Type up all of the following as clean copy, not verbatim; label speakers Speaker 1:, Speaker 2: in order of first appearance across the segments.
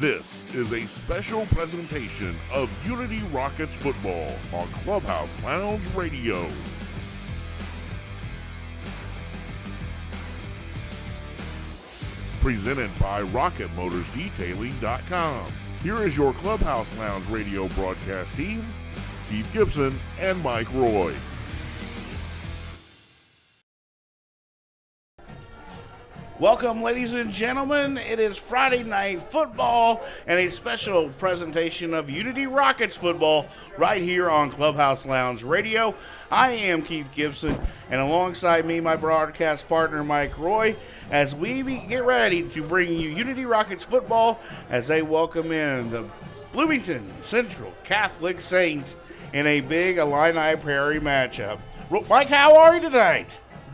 Speaker 1: This is a special presentation of Unity Rockets football on Clubhouse Lounge Radio. Presented by RocketMotorsDetailing.com. Here is your Clubhouse Lounge Radio broadcast team, Keith Gibson and Mike Roy.
Speaker 2: Welcome, ladies and gentlemen. It is Friday Night Football and a special presentation of Unity Rockets football right here on Clubhouse Lounge Radio. I am Keith Gibson, and alongside me, my broadcast partner, Mike Roy, as we get ready to bring you Unity Rockets football as they welcome in the Bloomington Central Catholic Saints in a big Illini Prairie matchup. Mike, how are you tonight?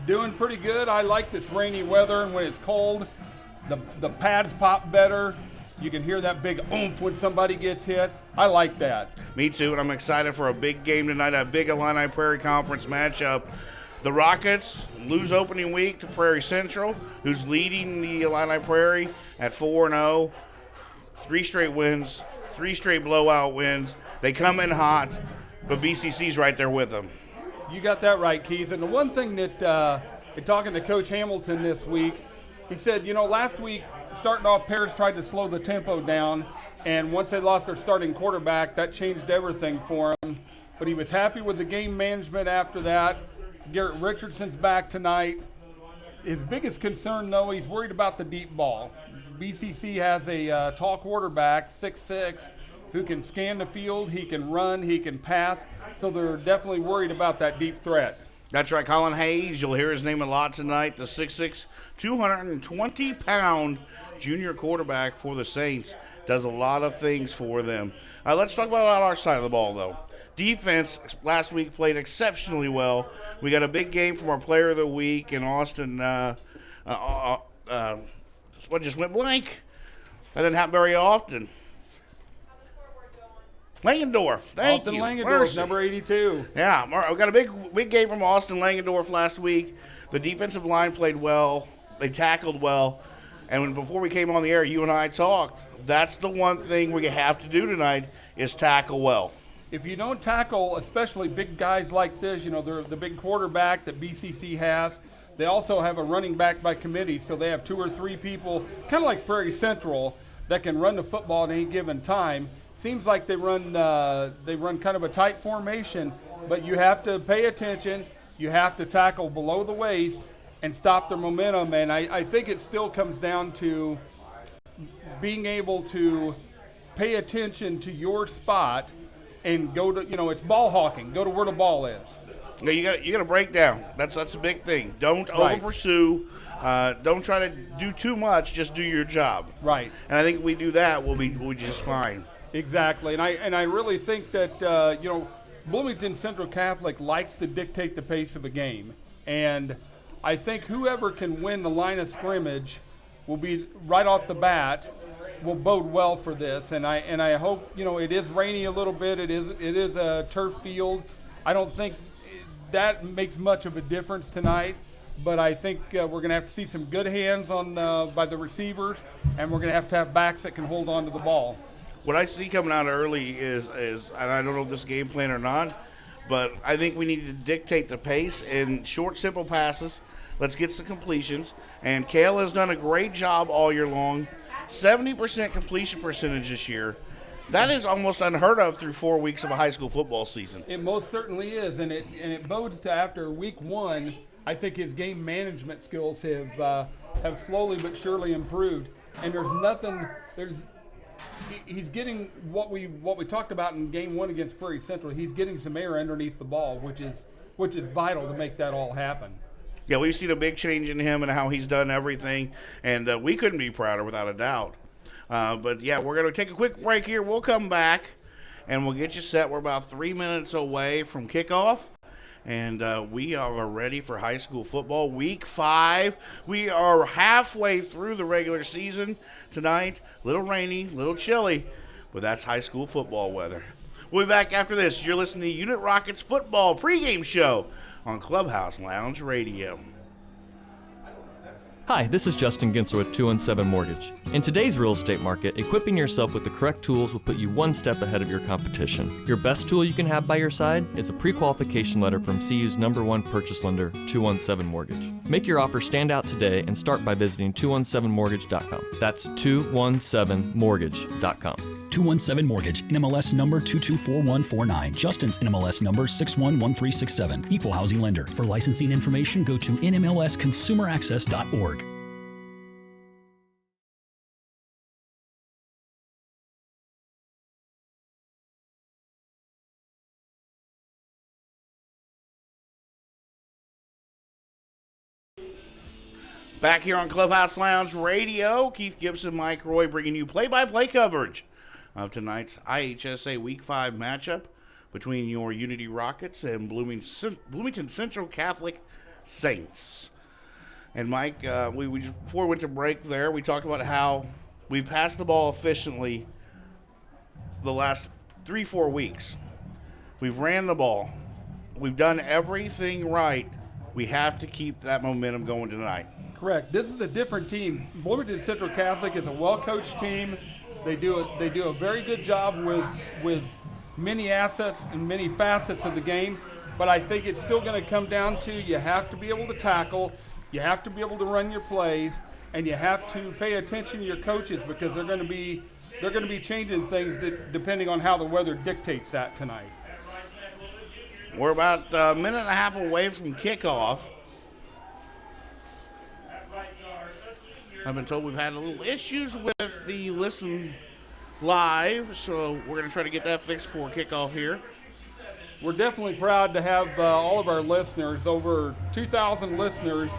Speaker 3: Doing pretty good. I like this rainy weather, and when it's cold, the pads pop better. You can hear that big oomph when somebody gets hit. I like that.
Speaker 2: Me too, and I'm excited for a big game tonight, a big Illini Prairie Conference matchup. The Rockets lose opening week to Prairie Central, who's leading the Illini Prairie at 4-0. 3 straight wins, 3 straight blowout wins. They come in hot, but BCC's right there with them.
Speaker 3: You got that right, Keith. And the one thing that, in talking to Coach Hamilton this week, he said, last week, starting off, Paris tried to slow the tempo down, and once they lost their starting quarterback, that changed everything for him. But he was happy with the game management after that. Garrett Richardson's back tonight. His biggest concern, though, he's worried about the deep ball. BCC has a tall quarterback, 6'6", who can scan the field, he can run, he can pass. So they're definitely worried about that deep threat.
Speaker 2: That's right, Colin Hayes. You'll hear his name a lot tonight. The 6'6", 220-pound junior quarterback for the Saints does a lot of things for them. Let's talk about our side of the ball, though. Defense last week played exceptionally well. We got a big game from our player of the week in Austin. What just went blank? That didn't happen very often. Langendorf, thank you.
Speaker 3: Austin Langendorf, number 82.
Speaker 2: Yeah, we got a big game from Austin Langendorf last week. The defensive line played well. They tackled well. And before we came on the air, you and I talked. That's the one thing we have to do tonight is tackle well.
Speaker 3: If you don't tackle, especially big guys like this, they're the big quarterback that BCC has. They also have a running back by committee, so they have 2 or 3 people, kind of like Prairie Central, that can run the football at any given time. Seems like they run kind of a tight formation, but you have to pay attention. You have to tackle below the waist and stop their momentum. And I think it still comes down to being able to pay attention to your spot and go to, it's ball hawking. Go to where the ball is.
Speaker 2: Yeah, you got to break down. That's a big thing. Don't over pursue. Don't try to do too much. Just do your job.
Speaker 3: Right.
Speaker 2: And I think if we do that, we'll be just fine.
Speaker 3: Exactly, and I really think that Bloomington Central Catholic likes to dictate the pace of a game, and I think whoever can win the line of scrimmage will be right off the bat will bode well for this, and I hope it is rainy a little bit. It is a turf field. I don't think that makes much of a difference tonight. But I think we're going to have to see some good hands on by the receivers, and we're going to have backs that can hold on to the ball.
Speaker 2: What I see coming out early is, and I don't know if this game plan or not, but I think we need to dictate the pace in short, simple passes. Let's get some completions. And Kale has done a great job all year long. 70% completion percentage this year. That is almost unheard of through 4 weeks of a high school football season.
Speaker 3: It most certainly is, and it bodes to after week 1. I think his game management skills have slowly but surely improved. And he's getting what we talked about in game 1 against Prairie Central. He's getting some air underneath the ball, which is vital to make that all happen.
Speaker 2: Yeah, we've seen a big change in him and how he's done everything, and we couldn't be prouder without a doubt. But yeah, we're going to take a quick break here. We'll come back and we'll get you set. We're about 3 minutes away from kickoff. And we are ready for high school football, week 5. We are halfway through the regular season tonight. A little rainy, a little chilly, but that's high school football weather. We'll be back after this. You're listening to Unit Rockets football pregame show on Clubhouse Lounge Radio.
Speaker 4: Hi, this is Justin Ginsler with 217 Mortgage. In today's real estate market, equipping yourself with the correct tools will put you one step ahead of your competition. Your best tool you can have by your side is a pre-qualification letter from CU's #1 purchase lender, 217 Mortgage. Make your offer stand out today and start by visiting 217mortgage.com. That's 217mortgage.com.
Speaker 5: 217 Mortgage, NMLS number 224149. Justin's NMLS number 611367. Equal housing lender. For licensing information, go to nmlsconsumeraccess.org.
Speaker 2: Back here on Clubhouse Lounge Radio, Keith Gibson, Mike Roy bringing you play-by-play coverage of tonight's IHSA Week 5 matchup between your Unity Rockets and Bloomington Central Catholic Saints. And Mike, before we went to break there, we talked about how we've passed the ball efficiently the last 3-4 weeks. We've ran the ball. We've done everything right. We have to keep that momentum going tonight.
Speaker 3: Correct. This is a different team. Bloomington Central Catholic is a well-coached team. They do a very good job with many assets and many facets of the game. But I think it's still going to come down to you have to be able to tackle, you have to be able to run your plays, and you have to pay attention to your coaches because they're going to be changing things depending on how the weather dictates that tonight.
Speaker 2: We're about a minute and a half away from kickoff. I've been told we've had a little issues with the listen live, so we're going to try to get that fixed for kickoff here.
Speaker 3: We're definitely proud to have all of our listeners, over 2,000 listeners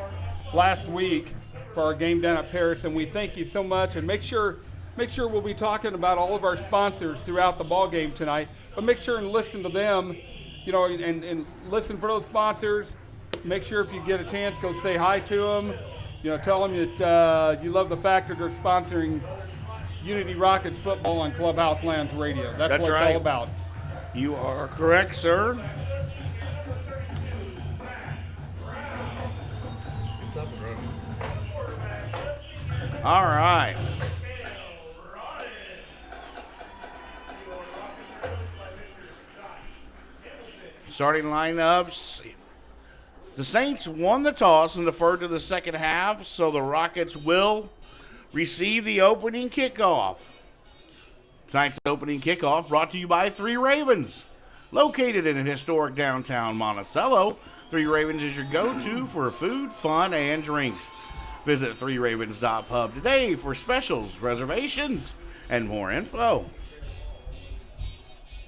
Speaker 3: last week for our game down at Paris, and we thank you so much. And make sure we'll be talking about all of our sponsors throughout the ball game tonight, but make sure and listen to them, and listen for those sponsors. Make sure if you get a chance, go say hi to them. Tell them that you love the fact that they're sponsoring Unity Rockets football on Clubhouse Lounge Radio. That's what
Speaker 2: right.
Speaker 3: It's all about.
Speaker 2: You are correct, sir. All right. Starting lineups. The Saints won the toss and deferred to the second half, so the Rockets will receive the opening kickoff. Tonight's opening kickoff brought to you by Three Ravens. Located in historic downtown Monticello, Three Ravens is your go-to for food, fun, and drinks. Visit threeravens.pub today for specials, reservations, and more info.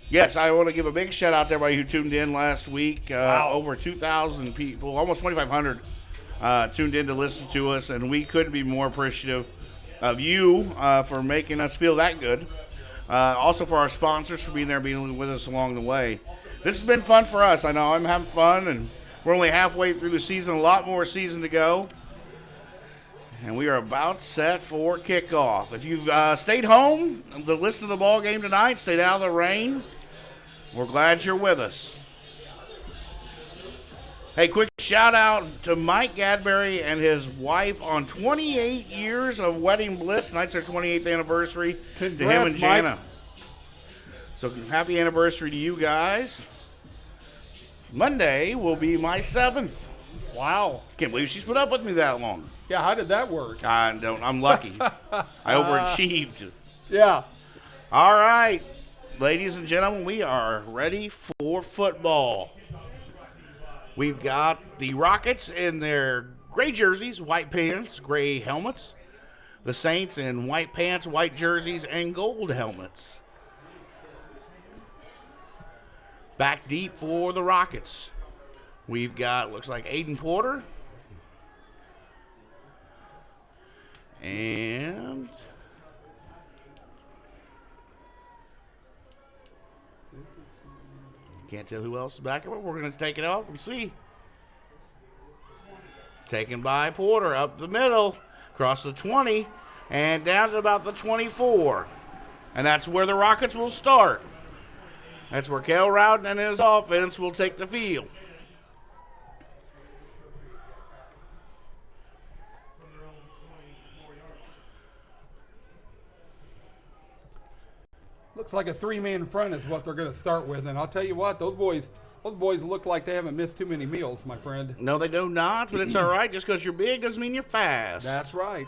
Speaker 2: Yes, I want to give a big shout out to everybody who tuned in last week.
Speaker 3: Wow.
Speaker 2: Over 2,000 people, almost 2,500 tuned in to listen to us, and we couldn't be more appreciative of you for making us feel that good. Also for our sponsors for being there, being with us along the way. This has been fun for us. I know I'm having fun, and we're only halfway through the season, a lot more season to go. And we are about set for kickoff. If you've stayed home to listen to the ball game tonight, stayed out of the rain, we're glad you're with us. Hey, quick shout out to Mike Gadberry and his wife on 28 years of wedding bliss. Tonight's their 28th anniversary.
Speaker 3: Congrats,
Speaker 2: to him and Jana.
Speaker 3: Mike.
Speaker 2: So happy anniversary to you guys. Monday will be my 7th.
Speaker 3: Wow.
Speaker 2: Can't believe she's put up with me that long.
Speaker 3: Yeah, how did that work?
Speaker 2: I'm lucky. I overachieved.
Speaker 3: Yeah.
Speaker 2: All right, ladies and gentlemen, we are ready for football. We've got the Rockets in their gray jerseys, white pants, gray helmets. The Saints in white pants, white jerseys, and gold helmets. Back deep for the Rockets. We've got, looks like Aiden Porter. And can't tell who else is back. We're going to take it off and see. Taken by Porter up the middle, across the 20, and down to about the 24. And that's where the Rockets will start. That's where Kel Rowden and his offense will take the field.
Speaker 3: Looks like a three-man front is what they're going to start with. And I'll tell you what, those boys look like they haven't missed too many meals, my friend.
Speaker 2: No, they do not, but it's all right. Just because you're big doesn't mean you're fast.
Speaker 3: That's right.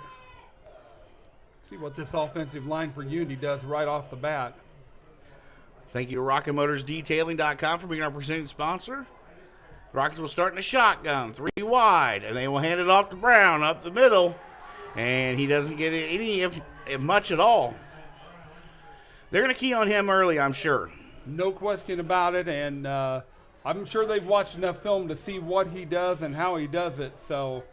Speaker 3: See what this offensive line for Unity does right off the bat.
Speaker 2: Thank you to RocketMotorsDetailing.com for being our presenting sponsor. Rockets will start in the shotgun, 3 wide, and they will hand it off to Brown up the middle, and he doesn't get any if much at all. They're going to key on him early, I'm sure.
Speaker 3: No question about it, and I'm sure they've watched enough film to see what he does and how he does it, so,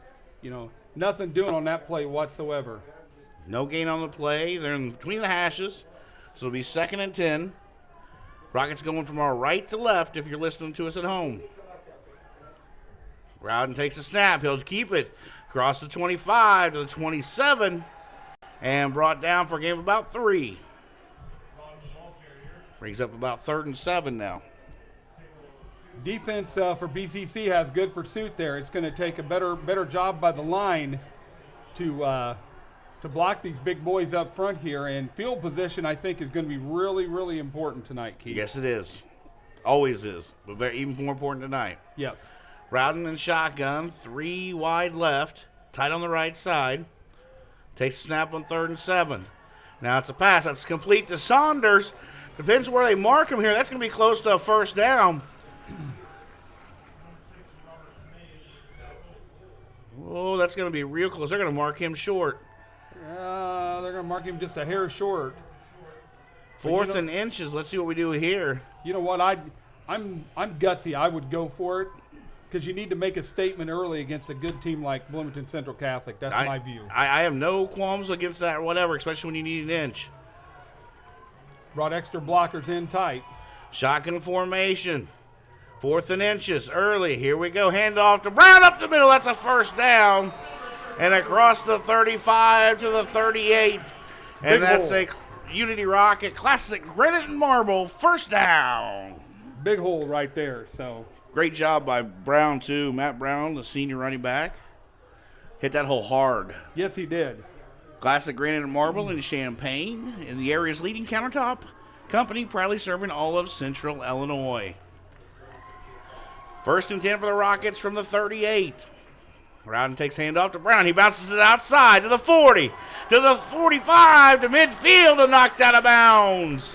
Speaker 3: nothing doing on that play whatsoever.
Speaker 2: No gain on the play. They're in between the hashes, so it'll be 2nd and 10. Rockets going from our right to left if you're listening to us at home. Rowden takes a snap. He'll keep it. Across the 25 to the 27. And brought down for a gain of about 3. Brings up about 3rd and 7 now.
Speaker 3: Defense for BCC has good pursuit there. It's going to take a better job by the line to block these big boys up front here. And field position, I think, is going to be really, really important tonight, Keith.
Speaker 2: Yes, it is. Always is. But even more important tonight.
Speaker 3: Yes.
Speaker 2: Rowden in shotgun, 3 wide left, tight on the right side. Takes a snap on 3rd and 7. Now it's a pass. That's complete to Saunders. Depends where they mark him here. That's going to be close to a first down. Oh, that's going to be real close. They're going to mark him short.
Speaker 3: They're going to mark him just a hair short.
Speaker 2: 4th and inches. Let's see what we do here.
Speaker 3: You know what? I'm gutsy. I would go for it because you need to make a statement early against a good team like Bloomington Central Catholic. That's my view.
Speaker 2: I have no qualms against that or whatever, especially when you need an inch.
Speaker 3: Brought extra blockers in tight.
Speaker 2: Shotgun formation. 4th and inches early. Here we go. Hand off to Brown up the middle. That's a first down. And across the 35 to the 38. And that's a Unity Rocket Classic Granite and Marble first down.
Speaker 3: Big hole right there. So
Speaker 2: great job by Brown, too. Matt Brown, the senior running back. Hit that hole hard.
Speaker 3: Yes, he did.
Speaker 2: Classic Granite and Marble in Champaign, in the area's leading countertop company, proudly serving all of Central Illinois. 1st and 10 for the Rockets from the 38. Rowden takes handoff to Brown. He bounces it outside to the 40, to the 45, to midfield, and knocked out of bounds.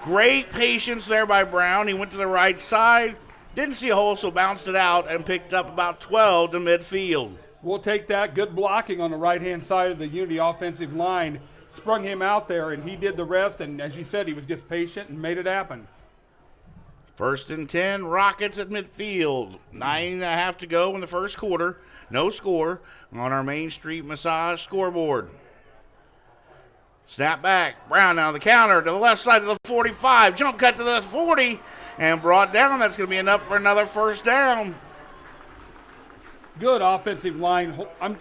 Speaker 2: Great patience there by Brown. He went to the right side, didn't see a hole, so bounced it out and picked up about 12 to midfield.
Speaker 3: We'll take that. Good blocking on the right-hand side of the Unity offensive line. Sprung him out there, and he did the rest. And as you said, he was just patient and made it happen.
Speaker 2: 1st and 10, Rockets at midfield. 9.5 to go in the first quarter. No score on our Main Street Massage scoreboard. Snap back. Brown now the counter to the left side of the 45. Jump cut to the 40 and brought down. That's going to be enough for another first down.
Speaker 3: Good offensive line. I'm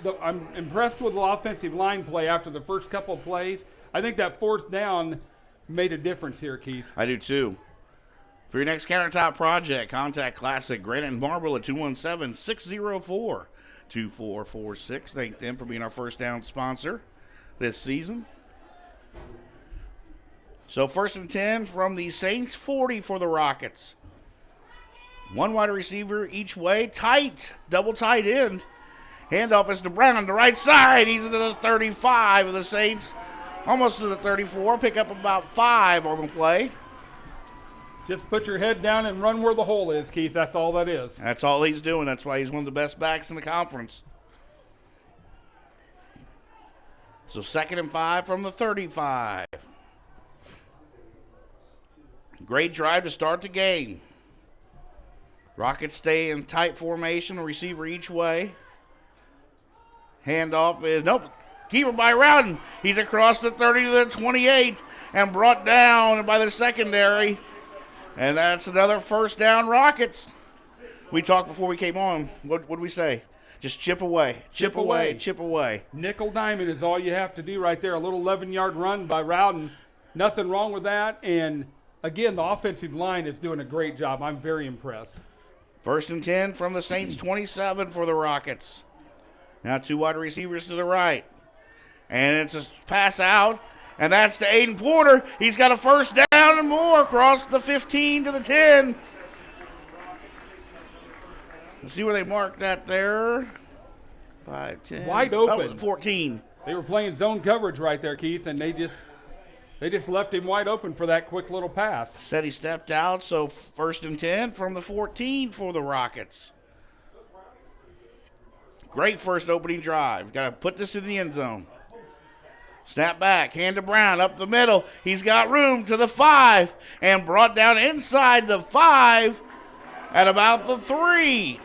Speaker 3: impressed with the offensive line play after the first couple of plays. I think that 4th down made a difference here, Keith.
Speaker 2: I do too. For your next countertop project, contact Classic Granite and Marble at 217-604-2446. Thank them for being our first down sponsor this season. So 1st and 10 from the Saints, 40 for the Rockets. 1 wide receiver each way. Tight. Double tight end. Handoff is to Brown on the right side. He's into the 35 of the Saints. Almost to the 34. Pick up about 5 on the play.
Speaker 3: Just put your head down and run where the hole is, Keith. That's all that is.
Speaker 2: That's all he's doing. That's why he's one of the best backs in the conference. So 2nd and 5 from the 35. Great drive to start the game. Rockets stay in tight formation, a receiver each way. Handoff is, nope, keeper by Rowden. He's across the 30 to the 28 and brought down by the secondary. And that's another first down, Rockets. We talked before we came on. What did we say? Just chip away, chip away, chip away.
Speaker 3: Nickel diamond is all you have to do right there. A little 11-yard run by Rowden. Nothing wrong with that. And, again, the offensive line is doing a great job. I'm very impressed.
Speaker 2: 1st and 10 from the Saints, 27 for the Rockets. Now 2 wide receivers to the right. And it's a pass out, And that's to Aiden Porter. He's got a first down and more across the 15 to the 10. Let's see where they marked that there. 5, 10.
Speaker 3: Wide open.
Speaker 2: 14.
Speaker 3: They were playing zone coverage right there, Keith, and they just left him wide open for that quick little pass.
Speaker 2: Said he stepped out, so first and 10 from the 14 for the Rockets. Great first opening drive. Got to put this in the end zone. Snap back, hand to Brown, up the middle. He's got room to the 5 and brought down inside the 5 at about the 3.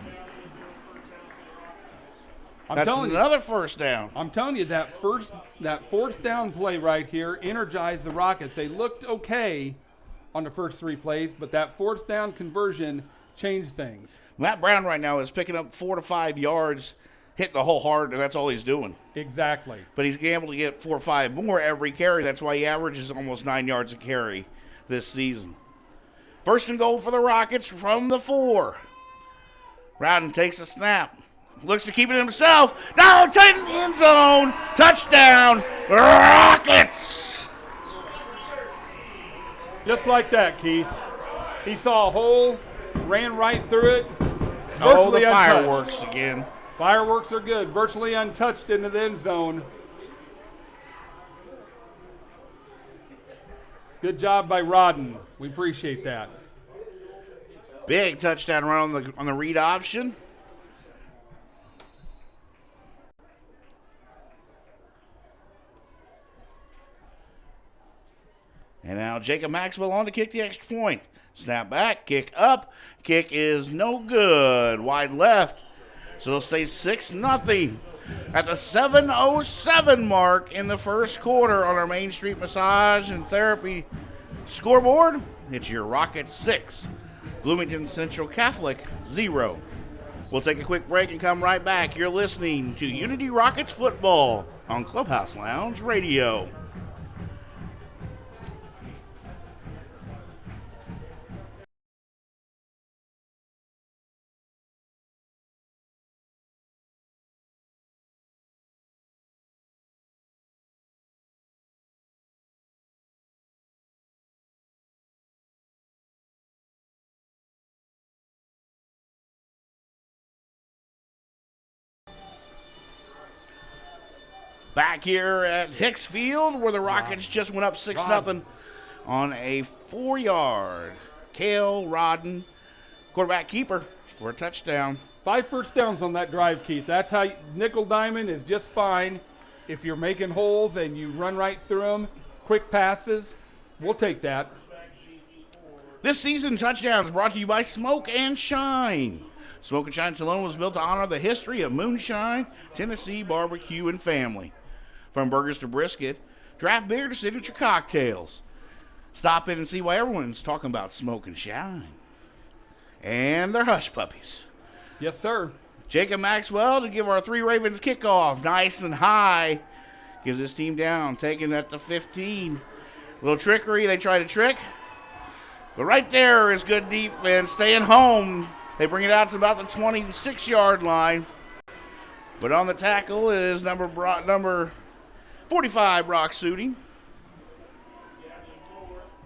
Speaker 2: That's another first down.
Speaker 3: I'm telling you, that fourth down play right here energized the Rockets. They looked okay on the first 3 plays, but that fourth down conversion changed things.
Speaker 2: Matt Brown right now is picking up 4 to 5 yards, hitting the whole hard, and that's all he's doing.
Speaker 3: Exactly.
Speaker 2: But he's able to get 4 or 5 more every carry. That's why he averages almost 9 yards a carry this season. First and goal for the Rockets from the 4. Rowden takes a snap. Looks to keep it himself. Down to the end zone. Touchdown, Rockets!
Speaker 3: Just like that, Keith. He saw a hole, ran right through it.
Speaker 2: Oh, the
Speaker 3: untouched.
Speaker 2: fireworks again.
Speaker 3: Fireworks are good. Virtually untouched into the end zone. Good job by Rodden. We appreciate that.
Speaker 2: Big touchdown run on the read option. And now Jacob Maxwell on to kick the extra point. Snap back, kick up. Kick is no good. Wide left. So it'll stay 6-0 at the 7:07 mark in the first quarter on our Main Street Massage and Therapy scoreboard. It's your Rockets 6, Bloomington Central Catholic 0. We'll take a quick break and come right back. You're listening to Unity Rockets Football on Clubhouse Lounge Radio. Back here at Hicks Field, where the Rockets just went up 6-0 on a 4-yard. Cale Rodden, quarterback keeper, for a touchdown.
Speaker 3: 5 first downs on that drive, Keith. That's how nickel diamond is just fine. If you're making holes and you run right through them, quick passes, we'll take that.
Speaker 2: This season, touchdowns brought to you by Smoke and Shine. Smoke and Shine Salon was built to honor the history of moonshine, Tennessee barbecue, and family. From burgers to brisket, draft beer to signature cocktails. Stop in and see why everyone's talking about Smoke and Shine. And their hush puppies.
Speaker 3: Yes, sir.
Speaker 2: Jacob Maxwell to give our 3 Ravens kickoff. Nice and high. Gives his team down, taking it at the 15. A little trickery, they try to trick. But right there is good defense, staying home. They bring it out to about the 26-yard line. But on the tackle is number 45, Brock Sudi,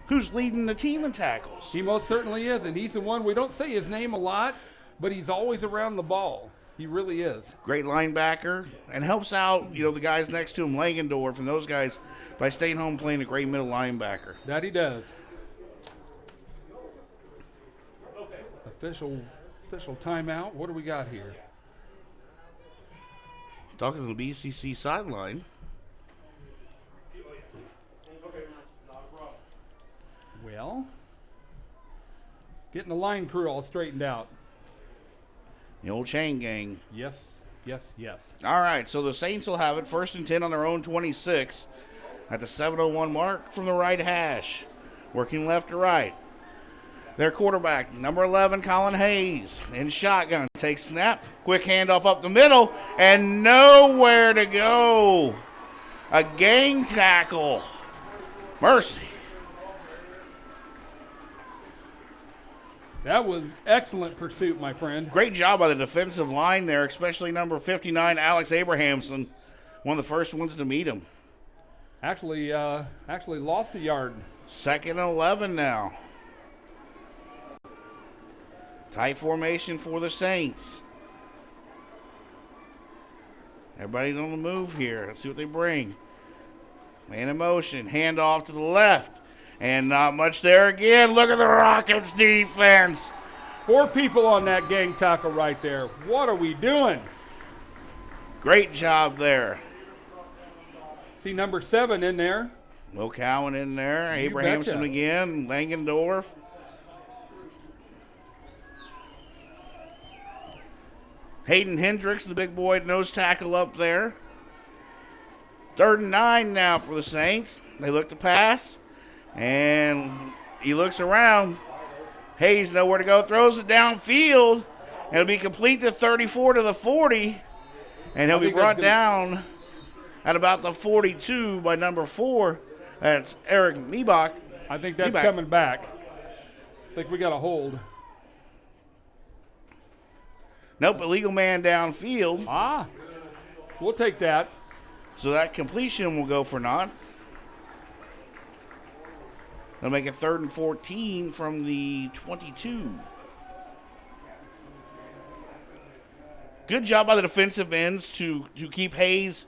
Speaker 2: who's leading the team in tackles.
Speaker 3: He most certainly is, and he's the one, we don't say his name a lot, but he's always around the ball. He really is.
Speaker 2: Great linebacker, and helps out, the guys next to him, Langendorf, and those guys, by staying home playing a great middle linebacker.
Speaker 3: That he does. Official timeout. What do we got here?
Speaker 2: Talking to the BCC sideline.
Speaker 3: Well, getting the line crew all straightened out.
Speaker 2: The old chain gang.
Speaker 3: Yes, yes, yes.
Speaker 2: All right, so the Saints will have it first and 10 on their own 26 at the 7:01 mark from the right hash. Working left to right. Their quarterback, number 11, Colin Hayes, in shotgun. Takes snap, quick handoff up the middle, and nowhere to go. A gang tackle. Mercy.
Speaker 3: That was excellent pursuit, my friend.
Speaker 2: Great job by the defensive line there, especially number 59, Alex Abrahamson, one of the first ones to meet him.
Speaker 3: Actually lost a yard.
Speaker 2: 2nd and 11 now. Tight formation for the Saints. Everybody's on the move here. Let's see what they bring. Man in motion. Handoff to the left. And not much there again. Look at the Rockets defense.
Speaker 3: 4 people on that gang tackle right there. What are we doing?
Speaker 2: Great job there.
Speaker 3: See number 7 in there.
Speaker 2: Mo Cowan in there.
Speaker 3: You
Speaker 2: Abrahamson
Speaker 3: betcha.
Speaker 2: again. Langendorf. Hayden Hendricks, the big boy, nose tackle up there. 3rd and 9 now for the Saints. They look to pass, and he looks around. Hayes nowhere to go, throws it downfield. It'll be complete to 34 to the 40, and he'll be brought down at about the 42 by number 4. That's Eric Miebach.
Speaker 3: I think that's coming back. I think we got a hold.
Speaker 2: Nope, illegal man downfield.
Speaker 3: We'll take that.
Speaker 2: So that completion will go for naught. They'll make it 3rd and 14 from the 22. Good job by the defensive ends to keep Hayes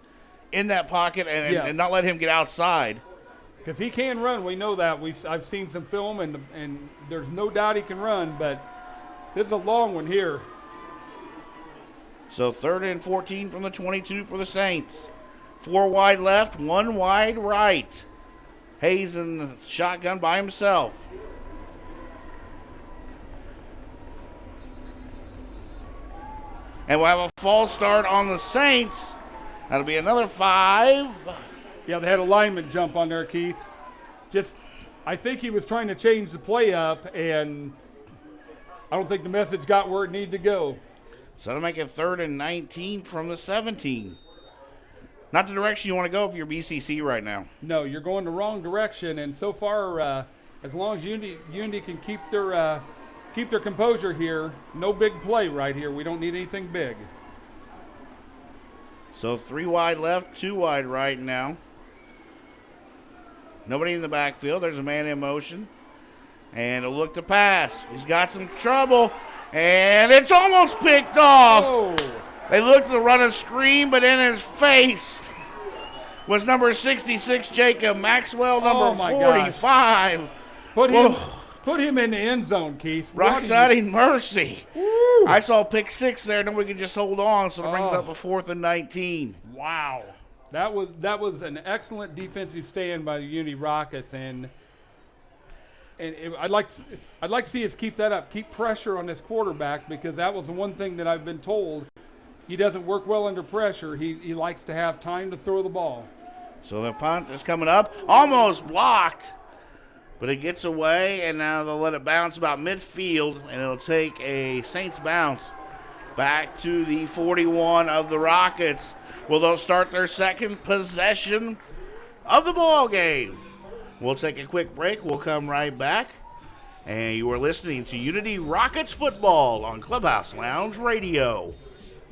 Speaker 2: in that pocket and not let him get outside.
Speaker 3: Because he can run, we know that. I've seen some film, and there's no doubt he can run, but this is a long one here.
Speaker 2: So 3rd and 14 from the 22 for the Saints. 4 wide left, 1 wide right. Hayes in the shotgun by himself. And we'll have a false start on the Saints. That'll be another 5.
Speaker 3: Yeah, they had a lineman jump on there, Keith. I think he was trying to change the play up, and I don't think the message got where it needed to go.
Speaker 2: So that'll make it 3rd and 19 from the 17. Not the direction you want to go if you're BCC right now.
Speaker 3: No, you're going the wrong direction, and so far, as long as Unity can keep their composure here, no big play right here. We don't need anything big.
Speaker 2: So 3 wide left, 2 wide right now. Nobody in the backfield. There's a man in motion. And a look to pass. He's got some trouble. And it's almost picked off.
Speaker 3: Oh.
Speaker 2: They looked to run a screen, but in his face was number 66, Jacob Maxwell, number 45.
Speaker 3: Put him in the end zone, Keith.
Speaker 2: Rock-siding mercy. Woo. I saw pick 6 there. Nobody could just hold on, so it brings up a 4th and 19.
Speaker 3: Wow. That was an excellent defensive stand by the Unity Rockets, and I'd like to see us keep that up, keep pressure on this quarterback, because that was the one thing that I've been told. He doesn't work well under pressure. He likes to have time to throw the ball.
Speaker 2: So the punt is coming up, almost blocked, but it gets away, and now they'll let it bounce about midfield, and it'll take a Saints bounce back to the 41 of the Rockets. Well, they'll start their second possession of the ball game. We'll take a quick break. We'll come right back. And you are listening to Unity Rockets Football on Clubhouse Lounge Radio.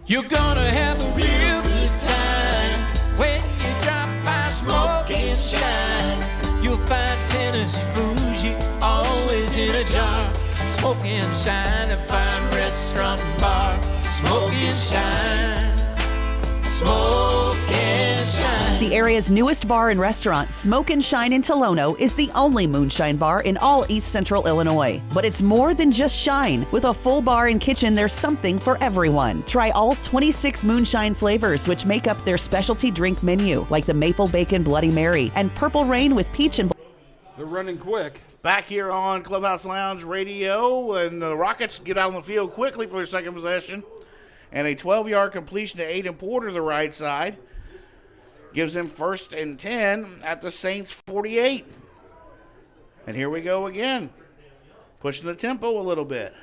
Speaker 6: You're gonna have a real good time when you drop by Smoke and Shine. You'll find Tennessee bougie always in a jar. Smoke and Shine, a fine restaurant and bar. Smoke and Shine. Smoke and Shine.
Speaker 7: The area's newest bar and restaurant, Smoke and Shine in Tolono, is the only moonshine bar in all East Central Illinois. But it's more than just shine. With a full bar and kitchen, there's something for everyone. Try all 26 moonshine flavors, which make up their specialty drink menu, like the Maple Bacon Bloody Mary and Purple Rain with peach and...
Speaker 3: They're running quick.
Speaker 2: Back here on Clubhouse Lounge Radio, and the Rockets get out on the field quickly for their second possession. And a 12-yard completion to Aiden Porter to the right side gives them 1st and 10 at the Saints 48. And here we go again, pushing the tempo a little bit.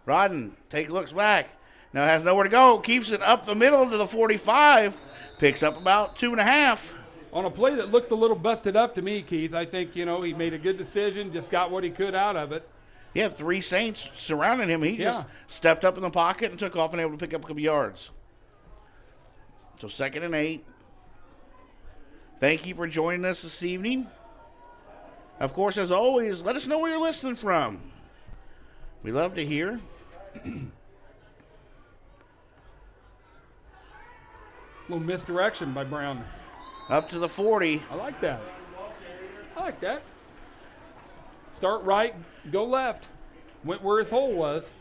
Speaker 2: Rodden looks back. Now has nowhere to go. Keeps it up the middle to the 45. Picks up about 2.5.
Speaker 3: On a play that looked a little busted up to me, Keith, I think, he made a good decision, just got what he could out of it.
Speaker 2: He had 3 Saints surrounding him. He just stepped up in the pocket and took off and able to pick up a couple yards. So 2nd and 8 Thank you for joining us this evening. Of course, as always, let us know where you're listening from. We love to hear.
Speaker 3: Little misdirection by Brown.
Speaker 2: Up to the 40.
Speaker 3: I like that. Start right, go left. Went where his hole was.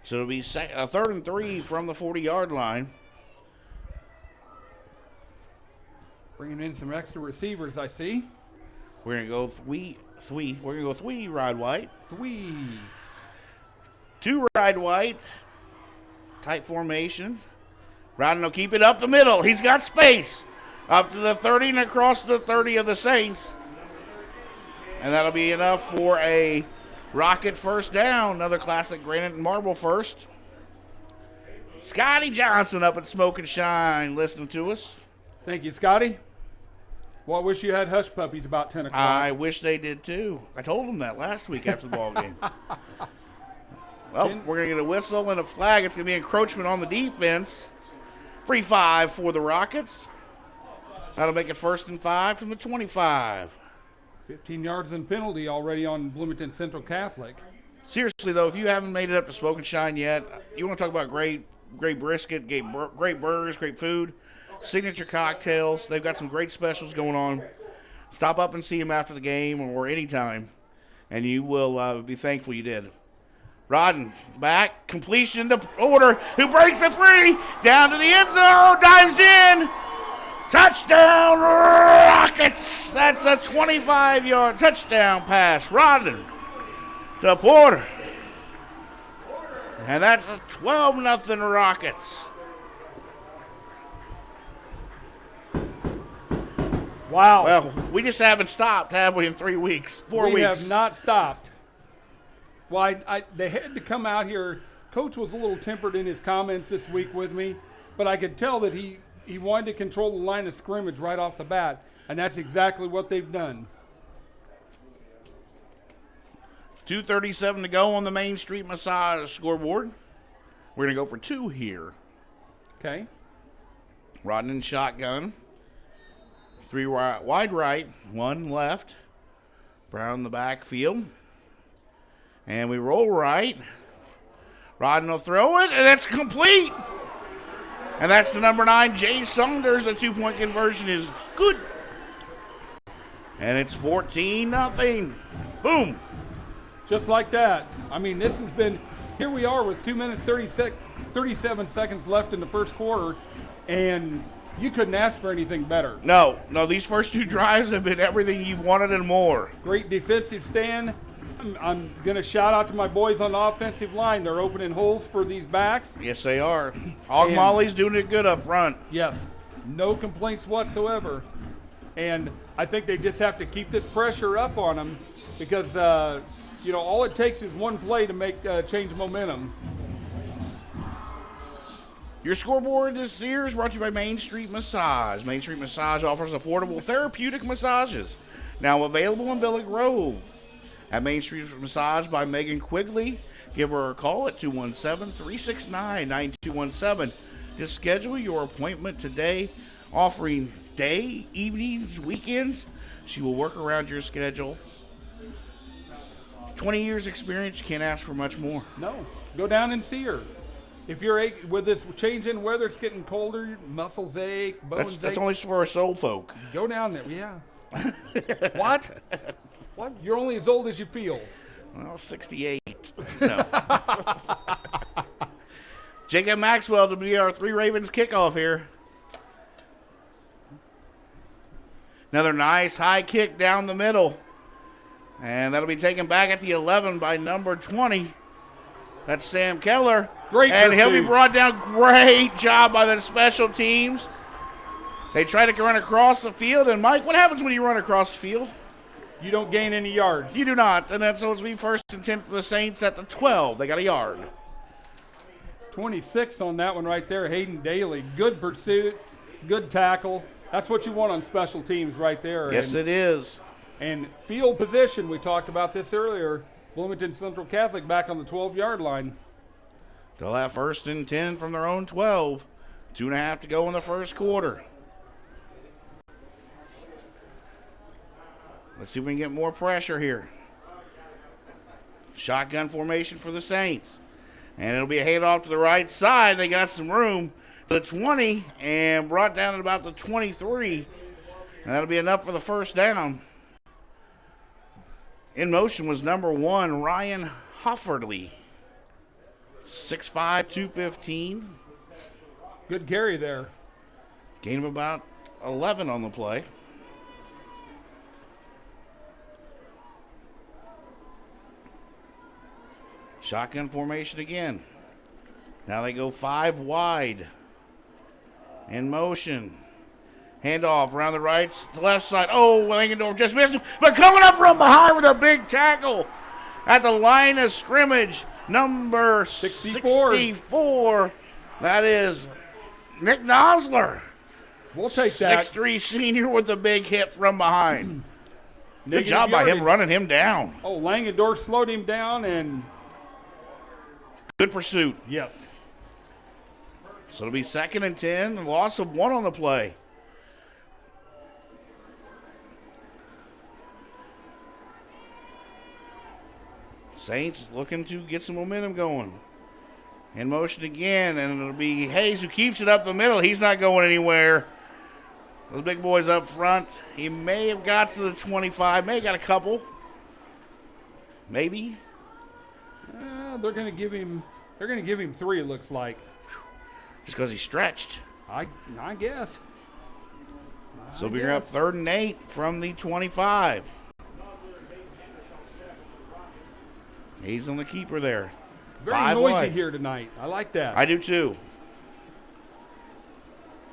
Speaker 2: So it'll be 3rd and 3 from the 40-yard line.
Speaker 3: Bringing in some extra receivers, I see.
Speaker 2: We're going to go three. We're going to go 3 ride white.
Speaker 3: 3.
Speaker 2: 2 ride white. Tight formation. Rodden will keep it up the middle. He's got space. Up to the 30 and across the 30 of the Saints. And that'll be enough for a Rocket first down. Another classic granite and marble first. Scotty Johnson up at Smoke and Shine listening to us.
Speaker 3: Thank you, Scotty. Well, I wish you had hush puppies about 10 o'clock.
Speaker 2: I wish they did too. I told them that last week after the ball game. Well, we're going to get a whistle and a flag. It's going to be encroachment on the defense. Free 5 for the Rockets. That'll make it 1st and 5 from the 25.
Speaker 3: 15 yards and penalty already on Bloomington Central Catholic.
Speaker 2: Seriously, though, if you haven't made it up to Smoke and Shine yet, you want to talk about great brisket, great burgers, great food, signature cocktails. They've got some great specials going on. Stop up and see them after the game or anytime, and you will be thankful you did. Rodden back, completion to Order, who breaks the 3, down to the end zone, dives in. Touchdown, Rockets! That's a 25-yard touchdown pass. Rodden to Porter. And that's a 12-0 Rockets.
Speaker 3: Wow.
Speaker 2: Well, we just haven't stopped, have we, in 3 weeks? 4 weeks.
Speaker 3: We have not stopped. Well, they had to come out here. Coach was a little tempered in his comments this week with me, but I could tell that he wanted to control the line of scrimmage right off the bat, and that's exactly what they've done.
Speaker 2: 2:37 to go on the Main Street Massage scoreboard. We're going to go for 2 here.
Speaker 3: Okay.
Speaker 2: Rodden shotgun. 3 wide right, 1 left. Brown in the backfield. And we roll right. Rodden will throw it, and it's complete. And that's the number 9, Jay Saunders. The 2-point conversion is good. And it's 14-0. Boom.
Speaker 3: Just like that. I mean, this has been, here we are with 2 minutes, 37 seconds left in the first quarter, and you couldn't ask for anything better.
Speaker 2: No, these first 2 drives have been everything you wanted and more.
Speaker 3: Great defensive stand. I'm going to shout out to my boys on the offensive line. They're opening holes for these backs.
Speaker 2: Yes, they are. Hog Molly's doing it good up front.
Speaker 3: Yes, no complaints whatsoever. And I think they just have to keep this pressure up on them because, all it takes is one play to make change momentum.
Speaker 2: Your scoreboard this year is brought to you by Main Street Massage. Main Street Massage offers affordable therapeutic massages. Now available in Villa Grove. At Main Street Massage by Megan Quigley. Give her a call at 217-369-9217. Just schedule your appointment today, offering day, evenings, weekends. She will work around your schedule. 20 years experience, you can't ask for much more.
Speaker 3: No, go down and see her. If you're with this change in weather, it's getting colder, muscles ache, bones ache.
Speaker 2: That's only for us old folk.
Speaker 3: Go down there, yeah. What? What? You're only as old as you feel.
Speaker 2: Well, 68. No. Jacob Maxwell to be our 3 Ravens kickoff here. Another nice high kick down the middle. And that'll be taken back at the 11 by number 20. That's Sam Keller.
Speaker 3: Great
Speaker 2: and he'll be
Speaker 3: pursuit.
Speaker 2: brought down. Great job by the special teams. They try to run across the field. And, Mike, what happens when you run across the field?
Speaker 3: You don't gain any yards.
Speaker 2: You do not. And that's supposed to be 1st and 10 for the Saints at the 12. They got a yard.
Speaker 3: 26 on that one right there, Hayden Daly. Good pursuit, good tackle. That's what you want on special teams right there.
Speaker 2: Yes, it is.
Speaker 3: And field position, we talked about this earlier. Bloomington Central Catholic back on the 12-yard line.
Speaker 2: They'll have 1st and 10 from their own 12. 2.5 to go in the first quarter. Let's see if we can get more pressure here. Shotgun formation for the Saints. And it'll be a handoff to the right side. They got some room to the 20 and brought down at about the 23. And that'll be enough for the first down. In motion was number 1, Ryan Hofferley. 6'5", 215.
Speaker 3: Good carry there.
Speaker 2: Gain of about 11 on the play. Shotgun formation again. Now they go 5 wide. In motion. Handoff around the right, the left side. Oh, Langendorf just missed him. But coming up from behind with a big tackle at the line of scrimmage. Number 64. That is Nick Nosler.
Speaker 3: We'll take that.
Speaker 2: 6'3" senior with a big hit from behind. Good
Speaker 3: Negative
Speaker 2: job by him
Speaker 3: yardage.
Speaker 2: running him down.
Speaker 3: Oh, Langendorf slowed him down and
Speaker 2: Good pursuit.
Speaker 3: yes.
Speaker 2: So it'll be 2nd and 10. A loss of 1 on the play. Saints looking to get some momentum going. In motion again, and it'll be Hayes who keeps it up the middle. He's not going anywhere. Those big boys up front. He may have got to the 25. May have got a couple. Maybe.
Speaker 3: They're going to give him 3, it looks like.
Speaker 2: Just because he stretched.
Speaker 3: I guess.
Speaker 2: So we're up 3rd and 8 from the 25. He's on the keeper there.
Speaker 3: Very
Speaker 2: 5
Speaker 3: noisy
Speaker 2: wide.
Speaker 3: here tonight. I like that.
Speaker 2: I do too.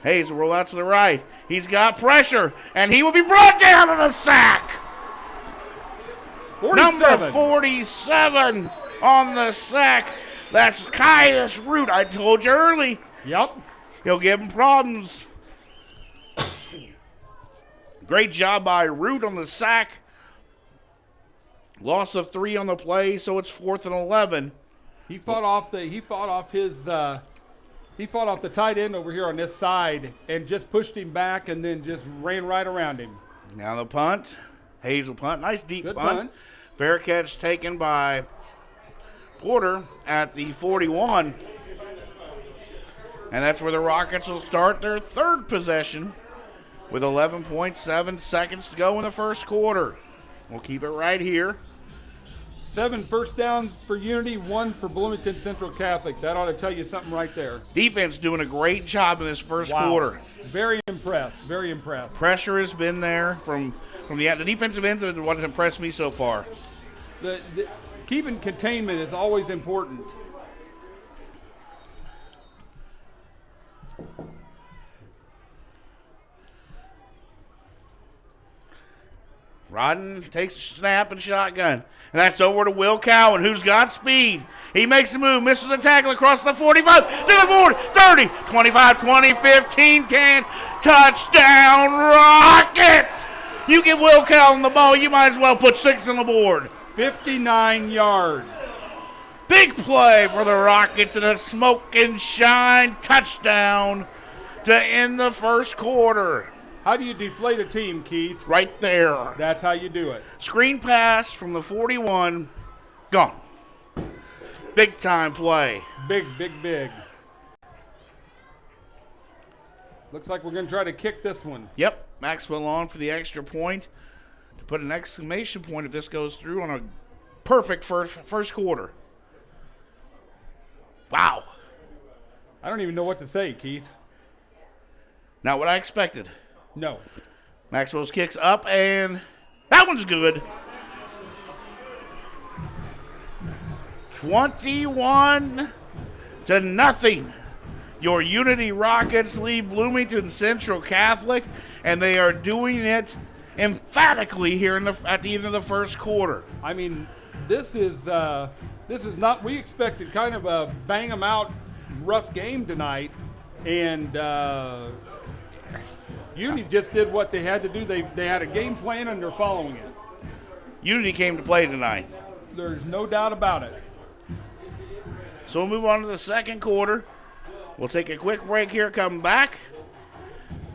Speaker 2: Hayes will roll out to the right. He's got pressure, and he will be brought down in a sack.
Speaker 3: 47.
Speaker 2: Number 47 on the sack. That's Caius Root. I told you early.
Speaker 3: Yep.
Speaker 2: He'll give him problems. Great job by Root on the sack. Loss of 3 on the play, so it's 4th and 11.
Speaker 3: He fought off the tight end over here on this side and just pushed him back and then just ran right around him.
Speaker 2: Now the punt. Hayes will punt. Nice deep
Speaker 3: Good
Speaker 2: punt.
Speaker 3: punt.
Speaker 2: Fair catch taken by Porter at the 41. And that's where the Rockets will start their 3rd possession with 11.7 seconds to go in the first quarter. We'll keep it right here.
Speaker 3: 7 first downs for Unity, 1 for Bloomington Central Catholic. That ought to tell you something right there.
Speaker 2: Defense doing a great job in this first
Speaker 3: Wow.
Speaker 2: quarter.
Speaker 3: Very impressed. Very impressed.
Speaker 2: Pressure has been there from the defensive ends of what has impressed me so far.
Speaker 3: The keeping containment is always important.
Speaker 2: Rodden takes a snap and shotgun. And that's over to Will Cowan, who's got speed. He makes a move, misses a tackle across the 45, to the 40, 30, 25, 20, 15, 10. Touchdown, Rockets! You give Will Cowan the ball, you might as well put 6 on the board.
Speaker 3: 59 yards.
Speaker 2: Big play for the Rockets and a smoke and shine touchdown to end the first quarter.
Speaker 3: How do you deflate a team, Keith?
Speaker 2: Right there.
Speaker 3: That's how you do it.
Speaker 2: Screen pass from the 41. Gone. Big time play.
Speaker 3: Big, big, big. Looks like we're going to try to kick this one.
Speaker 2: Yep. Maxwell on for the extra point to put an exclamation point if this goes through on a perfect first quarter. Wow.
Speaker 3: I don't even know what to say, Keith.
Speaker 2: Not what I expected.
Speaker 3: No.
Speaker 2: Maxwell's kicks up, and that one's good. 21-0. Your Unity Rockets lead Bloomington Central Catholic, and they are doing it emphatically here at the end of the first quarter.
Speaker 3: I mean, this is not. We expected kind of a bang 'em out, rough game tonight, and Unity just did what they had to do. They had a game plan and they're following it.
Speaker 2: Unity came to play tonight.
Speaker 3: There's no doubt about it.
Speaker 2: So we'll move on to the second quarter. We'll take a quick break here, come back,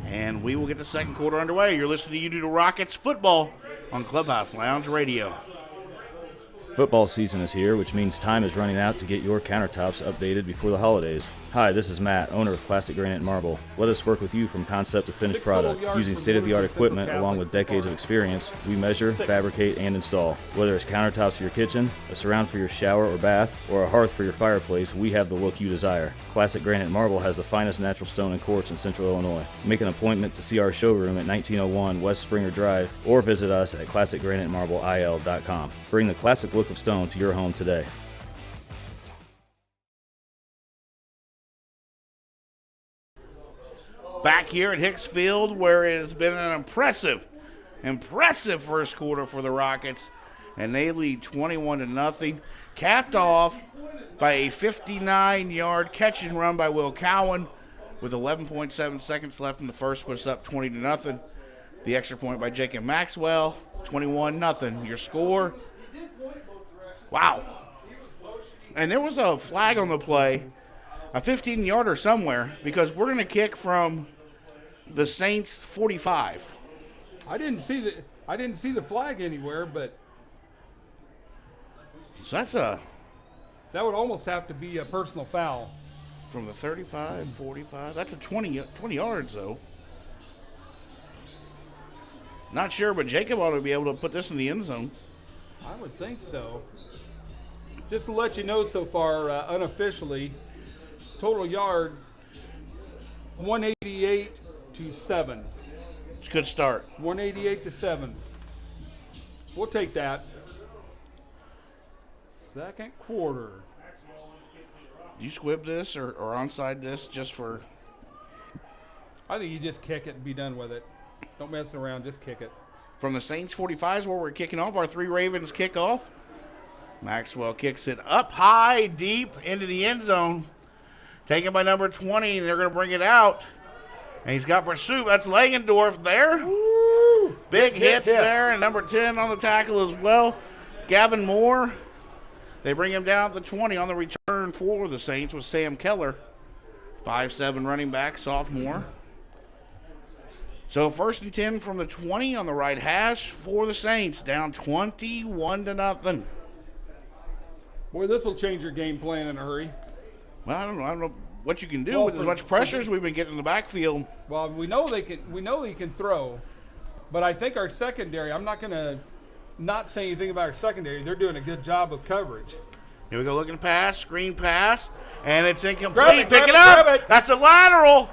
Speaker 2: and we will get the second quarter underway. You're listening to Unity Rockets football on Clubhouse Lounge Radio.
Speaker 8: Football season is here, which means time is running out to get your countertops updated before the holidays. Hi, this is Matt, owner of Classic Granite Marble. Let us work with you from concept to finished product. Using state-of-the-art equipment along with decades of experience, we measure, fabricate, and install. Whether it's countertops for your kitchen, a surround for your shower or bath, or a hearth for your fireplace, we have the look you desire. Classic Granite Marble has the finest natural stone and quartz in Central Illinois. Make an appointment to see our showroom at 1901 West Springer Drive or visit us at ClassicGraniteMarbleIL.com. Bring the classic look of stone to your home today.
Speaker 2: Back here at Hicks Field, where it has been an impressive first quarter for the Rockets, and they lead 21-0, capped off by a 59-yard catch and run by Will Cowan with 11.7 seconds left in the first, puts up 20-0. The extra point by Jacob Maxwell, 21-0. Your score. Wow. And there was a flag on the play, a 15-yarder somewhere, because we're going to kick from the Saints 45.
Speaker 3: I didn't see the flag anywhere, but
Speaker 2: So
Speaker 3: that would almost have to be a personal foul.
Speaker 2: from the 35, 45. That's a 20 yards, though. Not sure, but Jacob ought to be able to put this in the end zone.
Speaker 3: I would think so. Just to let you know so far, unofficially, total yards, 188 to 7.
Speaker 2: It's a good start.
Speaker 3: 188 to 7. We'll take that. Second quarter.
Speaker 2: Do you squib this or onside this just for...
Speaker 3: I think you just kick it and be done with it. Don't mess around, just kick it.
Speaker 2: From the Saints 45 is where we're kicking off. Our three Ravens kick off. Maxwell kicks it up high, deep into the end zone. Taken by number 20, and they're going to bring it out. And he's got pursuit. That's Langendorf there.
Speaker 3: Woo!
Speaker 2: Big hits there, and number 10 on the tackle as well. Gavin Moore. They bring him down at the 20 on the return for the Saints with Sam Keller. 5'7" running back, sophomore. So first and 10 from the 20 on the right hash for the Saints, down 21-0.
Speaker 3: Boy, this will change your game plan in a hurry.
Speaker 2: Well, I don't know what you can do with as much pressure as we've been getting in the backfield.
Speaker 3: Well, we know they can throw, but I think our secondary. I'm not going to not say anything about our secondary. They're doing a good job of coverage.
Speaker 2: Here we go, looking pass, screen pass, and it's incomplete.
Speaker 3: Grab
Speaker 2: Pick it up.
Speaker 3: grab it.
Speaker 2: That's a lateral,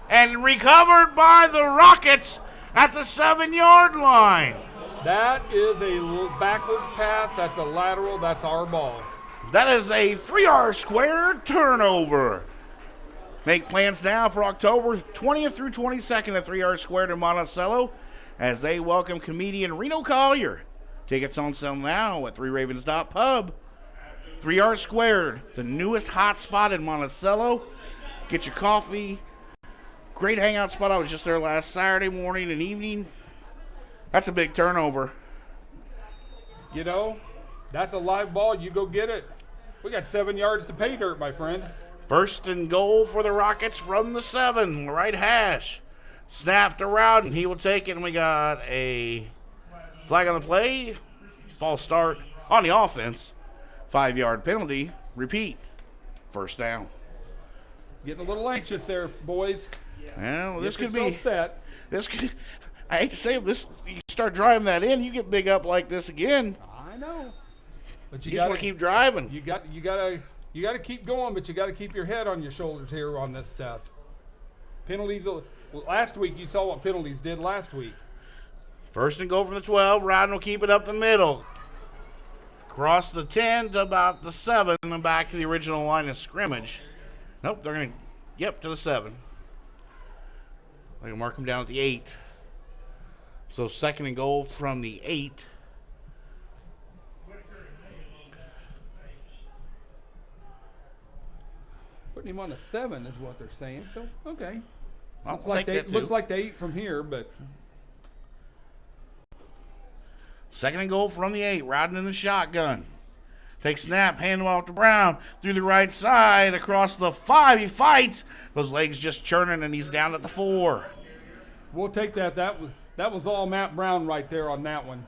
Speaker 2: and recovered by the Rockets at the 7-yard line.
Speaker 3: That is a backwards pass. That's a lateral. That's our ball.
Speaker 2: That is a 3-yard square turnover. Make plans now for October 20th through 22nd at 3-yard square in Monticello as they welcome comedian Reno Collier. Tickets on sale now at 3ravens.pub. 3-yard squared, the newest hot spot in Monticello. Get your coffee. Great hangout spot. I was just there last Saturday morning and evening. That's a big turnover.
Speaker 3: You know, that's a live ball. You go get it. We got 7 yards to pay dirt, my friend.
Speaker 2: First and goal for the Rockets from the 7, right hash. Snapped around, and he will take it, and we got a flag on the play. False start on the offense. 5-yard penalty. Repeat. First down.
Speaker 3: Getting a little anxious there, boys.
Speaker 2: Well, this
Speaker 3: Get
Speaker 2: could be.
Speaker 3: yourself set.
Speaker 2: This could. I hate to say it, this. You start driving that in, you get big up like this again.
Speaker 3: I know. But
Speaker 2: You
Speaker 3: you
Speaker 2: just
Speaker 3: got
Speaker 2: want to keep driving.
Speaker 3: You got to keep going, but you got to keep your head on your shoulders here on this stuff. Penalties. Well, last week you saw what penalties did last week.
Speaker 2: First and goal from the 12. Rodden will keep it up the middle. Cross the 10 to about the 7 and back to the original line of scrimmage. Nope, they're going to, to the 7. They're going to mark them down at the 8. So second and goal from the 8.
Speaker 3: Putting him on a 7 is what they're saying. So, okay.
Speaker 2: I'll
Speaker 3: Looks like
Speaker 2: take that
Speaker 3: looks
Speaker 2: too.
Speaker 3: like they 8 from here, but
Speaker 2: Second and goal from the 8. Riding in the shotgun. Takes snap, hand off to Brown, through the right side, across the 5. He fights. Those legs just churning, and he's down at the 4.
Speaker 3: We'll take that. That was all Matt Brown right there on that one.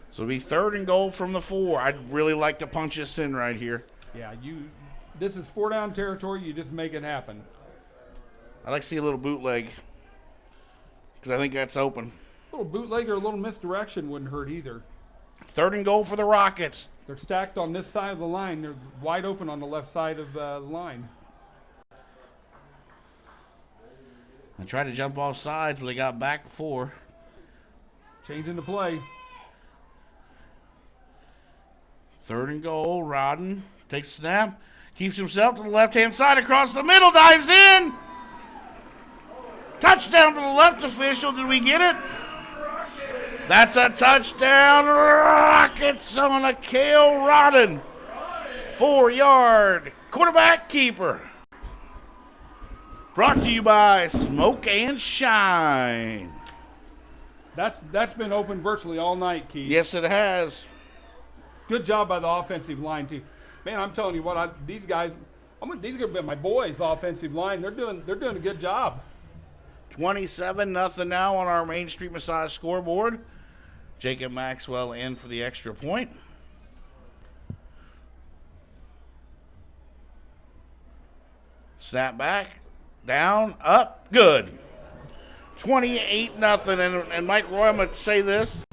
Speaker 2: So it'll be 3rd and goal from the 4. I'd really like to punch this in right here.
Speaker 3: Yeah, this is 4-down territory. You just make it happen.
Speaker 2: I'd like to see a little bootleg because I think that's open.
Speaker 3: A little bootleg or a little misdirection wouldn't hurt either.
Speaker 2: 3rd and goal for the Rockets.
Speaker 3: They're stacked on this side of the line. They're wide open on the left side of the line.
Speaker 2: They tried to jump off sides, but they got back before.
Speaker 3: Changing the play.
Speaker 2: 3rd and goal. Rodden takes a snap, keeps himself to the left-hand side, across the middle, dives in. Touchdown for the left official. Did we get it? That's a touchdown. Rockets on a Cale Rodden. 4-yard quarterback keeper. Brought to you by Smoke and Shine.
Speaker 3: That's been open virtually all night, Keith.
Speaker 2: Yes, it has.
Speaker 3: Good job by the offensive line too. Man, I'm telling you what, these guys, these are gonna be my boys' offensive line. They're doing a good job.
Speaker 2: 27-0 now on our Main Street Massage scoreboard. Jacob Maxwell in for the extra point. Snap back, down, up, good. 28-0, and Mike Roy, I'm going to say this.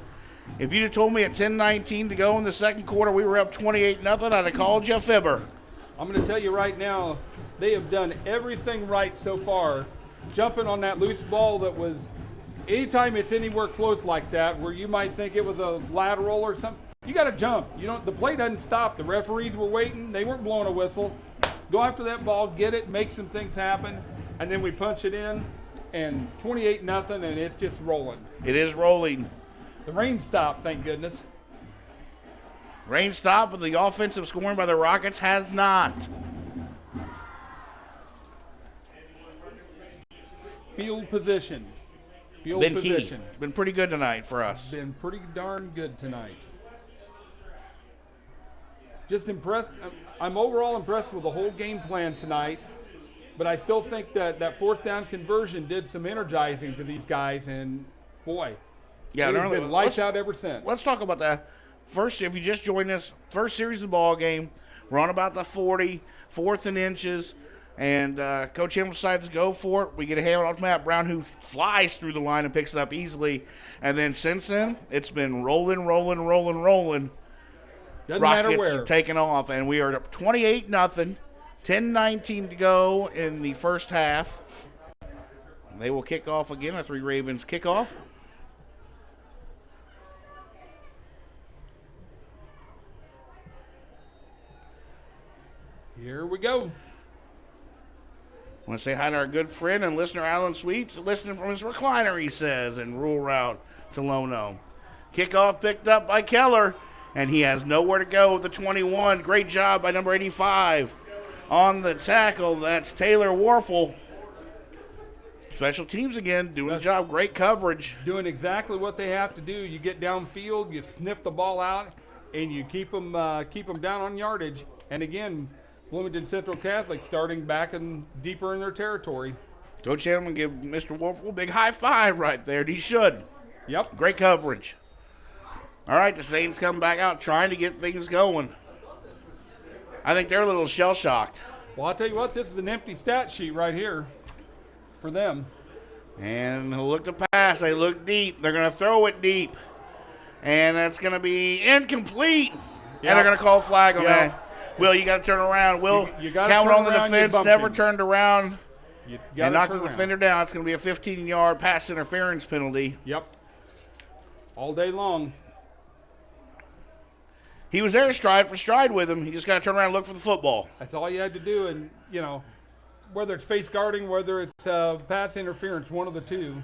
Speaker 2: If you'd have told me at 10:19 to go in the second quarter we were up 28-0, I'd have called you a fibber.
Speaker 3: I'm going to tell you right now, they have done everything right so far. Jumping on that loose ball that was, anytime it's anywhere close like that, where you might think it was a lateral or something, you got to jump. The play doesn't stop. The referees were waiting. They weren't blowing a whistle. Go after that ball, get it, make some things happen, and then we punch it in, and 28-0, and it's just rolling.
Speaker 2: It is rolling.
Speaker 3: The rain stopped, thank goodness.
Speaker 2: Rain stopped, but the offensive scoring by the Rockets has not.
Speaker 3: Field position.
Speaker 2: Been key. Been pretty good tonight for us.
Speaker 3: Been pretty darn good tonight. Just impressed. I'm overall impressed with the whole game plan tonight, but I still think that 4th down conversion did some energizing to these guys, and boy,
Speaker 2: yeah,
Speaker 3: it's been lights out ever since.
Speaker 2: Let's talk about that. First, if you just joined us, first series of the ball game, we're on about the 40, 4th and inches, and Coach Himmel decides to go for it. We get a hand off Matt Brown, who flies through the line and picks it up easily. And then since then, it's been rolling.
Speaker 3: Doesn't
Speaker 2: Rockets
Speaker 3: matter where.
Speaker 2: are taking off, and we are up 28-0, 10:19 to go in the first half. They will kick off again, a 3 Ravens kickoff.
Speaker 3: Here we go.
Speaker 2: I want to say hi to our good friend and listener, Alan Sweets, listening from his recliner, he says, en route to Lono. Kickoff picked up by Keller, and he has nowhere to go with the 21. Great job by number 85. On the tackle, that's Taylor Warfel. Special teams again, doing the job. Great coverage.
Speaker 3: Doing exactly what they have to do. You get downfield, you sniff the ball out, and you keep them down on yardage. And again, Bloomington Central Catholic starting back and deeper in their territory.
Speaker 2: Coach Hanneman give Mr. Warfel a big high five right there. He should.
Speaker 3: Yep.
Speaker 2: Great coverage. All right, the Saints come back out trying to get things going. I think they're a little shell-shocked.
Speaker 3: Well, I'll tell you what, this is an empty stat sheet right here for them.
Speaker 2: And they'll look to pass. They look deep. They're going to throw it deep. And that's going to be incomplete. Yep. And they're going to call flag on that. Will, you got to turn around. Will, count on the defense, never turned around, and knocked the defender down. It's going to be a 15-yard pass interference penalty.
Speaker 3: Yep. All day long.
Speaker 2: He was there stride for stride with him. He just got to turn around and look for the football.
Speaker 3: That's all you had to do. And, whether it's face guarding, whether it's pass interference, one of the two,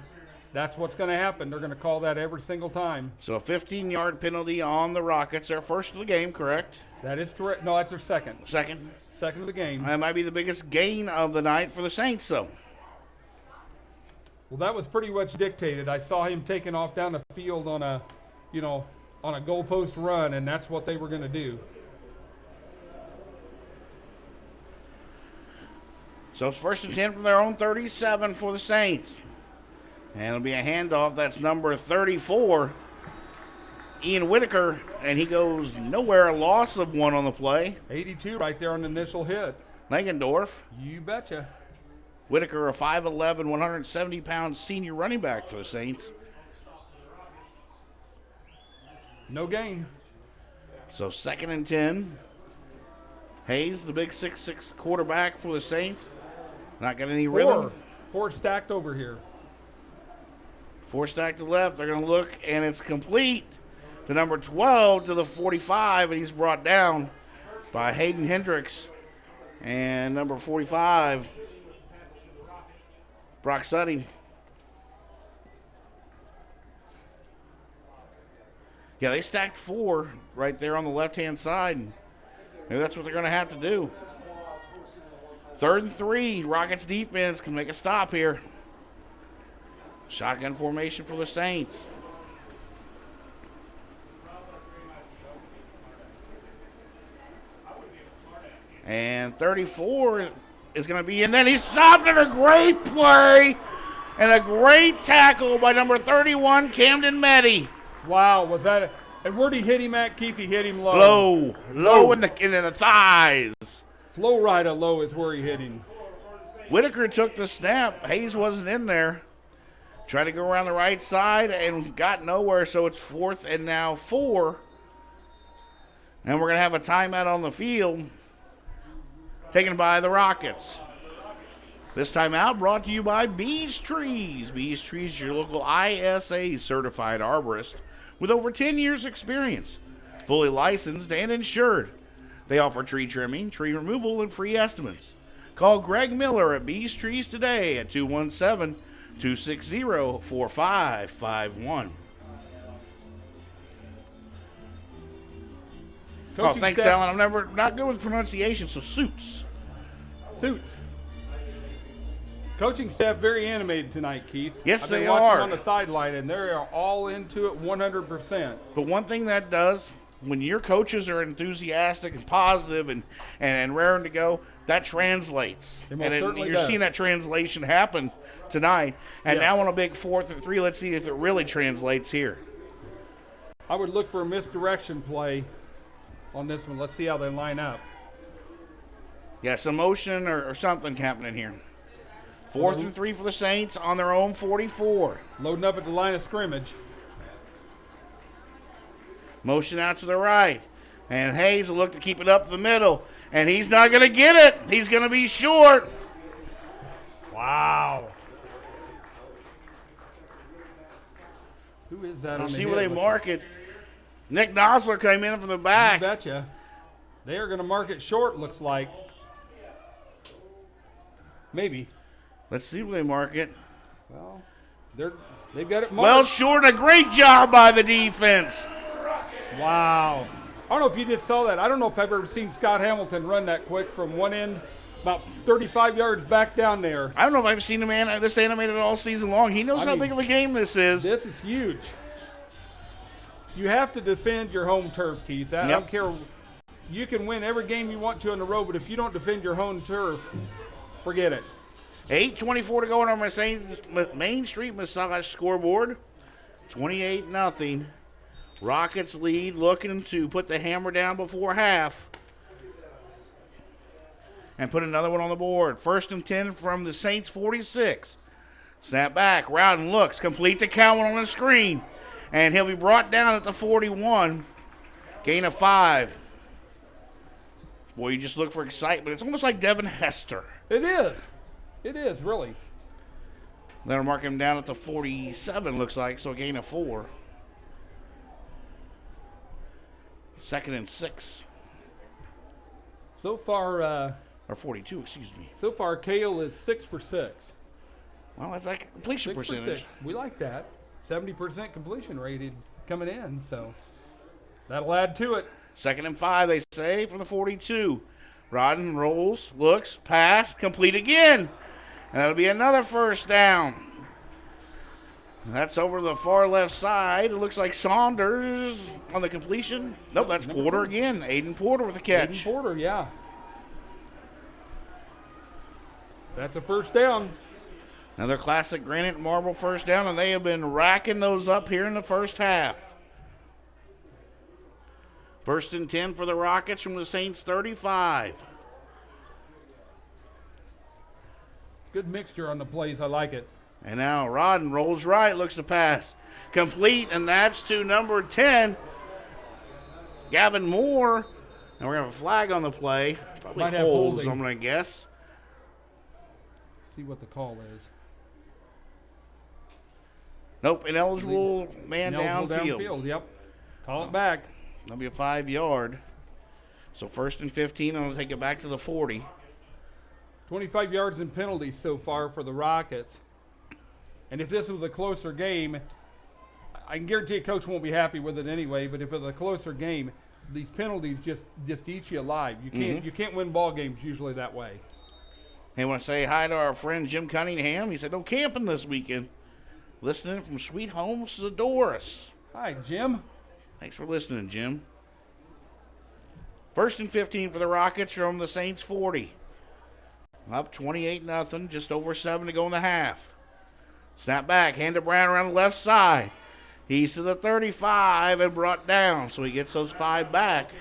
Speaker 3: that's what's going to happen. They're going to call that every single time.
Speaker 2: So a 15-yard penalty on the Rockets. Their first of the game, correct?
Speaker 3: That is correct. No, that's their second.
Speaker 2: Second
Speaker 3: of the game.
Speaker 2: That might be the biggest gain of the night for the Saints, though.
Speaker 3: Well, that was pretty much dictated. I saw him taking off down the field on a goalpost run, and that's what they were going to do.
Speaker 2: So it's 1st and 10 from their own 37 for the Saints. And it'll be a handoff. That's number 34, Ian Whitaker, and he goes nowhere. A loss of 1 on the play.
Speaker 3: 82 right there on the initial hit.
Speaker 2: Langendorf.
Speaker 3: You betcha.
Speaker 2: Whitaker, a 5'11", 170-pound senior running back for the Saints.
Speaker 3: No gain.
Speaker 2: So 2nd and 10. Hayes, the big 6'6" quarterback for the Saints. Not got any rhythm.
Speaker 3: 4 stacked over here.
Speaker 2: 4 stacked to the left. They're going to look, and it's complete to number 12 to the 45, and he's brought down by Hayden Hendricks. And number 45, Brock Sutting. Yeah, they stacked 4 right there on the left-hand side. Maybe that's what they're going to have to do. 3rd and 3. Rockets defense can make a stop here. Shotgun formation for the Saints. And 34 is going to be in. Then he stopped at a great play and a great tackle by number 31, Camden Meddy.
Speaker 3: Wow, was that and where'd he hit him at, Keith? He hit him low.
Speaker 2: Low in the thighs.
Speaker 3: Flow rider low is where he hit him.
Speaker 2: Whitaker took the snap. Hayes wasn't in there. Tried to go around the right side and got nowhere, so it's 4th and now 4. And we're going to have a timeout on the field taken by the Rockets. This timeout brought to you by Bees Trees. Bees Trees, your local ISA certified arborist with over 10 years experience, fully licensed and insured. They offer tree trimming, tree removal, and free estimates. Call Greg Miller at Bees Trees today at 217-260-4551. Thanks, Alan. I'm not good with pronunciation, so Suits.
Speaker 3: Coaching staff very animated tonight, Keith.
Speaker 2: Yes,
Speaker 3: I've
Speaker 2: they
Speaker 3: been watching
Speaker 2: are.
Speaker 3: on the sideline, and they are all into it 100%.
Speaker 2: But one thing that does, when your coaches are enthusiastic and positive and raring to go, that translates.
Speaker 3: It most certainly
Speaker 2: you're
Speaker 3: does.
Speaker 2: seeing that translation happen tonight. And
Speaker 3: Yes.
Speaker 2: now on a big 4th and 3, let's see if it really translates here.
Speaker 3: I would look for a misdirection play on this one. Let's see how they line up.
Speaker 2: Yeah, some motion or something happening here. 4th and 3 for the Saints on their own 44.
Speaker 3: Loading up at the line of scrimmage.
Speaker 2: Motion out to the right. And Hayes will look to keep it up the middle. And he's not going to get it. He's going to be short.
Speaker 3: Wow. Who is that on
Speaker 2: Let's
Speaker 3: the
Speaker 2: see
Speaker 3: hit?
Speaker 2: where they mark it. Nick Nosler came in from the back.
Speaker 3: You betcha. They are going to mark it short, looks like. Maybe.
Speaker 2: Let's see where they mark it.
Speaker 3: Well, they've got it marked.
Speaker 2: Well short. A great job by the defense.
Speaker 3: Wow. I don't know if you just saw that. I don't know if I've ever seen Scott Hamilton run that quick from one end about 35 yards back down there.
Speaker 2: I don't know if I've seen him this animated all season long. He knows how big of a game this is.
Speaker 3: This is huge. You have to defend your home turf, Keith. I don't care. You can win every game you want to on the road, but if you don't defend your home turf, forget it. 8:24
Speaker 2: to go on our Main Street Massage scoreboard. 28-0. Rockets lead, looking to put the hammer down before half. And put another one on the board. 1st and 10 from the Saints 46. Snap back, Rowden looks, complete to Cowan on the screen. And he'll be brought down at the 41. Gain of 5. Boy, you just look for excitement. It's almost like Devin Hester.
Speaker 3: It is. It is, really.
Speaker 2: They'll mark him down at the 47, looks like, so a gain of 4. 2nd and 6.
Speaker 3: So far,
Speaker 2: or 42, excuse me.
Speaker 3: So far, Kale is 6 for 6.
Speaker 2: Well, that's like completion
Speaker 3: 6 for
Speaker 2: percentage.
Speaker 3: 6. We like that. 70% completion rated coming in, so that'll add to it.
Speaker 2: 2nd and 5, they say, from the 42. Rodden rolls, looks, pass, complete again. And that'll be another 1st down. That's over the far left side. It looks like Saunders on the completion. Nope, that's Porter again. Aiden Porter with a catch.
Speaker 3: Aiden Porter, yeah. That's a first down.
Speaker 2: Another classic granite and marble first down, and they have been racking those up here in the first half. 1st and 10 for the Rockets from the Saints 35.
Speaker 3: Good mixture on the plays. I like it.
Speaker 2: And now Rodden rolls right, looks to pass. Complete, and that's to number 10, Gavin Moore. And we're going to have a flag on the play. Probably
Speaker 3: Might have
Speaker 2: holds,
Speaker 3: holding.
Speaker 2: I'm going to guess.
Speaker 3: See what the call is.
Speaker 2: Nope, ineligible man
Speaker 3: Ineligible
Speaker 2: downfield.
Speaker 3: Yep. Call it back.
Speaker 2: That'll be a 5-yard. So 1st and 15, I'm going to take it back to the 40.
Speaker 3: 25 yards in penalties so far for the Rockets. And if this was a closer game, I can guarantee a coach won't be happy with it anyway, but if it was a closer game, these penalties just eat you alive. You can't win ball games usually that way.
Speaker 2: Hey, want to say hi to our friend Jim Cunningham. He said no camping this weekend. Listening from Sweet Home Sedoris.
Speaker 3: Hi, Jim.
Speaker 2: Thanks for listening, Jim. 1st and 15 for the Rockets from the Saints 40. Up 28-0, just over 7 to go in the half. Snap back, hand to Brown around the left side. He's to the 35 and brought down, so he gets those 5 back.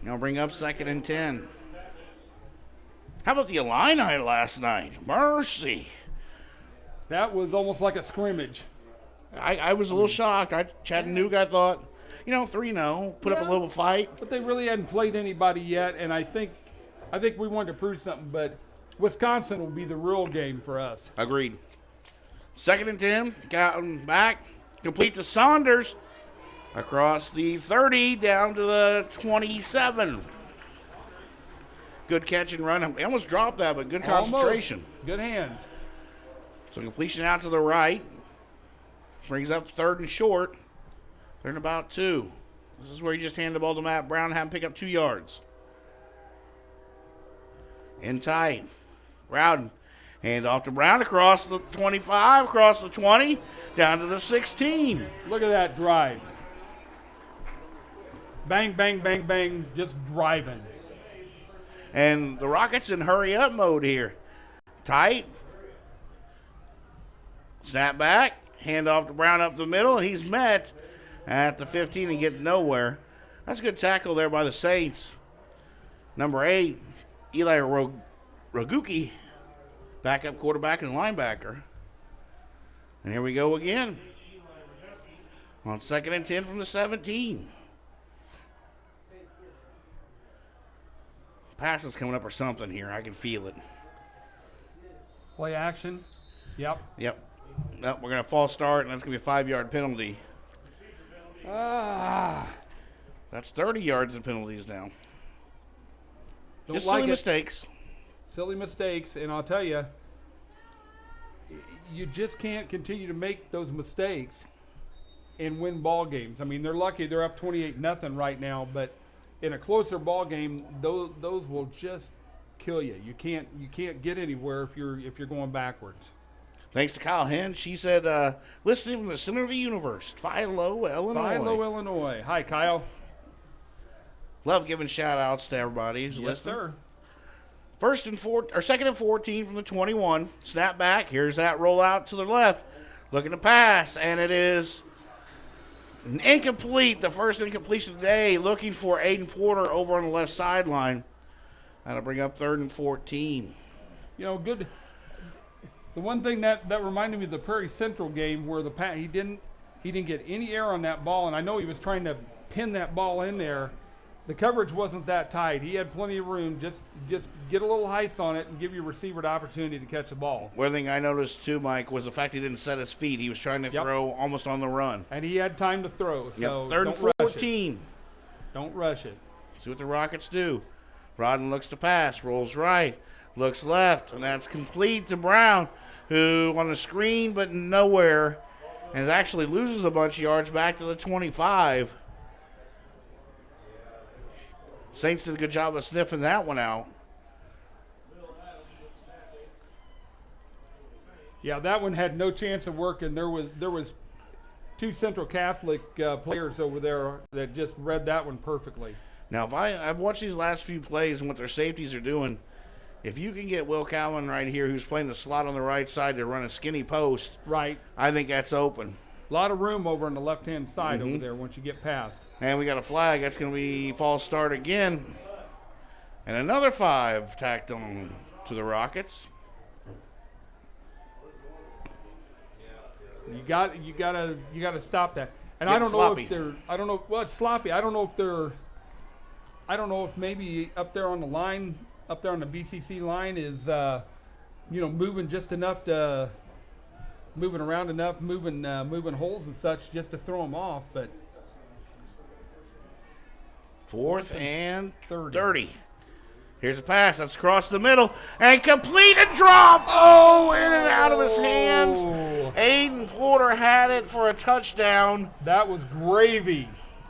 Speaker 2: Now bring up 2nd and 10. How about the Illini last night? Mercy.
Speaker 3: That was almost like a scrimmage.
Speaker 2: I was a little shocked. Chattanooga, I thought, 3-0, put up a little fight.
Speaker 3: But they really hadn't played anybody yet, and I think we wanted to prove something, but Wisconsin will be the real game for us.
Speaker 2: Agreed. 2nd and 10, got him back, complete to Saunders, across the 30, down to the 27. Good catch and run. He almost dropped that, but good concentration.
Speaker 3: Almost. Good hands.
Speaker 2: So completion out to the right. Brings up 3rd and short. 3rd and about 2. This is where you just hand the ball to Matt Brown and have him pick up 2 yards. In tight. Rowden. Hand off to Brown across the 25, across the 20, down to the 16.
Speaker 3: Look at that drive. Bang, bang, bang, bang, just driving.
Speaker 2: And the Rockets in hurry-up mode here. Tight. Snap back. Hand off to Brown up the middle, and he's met at the 15 and gets nowhere. That's a good tackle there by the Saints. Number 8, Eli Roguki, backup quarterback and linebacker. And here we go again. On 2nd and 10 from the 17. Pass is coming up or something here. I can feel it.
Speaker 3: Play action. Yep.
Speaker 2: Nope, we're going to false start, and that's going to be a 5-yard penalty. That's 30 yards in penalties now. Just silly mistakes.
Speaker 3: Silly mistakes, and I'll tell you, you just can't continue to make those mistakes and win ball games. I mean, they're lucky they're up 28-0 right now, but in a closer ball game, those will just kill you. You can't get anywhere if you're going backwards.
Speaker 2: Thanks to Kyle Henn. She said, listening from the center of the universe, Philo, Illinois.
Speaker 3: Philo, Illinois. Hi, Kyle.
Speaker 2: Love giving shout-outs to everybody who's listening.
Speaker 3: Sir.
Speaker 2: 2nd and 14 from the 21. Snap back. Here's that rollout to the left. Looking to pass, and it is incomplete. The first incompletion today. Looking for Aiden Porter over on the left sideline. That'll bring up 3rd and 14.
Speaker 3: Good. The one thing that reminded me of the Prairie Central game where he didn't get any air on that ball, and I know he was trying to pin that ball in there. The coverage wasn't that tight. He had plenty of room. Just get a little height on it and give your receiver the opportunity to catch the ball.
Speaker 2: One thing I noticed too, Mike, was the fact he didn't set his feet. He was trying to throw almost on the run.
Speaker 3: And he had time to throw. So
Speaker 2: 3rd and 14.
Speaker 3: Don't rush it.
Speaker 2: See what the Rockets do. Rodden looks to pass, rolls right, looks left, and that's complete to Brown, who on the screen but nowhere, and actually loses a bunch of yards back to the 25. Saints did a good job of sniffing that one out.
Speaker 3: Yeah, that one had no chance of working. There was 2 Central Catholic players over there that just read that one perfectly.
Speaker 2: Now, I've watched these last few plays and what their safeties are doing, If you can get Will Cowan right here, who's playing the slot on the right side, to run a skinny post,
Speaker 3: Right.
Speaker 2: I think that's open.
Speaker 3: A lot of room over on the left-hand side over there once you get past.
Speaker 2: And we got a flag. That's going to be false start again. And another 5 tacked on to the Rockets.
Speaker 3: You got to stop that. And
Speaker 2: Get
Speaker 3: I don't
Speaker 2: sloppy.
Speaker 3: know if they're. I don't know. Well, it's sloppy. I don't know if they're. I don't know if maybe up there on the line, up there on the BCC line, is moving just enough to. Moving around enough, moving holes and such, just to throw them off. But
Speaker 2: 4th and 30. Here's a pass. That's across the middle. And complete and drop. Oh, in and out of his hands. Aiden Porter had it for a touchdown.
Speaker 3: that was gravy.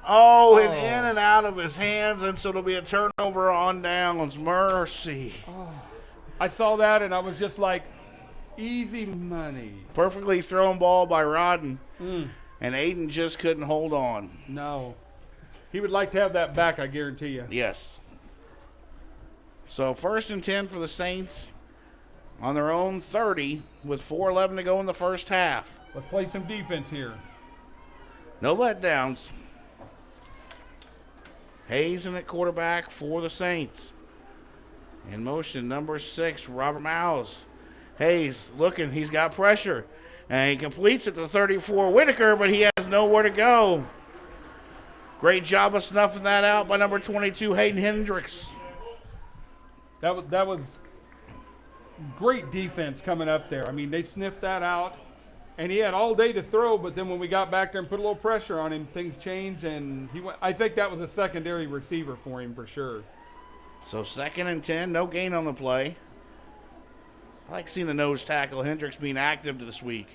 Speaker 2: Oh, and in and out of his hands. And so it'll be a turnover on downs. Mercy.
Speaker 3: I saw that and I was just like, easy money.
Speaker 2: Perfectly thrown ball by Rodden. And Aiden just couldn't hold on.
Speaker 3: No. He would like to have that back, I guarantee you.
Speaker 2: Yes. So 1st and 10 for the Saints on their own 30 with 4:11 to go in the first half.
Speaker 3: Let's play some defense here.
Speaker 2: No letdowns. Hayes in at quarterback for the Saints. In motion, number 6, Robert Mouse. Hayes looking, he's got pressure. And he completes it to 34 Whitaker, but he has nowhere to go. Great job of snuffing that out by number 22, Hayden Hendricks.
Speaker 3: That was great defense coming up there. I mean, they sniffed that out, and he had all day to throw. But then when we got back there and put a little pressure on him, things changed, and he went. I think that was a secondary receiver for him for sure.
Speaker 2: So 2nd and 10, no gain on the play. I like seeing the nose tackle, Hendricks, being active this week.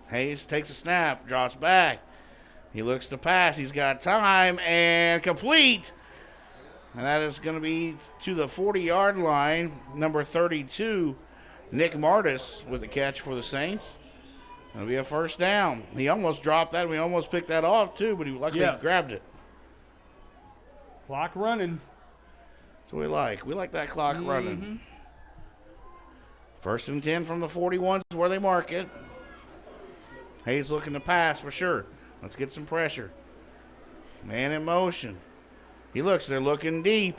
Speaker 2: Hayes takes a snap, drops back. He looks to pass. He's got time and complete. And that is going to be to the 40-yard line. Number 32, Nick Martis with a catch for the Saints. It'll be a first down. He almost dropped that. We almost picked that off, too, but he luckily grabbed it.
Speaker 3: Clock running.
Speaker 2: That's what we like. We like that clock running. 1st and 10 from the 41 is where they mark it. Hayes looking to pass for sure. Let's get some pressure. Man in motion. He looks, they're looking deep.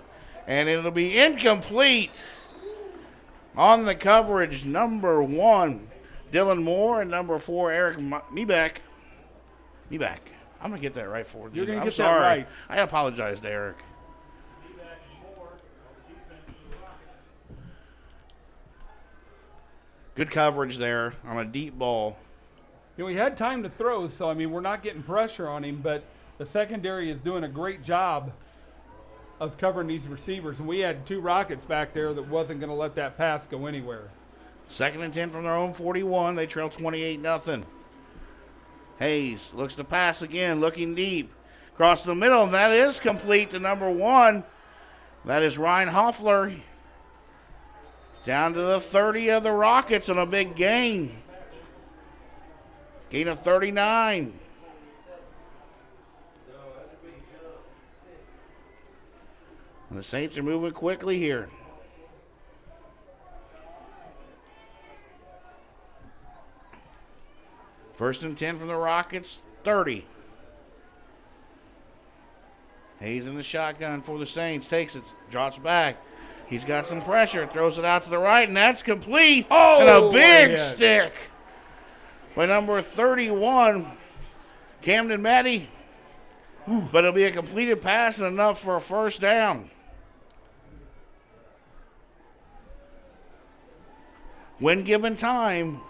Speaker 2: And it'll be incomplete. On the coverage, number 1, Dylan Moore, and number 4, Eric Meback. I'm going to get that right for you.
Speaker 3: You're going to
Speaker 2: I'm
Speaker 3: get
Speaker 2: sorry.
Speaker 3: that right.
Speaker 2: I apologize to Eric. Good coverage there on a deep ball.
Speaker 3: He had time to throw, so, I mean, we're not getting pressure on him, but the secondary is doing a great job of covering these receivers. And we had 2 Rockets back there that wasn't going to let that pass go anywhere.
Speaker 2: 2nd and 10 from their own 41. They trail 28-0. Hayes looks to pass again, looking deep. Across the middle, and that is complete to number 1. That is Ryan Hoffler. Down to the 30 of the Rockets on a big gain. Gain of 39. And the Saints are moving quickly here. First and 10 from the Rockets, 30. Hayes in the shotgun for the Saints, takes it, drops back. He's got some pressure, throws it out to the right, and that's complete.
Speaker 3: Oh,
Speaker 2: and a big stick by number 31, Camden Matty. But it'll be a completed pass and enough for a first down. When given time,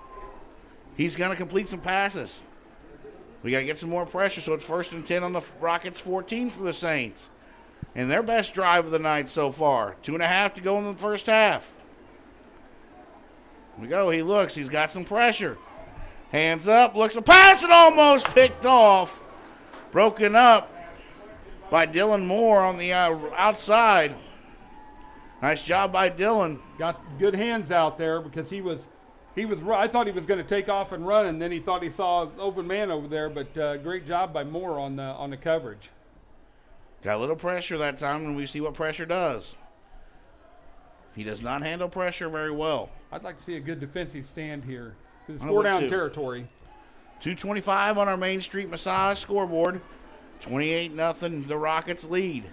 Speaker 2: he's going to complete some passes. We got to get some more pressure, so it's 1st and 10 on the Rockets, 14 for the Saints. And their best drive of the night so far. 2.5 to go in the first half. Here we go. He looks. He's got some pressure. Hands up. Looks to pass and almost picked off. Broken up by Dylan Moore on the outside. Nice job by Dylan.
Speaker 3: Got good hands out there because he was. I thought he was going to take off and run, and then he thought he saw an open man over there. But great job by Moore on the coverage.
Speaker 2: Got a little pressure that time, and we see what pressure does. He does not handle pressure very well.
Speaker 3: I'd like to see a good defensive stand here. It's
Speaker 2: I
Speaker 3: 4
Speaker 2: would
Speaker 3: down
Speaker 2: too.
Speaker 3: territory.
Speaker 2: 2:25 on our Main Street Massage scoreboard. 28-0, the Rockets lead.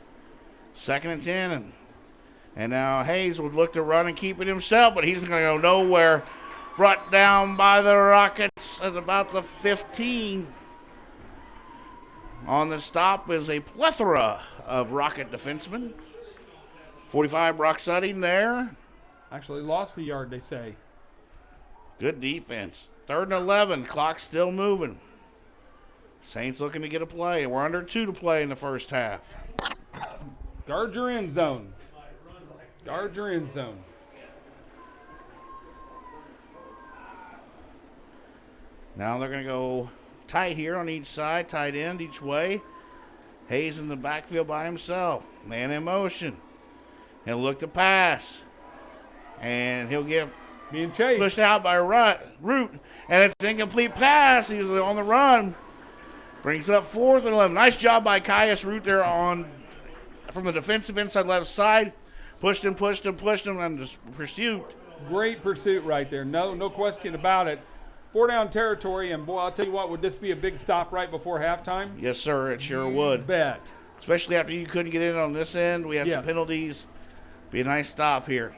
Speaker 2: 2nd and 10. And now Hayes would look to run and keep it himself, but he's going to go nowhere. Brought down by the Rockets at about the 15. On the stop is a plethora of Rocket defensemen. 45, Brock Sutting there.
Speaker 3: Actually lost a yard, they say.
Speaker 2: Good defense. 3rd and 11. Clock still moving. Saints looking to get a play. We're under 2 to play in the first half.
Speaker 3: Guard your end zone. Guard your end zone.
Speaker 2: Now they're going to go tight here on each side, tight end each way. Hayes in the backfield by himself. Man in motion. He'll look to pass. And he'll get
Speaker 3: Being chased.
Speaker 2: pushed out by Root. And it's an incomplete pass. He's on the run. Brings up 4th and 11. Nice job by Caius Root there from the defensive inside left side. Pushed him, and just pursuit.
Speaker 3: Great pursuit right there. No question about it. 4 down territory, and boy, I'll tell you what, would this be a big stop right before halftime?
Speaker 2: Yes, sir, it sure would.
Speaker 3: Bet.
Speaker 2: Especially after you couldn't get in on this end. We had some
Speaker 3: Yes.
Speaker 2: penalties. Be a nice stop here.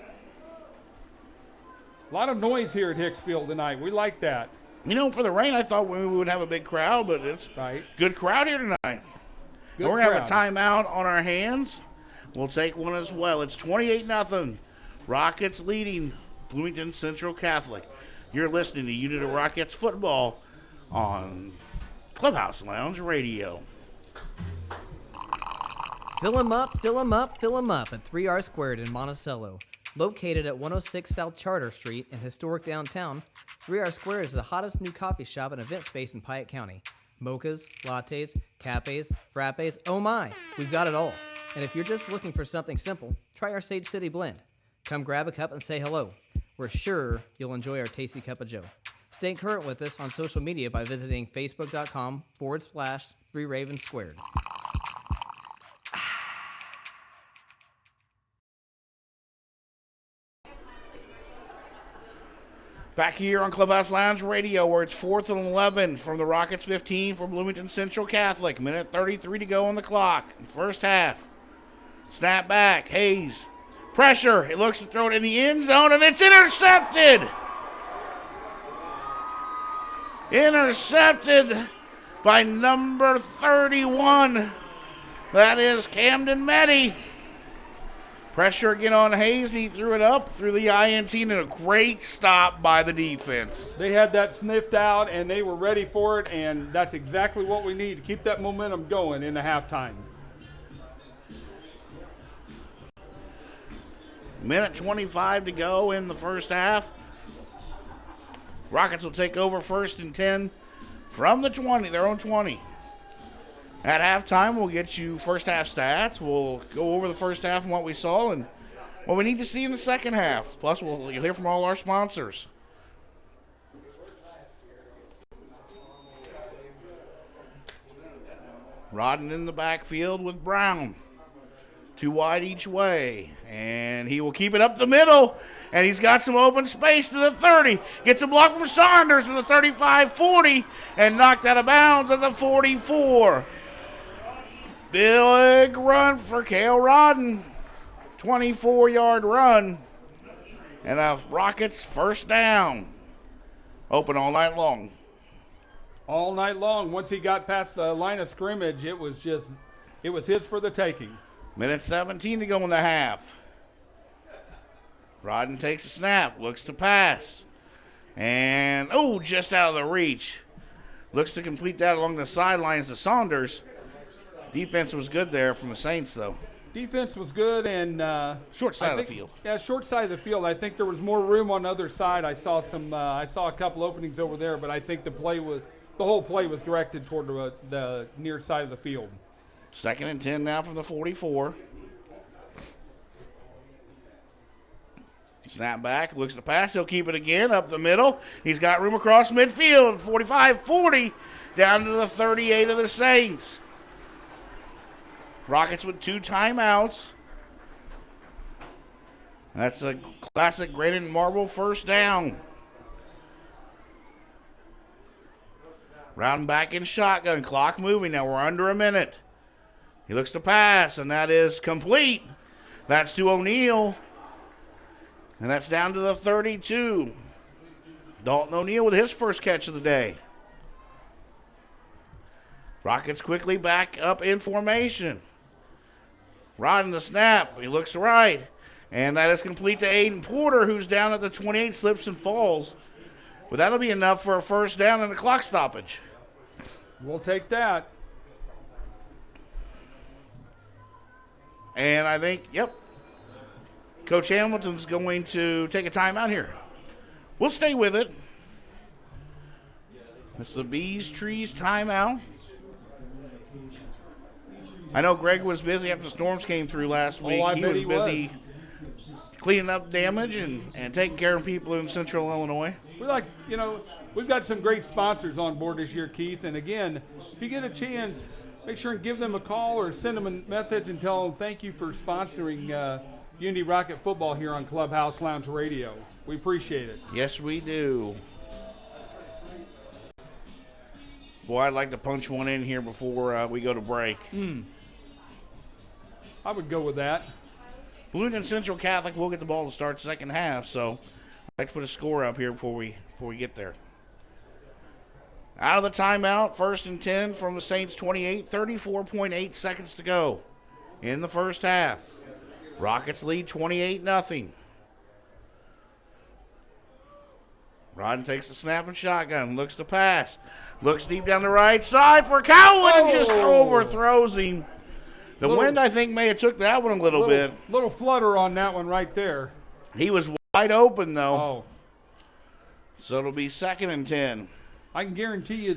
Speaker 3: A lot of noise here at Hicksfield tonight. We like that.
Speaker 2: You know, for the rain, I thought we would have a big crowd, but it's
Speaker 3: Right.
Speaker 2: good crowd here tonight.
Speaker 3: Good
Speaker 2: And we're going to have a
Speaker 3: crowd.
Speaker 2: timeout on our hands. We'll take one as well. It's 28-0. Rockets leading Bloomington Central Catholic. You're listening to Unity Rockets football on Clubhouse Lounge Radio.
Speaker 9: Fill 'em up, fill 'em up, fill 'em up at 3R Squared in Monticello. Located at 106 South Charter Street in historic downtown, 3R Squared is the hottest new coffee shop and event space in Piatt County. Mochas, lattes, cafes, frappes, oh my, we've got it all. And if you're just looking for something simple, try our Sage City blend. Come grab a cup and say hello. We're sure you'll enjoy our tasty cup of joe. Stay current with us on social media by visiting facebook.com/3 Ravens Squared.
Speaker 2: Back here on Clubhouse Lounge Radio, where it's 4th and 11 from the Rockets 15 for Bloomington Central Catholic. Minute 33 to go on the clock. First half. Snap back. Hayes. Pressure. It looks to throw it in the end zone, and it's intercepted. Intercepted by number 31. That is Camden Meddy. Pressure again on Hayes. He threw it up through the INT, and a great stop by the defense.
Speaker 3: They had that sniffed out, and they were ready for it, and that's exactly what we need to keep that momentum going in the halftime.
Speaker 2: Minute 25 to go in the first half. Rockets will take over 1st and 10 from the 20, their own 20. At halftime, we'll get you first half stats. We'll go over the first half and what we saw and what we need to see in the second half. Plus, you'll hear from all our sponsors. Rodden in the backfield with Brown. 2 wide each way. And he will keep it up the middle. And he's got some open space to the 30. Gets a block from Saunders to the 35-40. And knocked out of bounds at the 44. Big run for Cale Rodden. 24-yard run. And a Rockets first down. Open all night long.
Speaker 3: All night long. Once he got past the line of scrimmage, it was his for the taking.
Speaker 2: Minute 17 to go in the half. Rodden takes a snap, looks to pass. And, just out of the reach. Looks to complete that along the sidelines to Saunders. Defense was good there from the Saints, though.
Speaker 3: Defense was good and
Speaker 2: Short side of the field.
Speaker 3: Yeah, short side of the field. I think there was more room on the other side. I saw a couple openings over there, but I think the whole play was directed toward the near side of the field.
Speaker 2: 2nd and 10 now from the 44. Snap back, looks to pass. He'll keep it again up the middle. He's got room across midfield. 45-40 down to the 38 of the Saints. Rockets with 2 timeouts. That's a classic granite and marble first down. Rounding back in shotgun, clock moving. Now we're under a minute. He looks to pass, and that is complete. That's to O'Neal. And that's down to the 32. Dalton O'Neal with his first catch of the day. Rockets quickly back up in formation. Riding the snap. He looks right. And that is complete to Aiden Porter, who's down at the 28, slips and falls. But that'll be enough for a first down and a clock stoppage.
Speaker 3: We'll take that.
Speaker 2: And I think, Coach Hamilton's going to take a timeout here. We'll stay with it. It's the Bees Trees timeout. I know Greg was busy after the storms came through last week.
Speaker 3: I
Speaker 2: He
Speaker 3: bet
Speaker 2: was
Speaker 3: he
Speaker 2: busy cleaning up damage and taking care of people in central Illinois.
Speaker 3: We've got some great sponsors on board this year, Keith. And again, if you get a chance, make sure and give them a call or send them a message and tell them thank you for sponsoring Unity Rocket Football here on Clubhouse Lounge Radio. We appreciate it.
Speaker 2: Yes, we do. Boy, I'd like to punch one in here before we go to break.
Speaker 3: I would go with that.
Speaker 2: Bloomington Central Catholic will get the ball to start second half, so I'd like to put a score up here before we get there. Out of the timeout, 1st and 10 from the Saints 28, 34.8 seconds to go in the first half. Rockets lead 28-0. Rodden takes the snap and shotgun, looks to pass, looks deep down the right side for Cowan and just overthrows him. The wind, I think, may have took that one a little bit.
Speaker 3: Little flutter on that one right there.
Speaker 2: He was wide open, though.
Speaker 3: Oh.
Speaker 2: So it'll be 2nd and 10.
Speaker 3: I can guarantee you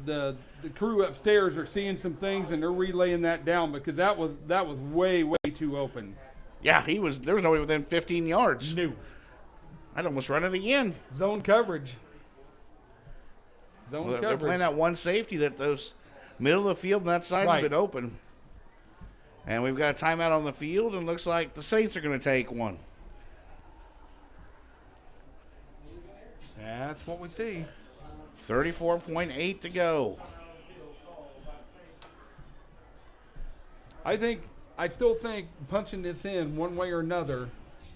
Speaker 3: the crew upstairs are seeing some things and they're relaying that down because that was way too open.
Speaker 2: Yeah, there was nobody within 15 yards.
Speaker 3: No.
Speaker 2: I'd almost run it again.
Speaker 3: Zone coverage.
Speaker 2: They're playing that one safety that those middle of the field and that side's been open. And we've got a timeout on the field, and looks like the Saints are going to take one.
Speaker 3: That's what we see.
Speaker 2: 34.8 to go.
Speaker 3: I still think punching this in one way or another,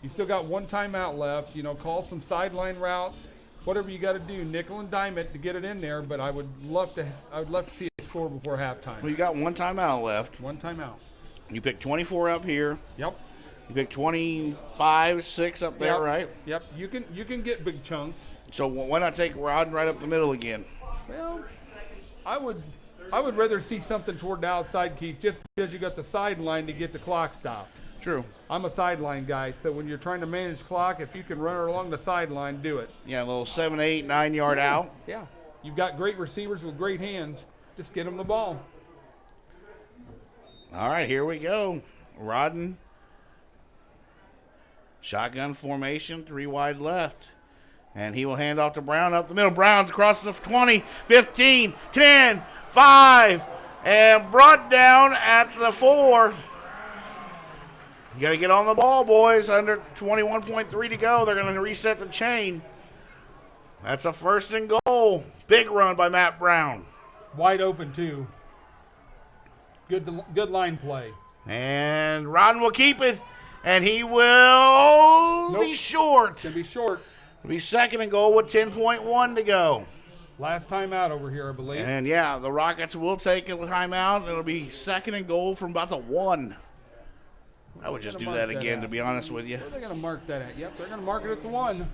Speaker 3: you still got one timeout left. Call some sideline routes, whatever you got to do, nickel and dime it to get it in there. But I would love to see a score before halftime.
Speaker 2: Well, you got one timeout left.
Speaker 3: One timeout.
Speaker 2: You picked 24 up here.
Speaker 3: Yep.
Speaker 2: You picked 25, 6 up there, right?
Speaker 3: Yep. You can get big chunks.
Speaker 2: So why not take Rod right up the middle again?
Speaker 3: Well, I would rather see something toward the outside, Keith, just because you got the sideline to get the clock stopped.
Speaker 2: True.
Speaker 3: I'm a sideline guy, so when you're trying to manage clock, if you can run her along the sideline, do it.
Speaker 2: Yeah, a little 7, 8, 9 yard out.
Speaker 3: Yeah. You've got great receivers with great hands. Just get them the ball.
Speaker 2: All right, here we go. Rodden. Shotgun formation, 3 wide left. And he will hand off to Brown up the middle. Brown's across the 20, 15, 10, 5, and brought down at the 4. You got to get on the ball, boys. Under 21.3 to go. They're going to reset the chain. That's a 1st and goal. Big run by Matt Brown.
Speaker 3: Wide open, too. Good line play.
Speaker 2: And Rodden will keep it, and he will be short.
Speaker 3: It's going to be short.
Speaker 2: It'll be 2nd and goal with 10.1 to go.
Speaker 3: Last time out over here, I believe.
Speaker 2: And, yeah, the Rockets will take a timeout. It'll be 2nd and goal from about the 1. I would just do that again, to be honest with you.
Speaker 3: Where are they going to mark that at? Yep, they're going to mark it at the 1.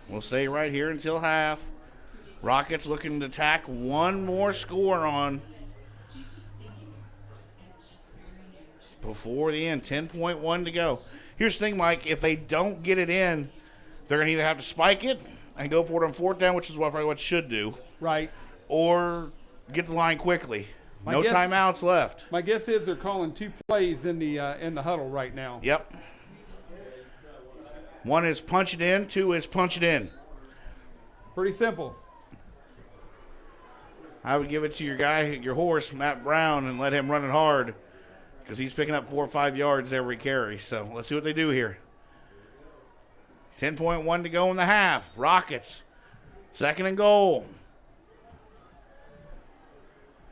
Speaker 2: We'll stay right here until half. Rockets looking to tack one more score on before the end. 10.1 to go. Here's the thing, Mike. If they don't get it in, they're going to either have to spike it and go for it on 4th down, which is probably what should do.
Speaker 3: Right.
Speaker 2: Or get the line quickly. No timeouts left.
Speaker 3: My guess is they're calling 2 plays in the huddle right now.
Speaker 2: Yep. 1 is punch it in. 2 is punch it in.
Speaker 3: Pretty simple.
Speaker 2: I would give it to your horse, Matt Brown, and let him run it hard because he's picking up 4 or 5 yards every carry. So let's see what they do here. 10.1 to go in the half. Rockets, 2nd and goal.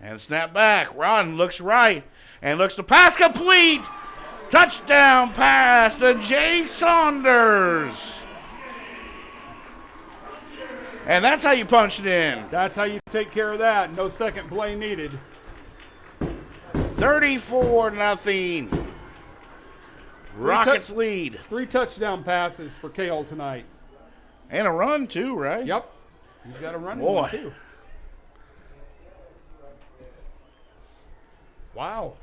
Speaker 2: And snap back. Ron looks right and looks to pass complete. Touchdown pass to Jay Saunders. And that's how you punch it in.
Speaker 3: That's how you take care of that. No second play needed.
Speaker 2: 34-0. Rockets lead.
Speaker 3: 3 touchdown passes for Cale tonight.
Speaker 2: And a run, too, right?
Speaker 3: Yep. He's got a running
Speaker 2: Boy.
Speaker 3: one, too. Wow.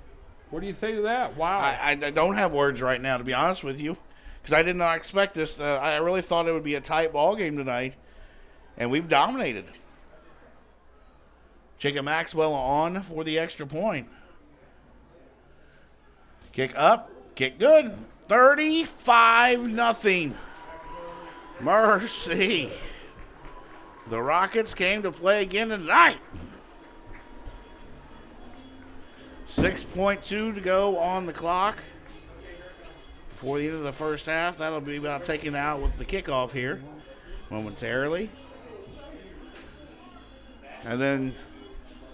Speaker 3: What do you say to that? Wow.
Speaker 2: I don't have words right now, to be honest with you, because I did not expect this. I really thought it would be a tight ball game tonight, and we've dominated. Jacob Maxwell on for the extra point. Kick up, kick good. 35-0. Mercy. The Rockets came to play again tonight. 6.2 to go on the clock before the end of the first half. That'll be about taken out with the kickoff here momentarily. And then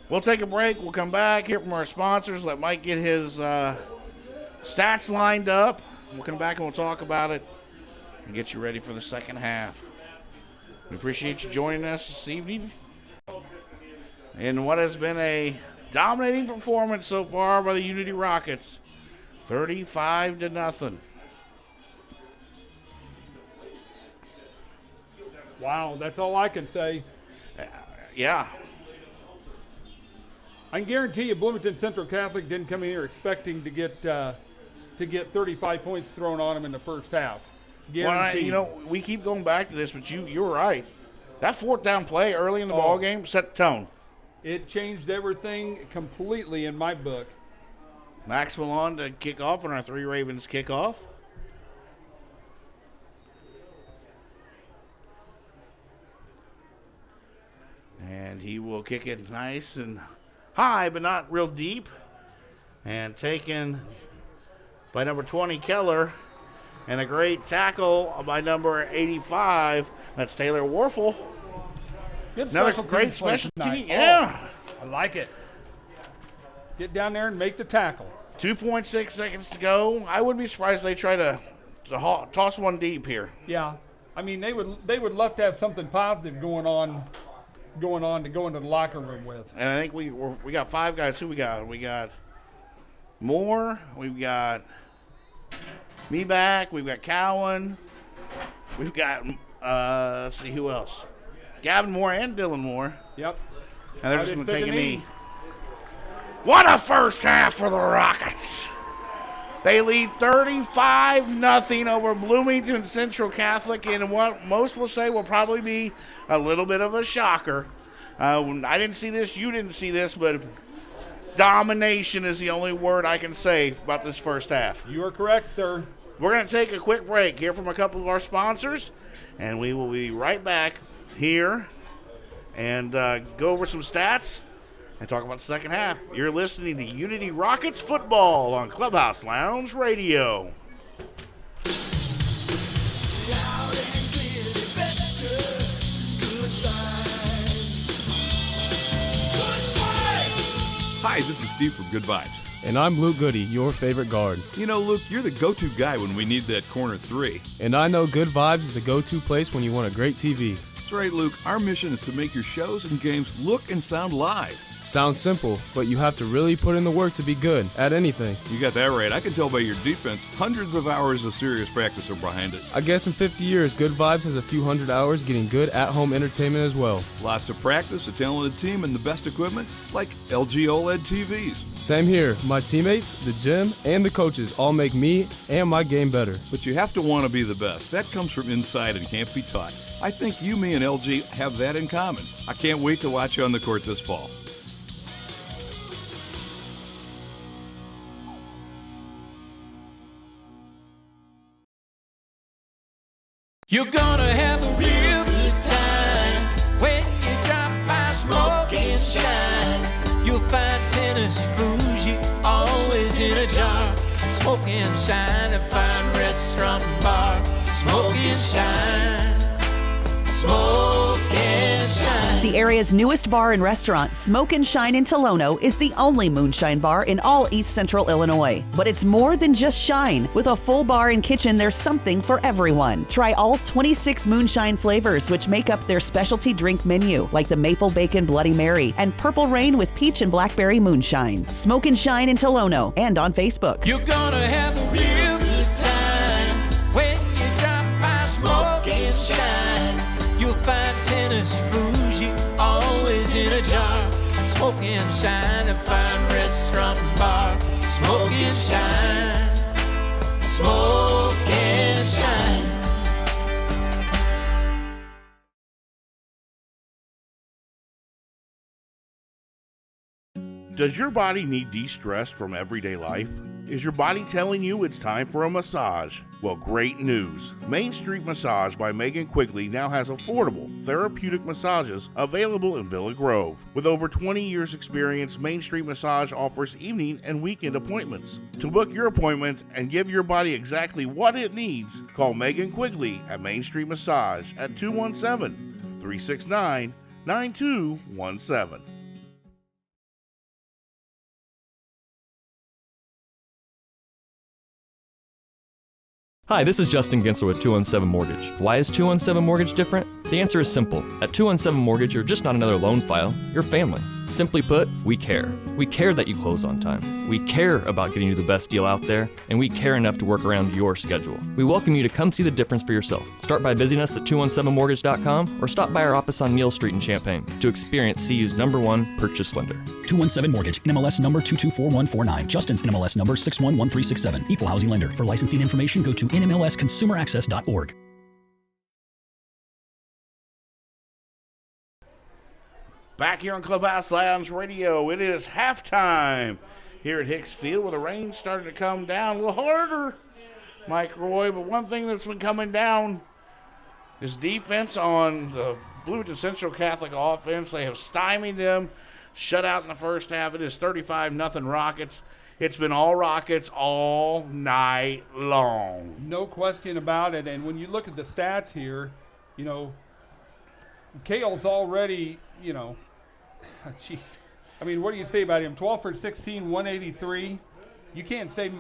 Speaker 2: we'll take a break. We'll come back, hear from our sponsors, let Mike get his stats lined up. We'll come back and we'll talk about it and get you ready for the second half. We appreciate you joining us this evening in what has been a dominating performance so far by the Unity Rockets. 35-0.
Speaker 3: Wow, that's all I can say.
Speaker 2: Yeah.
Speaker 3: I can guarantee you Bloomington Central Catholic didn't come in here expecting to get 35 points thrown on them in the first half. Guaranteed.
Speaker 2: Well, we keep going back to this, but you're right. That 4th down play early in the ball game set the tone.
Speaker 3: It changed everything completely in my book.
Speaker 2: Maxwell on to kick off on our 3 Ravens kickoff. And he will kick it nice and high, but not real deep. And taken by number 20, Keller. And a great tackle by number 85. That's Taylor Warfel.
Speaker 3: Good
Speaker 2: Another
Speaker 3: special
Speaker 2: great
Speaker 3: teams play
Speaker 2: special
Speaker 3: tonight.
Speaker 2: team. Yeah.
Speaker 3: I like it. Get down there and make the tackle.
Speaker 2: 2.6 seconds to go. I wouldn't be surprised if they try to toss one deep here.
Speaker 3: Yeah. I mean, they would love to have something positive going on to go into the locker room with.
Speaker 2: And I think we got 5 guys. Who we got? We got Moore. We've got me back. We've got Cowan. We've got, let's see, who else? Gavin Moore and Dylan Moore.
Speaker 3: Yep.
Speaker 2: And they're just going to take a knee. What a first half for the Rockets. They lead 35-0 over Bloomington Central Catholic in what most will say will probably be a little bit of a shocker. I didn't see this, you didn't see this, but domination is the only word I can say about this first half.
Speaker 3: You are correct, sir.
Speaker 2: We're going to take a quick break, hear from a couple of our sponsors, and we will be right back here and go over some stats and talk about the second half. You're listening to Unity Rockets Football on Clubhouse Lounge Radio.
Speaker 10: Hi, this is Steve from Good Vibes.
Speaker 11: And I'm Luke Goody, your favorite guard.
Speaker 10: You know, Luke, you're the go-to guy when we need that corner 3.
Speaker 11: And I know Good Vibes is the go-to place when you want a great TV.
Speaker 10: That's right, Luke. Our mission is to make your shows and games look and sound live.
Speaker 11: Sounds simple, but you have to really put in the work to be good at anything.
Speaker 10: You got that right. I can tell by your defense, hundreds of hours of serious practice are behind it.
Speaker 11: I guess in 50 years, Good Vibes has a few hundred hours getting good at-home entertainment as well.
Speaker 10: Lots of practice, a talented team, and the best equipment, like LG OLED TVs.
Speaker 11: Same here. My teammates, the gym, and the coaches all make me and my game better.
Speaker 10: But you have to want to be the best. That comes from inside and can't be taught. I think you, me, and LG have that in common. I can't wait to watch you on the court this fall.
Speaker 6: You're gonna have a real good time when you drop by Smoke and Shine. always in a jar. Smoke and shine, a fine restaurant and bar. Smoke and shine. Smoke and shine.
Speaker 7: The area's newest bar and restaurant, Smoke and Shine in Tolono, is the only moonshine bar in all East Central Illinois. But it's more than just shine. With a full bar and kitchen, there's something for everyone. Try all 26 moonshine flavors, which make up their specialty drink menu, like the Maple Bacon Bloody Mary and Purple Rain with Peach and Blackberry Moonshine. Smoke and Shine in Tolono and on Facebook.
Speaker 6: You're gonna have a real good time when you drop by Smoke and Shine. You'll find Tennessee bougie always in a jar. Smoke and Shine, a fine restaurant and bar. Smoke and Shine. Smoke and Shine.
Speaker 1: Does your body need de-stress from everyday life? Is your body telling you it's time for a massage? Well, great news. Main Street Massage by Megan Quigley now has affordable, therapeutic massages available in Villa Grove. With over 20 years experience, Main Street Massage offers evening and weekend appointments. To book your appointment and give your body exactly what it needs, call Megan Quigley at Main Street Massage at 217-369-9217.
Speaker 4: Hi, this is Justin Gensler with 217 Mortgage. Why is 217 Mortgage different? The answer is simple. At 217 Mortgage, you're just not another loan file, you're family. Simply put, we care. We care that you close on time. We care about getting you the best deal out there, and we care enough to work around your schedule. We welcome you to come see the difference for yourself. Start by visiting us at 217mortgage.com or stop by our office on Neal Street in Champaign to experience CU's #1 purchase lender.
Speaker 5: 217 Mortgage, NMLS number 224149. Justin's NMLS number 611367. Equal housing lender. For licensing information, go to nmlsconsumeraccess.org.
Speaker 2: Back here on Clubhouse Lounge Radio, it is halftime here at Hicks Field, where the rain started to come down a little harder, Mike Roy. But one thing that's been coming down is defense on the Bloomington Central Catholic offense. They have stymied them, shut out in the first half. It is 35-0 Rockets. It's been all Rockets all night long.
Speaker 3: No question about it. And when you look at the stats here, you know, Kale's already, you know, jeez. I mean, what do you say about him? 12 for 16, 183. You can't say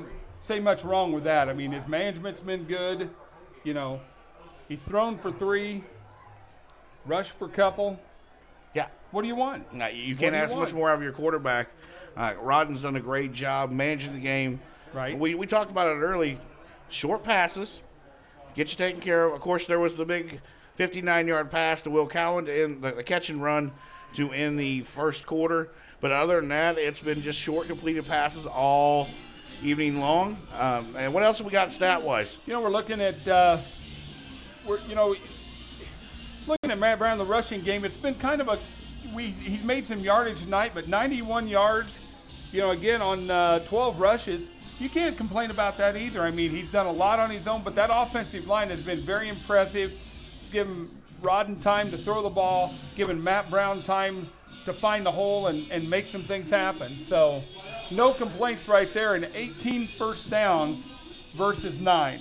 Speaker 3: much wrong with that. I mean, his management's been good. You know, he's thrown for 3, rushed for a couple.
Speaker 2: Yeah.
Speaker 3: What do you want?
Speaker 2: No, you can't ask much more out of your quarterback. Rodden's done a great job managing the game.
Speaker 3: Right.
Speaker 2: We talked about it early. Short passes, get you taken care of. Of course, there was the big 59-yard pass to Will Cowan to end the catch and run to end the first quarter. But other than that, it's been just short, completed passes all evening long. And what else have we got stat-wise?
Speaker 3: You know, we're looking at looking at Matt Brown, the rushing game. It's been kind of he's made some yardage tonight, but 91 yards, you know, again on 12 rushes. You can't complain about that either. I mean, he's done a lot on his own, but that offensive line has been very impressive. It's given Rodden time to throw the ball, giving Matt Brown time to find the hole and make some things happen. So no complaints right there. And 18 first downs versus 9.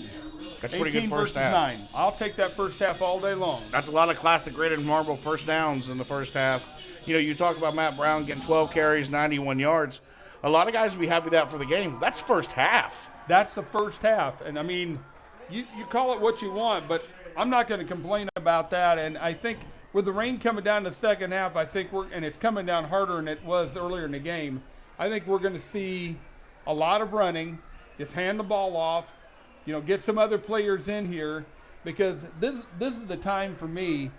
Speaker 2: That's pretty good
Speaker 3: 18
Speaker 2: first
Speaker 3: versus
Speaker 2: half.
Speaker 3: 9. I'll take that first half all day long.
Speaker 2: That's a lot of classic graded marble first downs in the first half. You know, you talk about Matt Brown getting 12 carries, 91 yards. A lot of guys would be happy with that for the game. That's first half.
Speaker 3: That's the first half. And, I mean, you call it what you want, but I'm not going to complain about that. And I think with the rain coming down in the second half, I think and it's coming down harder than it was earlier in the game, I think we're going to see a lot of running, just hand the ball off, you know, get some other players in here, because this is the time for me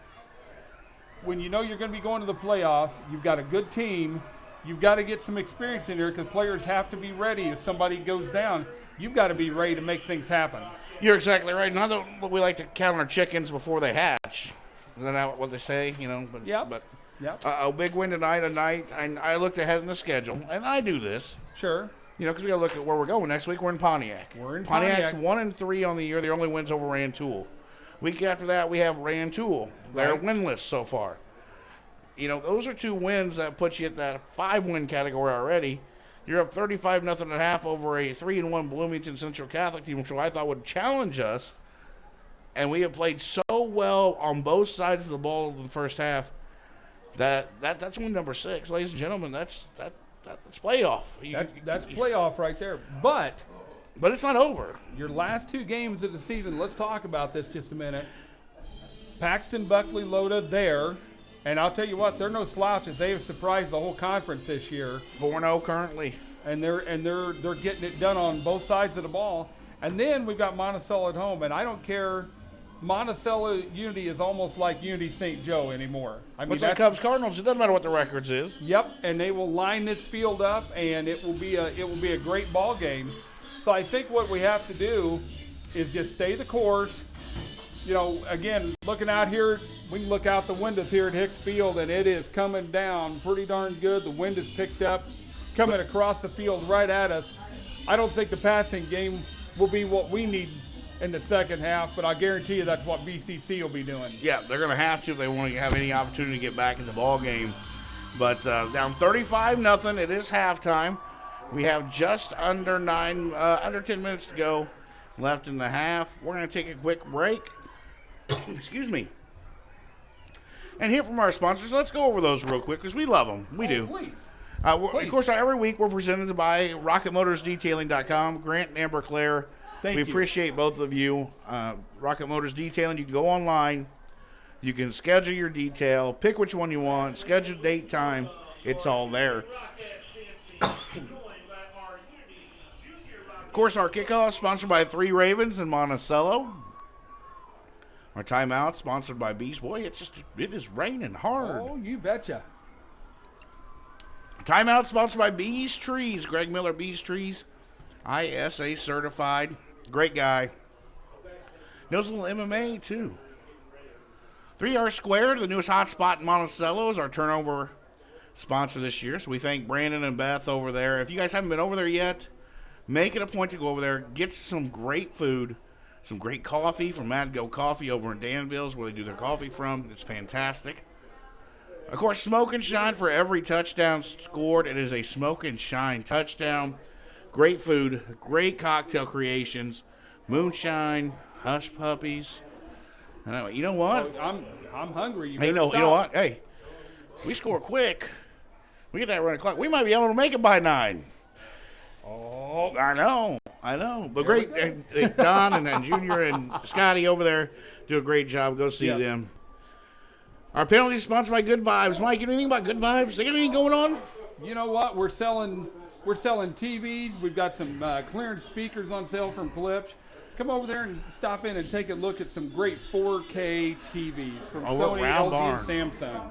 Speaker 3: when you know you're going to be going to the playoffs, you've got a good team, you've got to get some experience in here because players have to be ready. If somebody goes down, you've got to be ready to make things happen.
Speaker 2: You're exactly right. Not that we like to count our chickens before they hatch. Isn't that what they say? You know. But,
Speaker 3: yeah.
Speaker 2: But
Speaker 3: yep.
Speaker 2: A big win tonight. I looked ahead in the schedule, and I do this.
Speaker 3: Sure.
Speaker 2: You know, because we got to look at where we're going. Next week we're in Pontiac. Pontiac's 1-3 on the year. Their only wins over Rantoul. Week after that we have Rantoul. They're winless so far. You know, those are 2 wins that put you at that 5-win category already. You're up 35-0 at half over a 3-1 Bloomington Central Catholic team, which I thought would challenge us. And we have played so well on both sides of the ball in the first half that's win number 6, ladies and gentlemen. That's playoff.
Speaker 3: That's playoff right there. But
Speaker 2: it's not over.
Speaker 3: Your last 2 games of the season, let's talk about this just a minute. Paxton, Buckley, Loda there. And I'll tell you what, they're no slouches. They have surprised the whole conference this year.
Speaker 2: 4-0 currently.
Speaker 3: And they're getting it done on both sides of the ball. And then we've got Monticello at home. And I don't care. Monticello Unity is almost like Unity St. Joe anymore. I mean,
Speaker 2: it's like Cubs Cardinals. It doesn't matter what the records is.
Speaker 3: Yep, and they will line this field up, and it will be a great ball game. So I think what we have to do is just stay the course. You know, again, looking out here, we can look out the windows here at Hicks Field, and it is coming down pretty darn good. The wind is picked up, coming across the field right at us. I don't think the passing game will be what we need in the second half, but I guarantee you that's what BCC will be doing.
Speaker 2: Yeah, they're going to have to if they want to have any opportunity to get back in the ball game. But down 35-0, it is halftime. We have just under 10 minutes to go left in the half. We're going to take a quick break. Excuse me. And hear from our sponsors. Let's go over those real quick because we love them. We do.
Speaker 3: Please.
Speaker 2: Of course, every week we're presented by RocketMotorsDetailing.com. Grant and Amber Claire. We appreciate both of you. Rocket Motors Detailing, you can go online. You can schedule your detail, pick which one you want, schedule date, time. It's all there. Of course, our kickoff is sponsored by 3 Ravens in Monticello. Our timeout sponsored by Beast. Boy, it is raining hard.
Speaker 3: Oh, you betcha.
Speaker 2: Timeout sponsored by Bees Trees. Greg Miller, Bees Trees. ISA certified. Great guy. Knows a little MMA, too. 3R Squared, the newest hot spot in Monticello, is our turnover sponsor this year. So we thank Brandon and Beth over there. If you guys haven't been over there yet, make it a point to go over there. Get some great food, some great coffee from Mad Go Coffee over in Danville's, where they do their coffee from. It's fantastic. Of course, Smoke and Shine for every touchdown scored. It is a Smoke and Shine touchdown. Great food, great cocktail creations, moonshine, hush puppies. You know what?
Speaker 3: I'm hungry.
Speaker 2: You know what? Hey, we score quick. We get that running clock. We might be able to make it by 9. Oh, I know. But great, Don and Junior and Scotty over there do a great job. Go see them. Our penalty is sponsored by Good Vibes. Mike, you know anything about Good Vibes? They got anything going on?
Speaker 3: You know what? We're selling TVs. We've got some clearance speakers on sale from Klipsch. Come over there and stop in and take a look at some great 4K TVs from Sony, LG, and Samsung.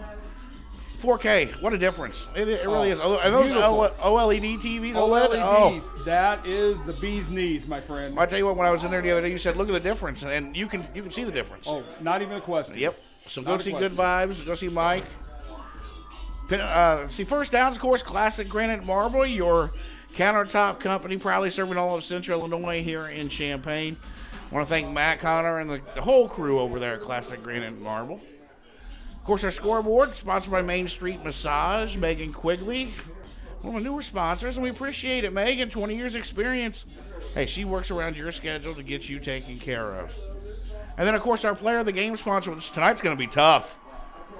Speaker 2: 4K, what a difference. It really is. Are those OLED TVs?
Speaker 3: OLEDs, that is the bee's knees, my friend.
Speaker 2: I tell you what, when I was in there the other day, you said, look at the difference, and you can see the difference.
Speaker 3: Oh, not even a question.
Speaker 2: Yep. So go see Good Vibes. Go see Mike. See First Downs, of course, Classic Granite Marble, your countertop company, proudly serving all of Central Illinois here in Champaign. I want to thank Matt Connor and the whole crew over there at Classic Granite Marble. Of course, our scoreboard, sponsored by Main Street Massage, Megan Quigley, one of the newer sponsors, and we appreciate it. Megan, 20 years experience. Hey, she works around your schedule to get you taken care of. And then, of course, our player of the game sponsor, which tonight's going to be tough.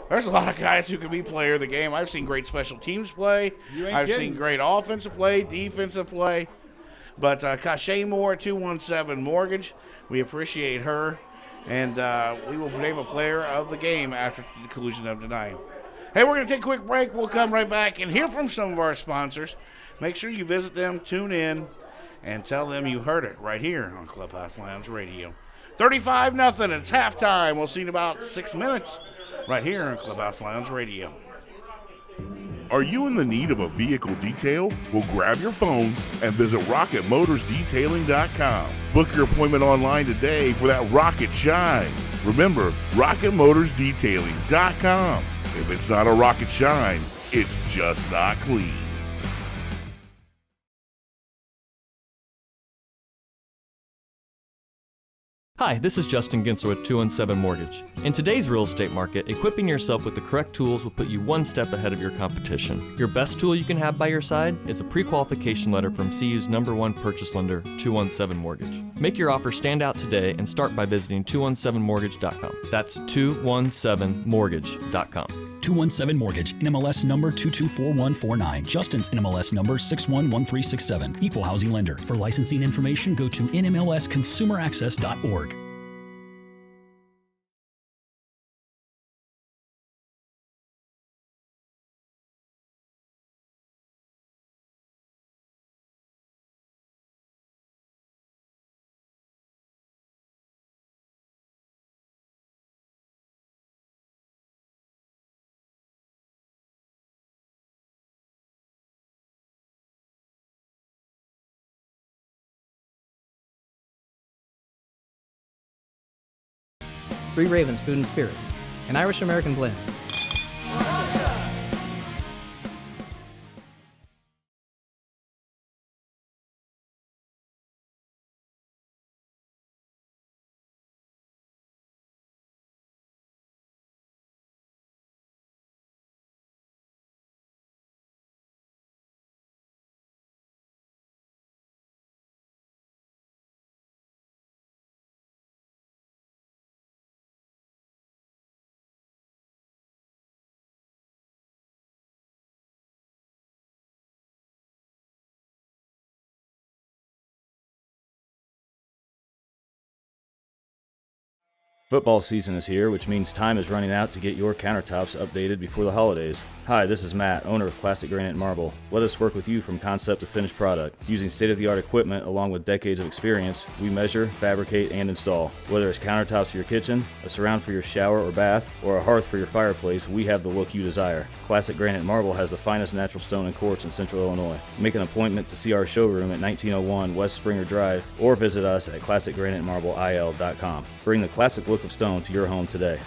Speaker 2: There's a lot of guys who can be player of the game. I've seen great special teams play. I've seen great offensive play, defensive play. But Kashay Moore, 217 Mortgage, we appreciate her. And we will name a player of the game after the conclusion of tonight. Hey, we're going to take a quick break. We'll come right back and hear from some of our sponsors. Make sure you visit them, tune in, and tell them you heard it right here on Clubhouse Lounge Radio. 35-0. It's halftime. We'll see you in about 6 minutes right here on Clubhouse Lounge Radio.
Speaker 1: Are you in the need of a vehicle detail? Well, grab your phone and visit RocketMotorsDetailing.com. Book your appointment online today for that rocket shine. Remember, RocketMotorsDetailing.com. If it's not a rocket shine, it's just not clean.
Speaker 4: Hi, this is Justin Gensler with 217 Mortgage. In today's real estate market, equipping yourself with the correct tools will put you one step ahead of your competition. Your best tool you can have by your side is a pre-qualification letter from CU's #1 purchase lender, 217 Mortgage. Make your offer stand out today and start by visiting 217mortgage.com. That's 217mortgage.com.
Speaker 5: 217 Mortgage, NMLS number 224149. Justin's NMLS number 611367. Equal housing lender. For licensing information, go to nmlsconsumeraccess.org.
Speaker 9: Three Ravens Food and Spirits, an Irish-American blend.
Speaker 8: Football season is here, which means time is running out to get your countertops updated before the holidays. Hi, this is Matt, owner of Classic Granite Marble. Let us work with you from concept to finished product. Using state-of-the-art equipment along with decades of experience, we measure, fabricate, and install. Whether it's countertops for your kitchen, a surround for your shower or bath, or a hearth for your fireplace, we have the look you desire. Classic Granite Marble has the finest natural stone and quartz in Central Illinois. Make an appointment to see our showroom at 1901 West Springer Drive or visit us at classicgranitemarble.il.com. Bring the classic look of stone to your home today.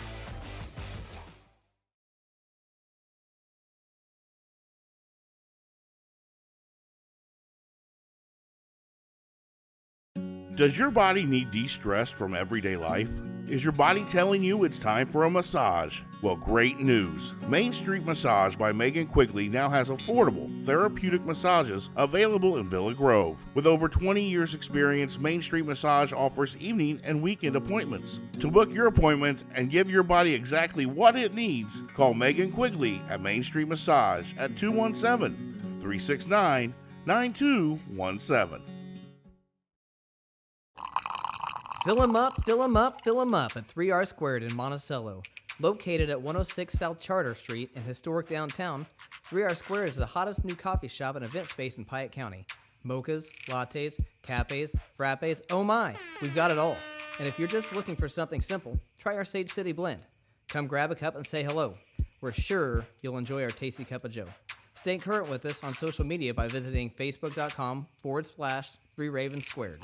Speaker 1: Does your body need de-stress from everyday life? Is your body telling you it's time for a massage? Well, great news. Main Street Massage by Megan Quigley now has affordable, therapeutic massages available in Villa Grove. With over 20 years experience, Main Street Massage offers evening and weekend appointments. To book your appointment and give your body exactly what it needs, call Megan Quigley at Main Street Massage at 217-369-9217.
Speaker 9: Fill 'em up, fill 'em up, fill 'em up at 3R Squared in Monticello. Located at 106 South Charter Street in historic downtown, 3R Squared is the hottest new coffee shop and event space in Piatt County. Mochas, lattes, cafes, frappes, oh my, we've got it all. And if you're just looking for something simple, try our Sage City blend. Come grab a cup and say hello. We're sure you'll enjoy our tasty cup of joe. Stay current with us on social media by visiting facebook.com/3 Ravens Squared.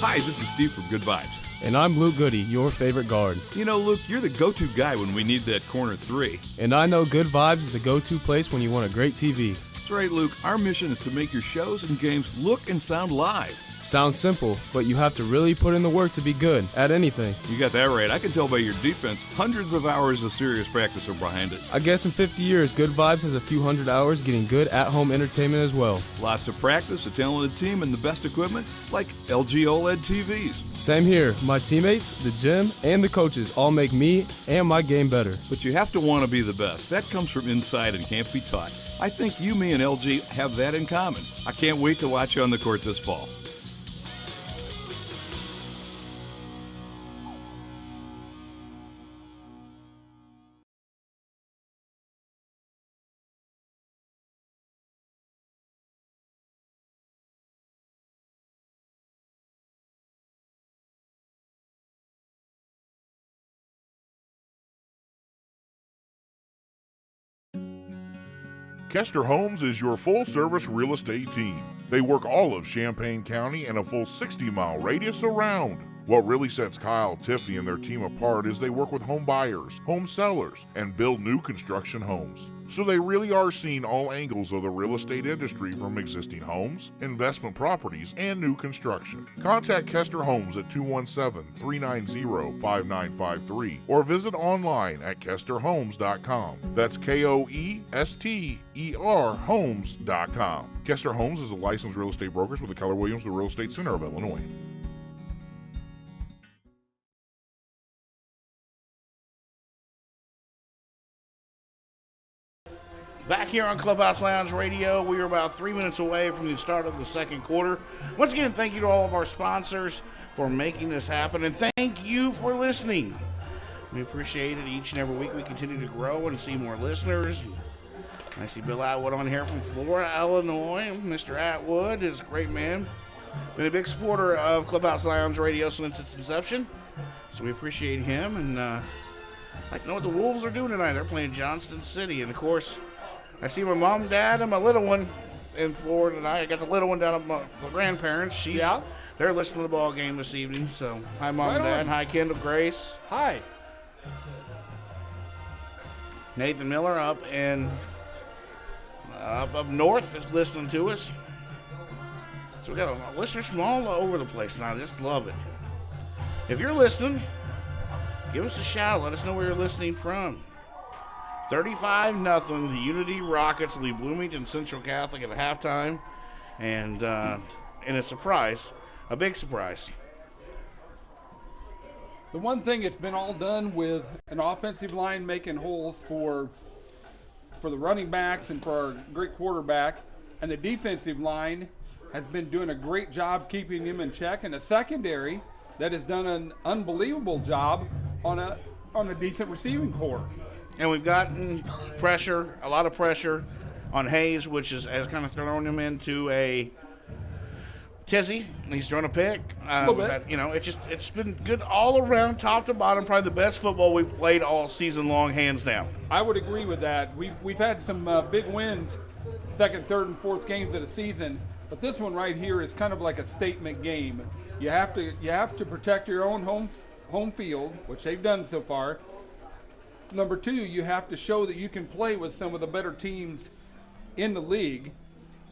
Speaker 10: Hi, this is Steve from Good Vibes.
Speaker 11: And I'm Luke Goody, your favorite guard.
Speaker 10: You know, Luke, you're the go-to guy when we need that corner three.
Speaker 11: And I know Good Vibes is the go-to place when you want a great TV.
Speaker 10: That's right, Luke. Our mission is to make your shows and games look and sound live.
Speaker 11: Sounds simple, but you have to really put in the work to be good at anything.
Speaker 10: You got that right. I can tell by your defense, hundreds of hours of serious practice are behind it.
Speaker 11: I guess in 50 years, Good Vibes has a few hundred hours getting good at-home entertainment as well.
Speaker 10: Lots of practice, a talented team, and the best equipment, like LG OLED TVs.
Speaker 11: Same here. My teammates, the gym, and the coaches all make me and my game better.
Speaker 10: But you have to want to be the best. That comes from inside and can't be taught. I think you, me, and LG have that in common. I can't wait to watch you on the court this fall.
Speaker 12: Kester Homes is your full-service real estate team. They work all of Champaign County and a full 60-mile radius around. What really sets Kyle, Tiffany, and their team apart is they work with home buyers, home sellers, and build new construction homes. So they really are seeing all angles of the real estate industry, from existing homes, investment properties, and new construction. Contact Kester Homes at 217-390-5953 or visit online at kesterhomes.com. That's KOESTER homes.com. Kester Homes is a licensed real estate broker with the Keller Williams, the Real Estate Center of Illinois.
Speaker 2: Back here on Clubhouse Lounge Radio, we are about 3 minutes away from the start of the second quarter. Once again, thank you to all of our sponsors for making this happen, and thank you for listening. We appreciate it each and every week. We continue to grow and see more listeners. I see Bill Atwood on here from Flora, Illinois. Mr. Atwood is a great man. Been a big supporter of Clubhouse Lounge Radio since its inception, so we appreciate him. And I'd like to know what the Wolves are doing tonight. They're playing Johnston City, and of course, I see my mom, dad, and my little one in Florida tonight. I got the little one down at my grandparents. They're listening to the ball game this evening. So, hi, Mom and Dad. Hi, Kendall, Grace.
Speaker 3: Hi.
Speaker 2: Nathan Miller up north is listening to us. So we got listeners from all over the place tonight. I just love it. If you're listening, give us a shout. Let us know where you're listening from. 35-0, the Unity Rockets lead Bloomington Central Catholic at halftime, and in a surprise, a big surprise.
Speaker 3: The one thing, it's been all done with an offensive line making holes for the running backs and for our great quarterback, and the defensive line has been doing a great job keeping him in check, and a secondary that has done an unbelievable job on a decent receiving core.
Speaker 2: And we've gotten pressure, a lot of pressure on Hayes, which has kind of thrown him into a tizzy. He's thrown a pick.
Speaker 3: A little bit.
Speaker 2: It's been good all around, top to bottom. Probably the best football we've played all season long, hands down.
Speaker 3: I would agree with that. We've had some big wins, second, third, and fourth games of the season, but this one right here is kind of like a statement game. You have to protect your own home field, which they've done so far. Number two, you have to show that you can play with some of the better teams in the league.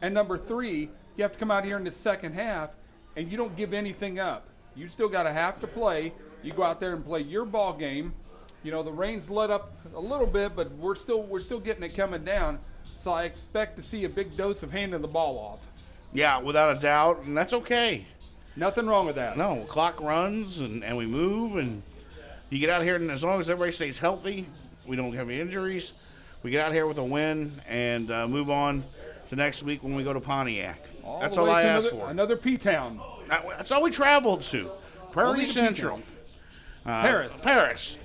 Speaker 3: And number three, you have to come out here in the second half and you don't give anything up. You still got a half to play. You go out there and play your ball game. The rain's let up a little bit, but we're still getting it coming down. So I expect to see a big dose of handing the ball off.
Speaker 2: Yeah, without a doubt, and that's okay.
Speaker 3: Nothing wrong with that.
Speaker 2: No, clock runs and we move, and you get out here, and as long as everybody stays healthy, we don't have any injuries, we get out here with a win and move on to next week when we go to Pontiac. That's all I ask for.
Speaker 3: Another P-town.
Speaker 2: That's all we traveled to. Prairie Central. Paris.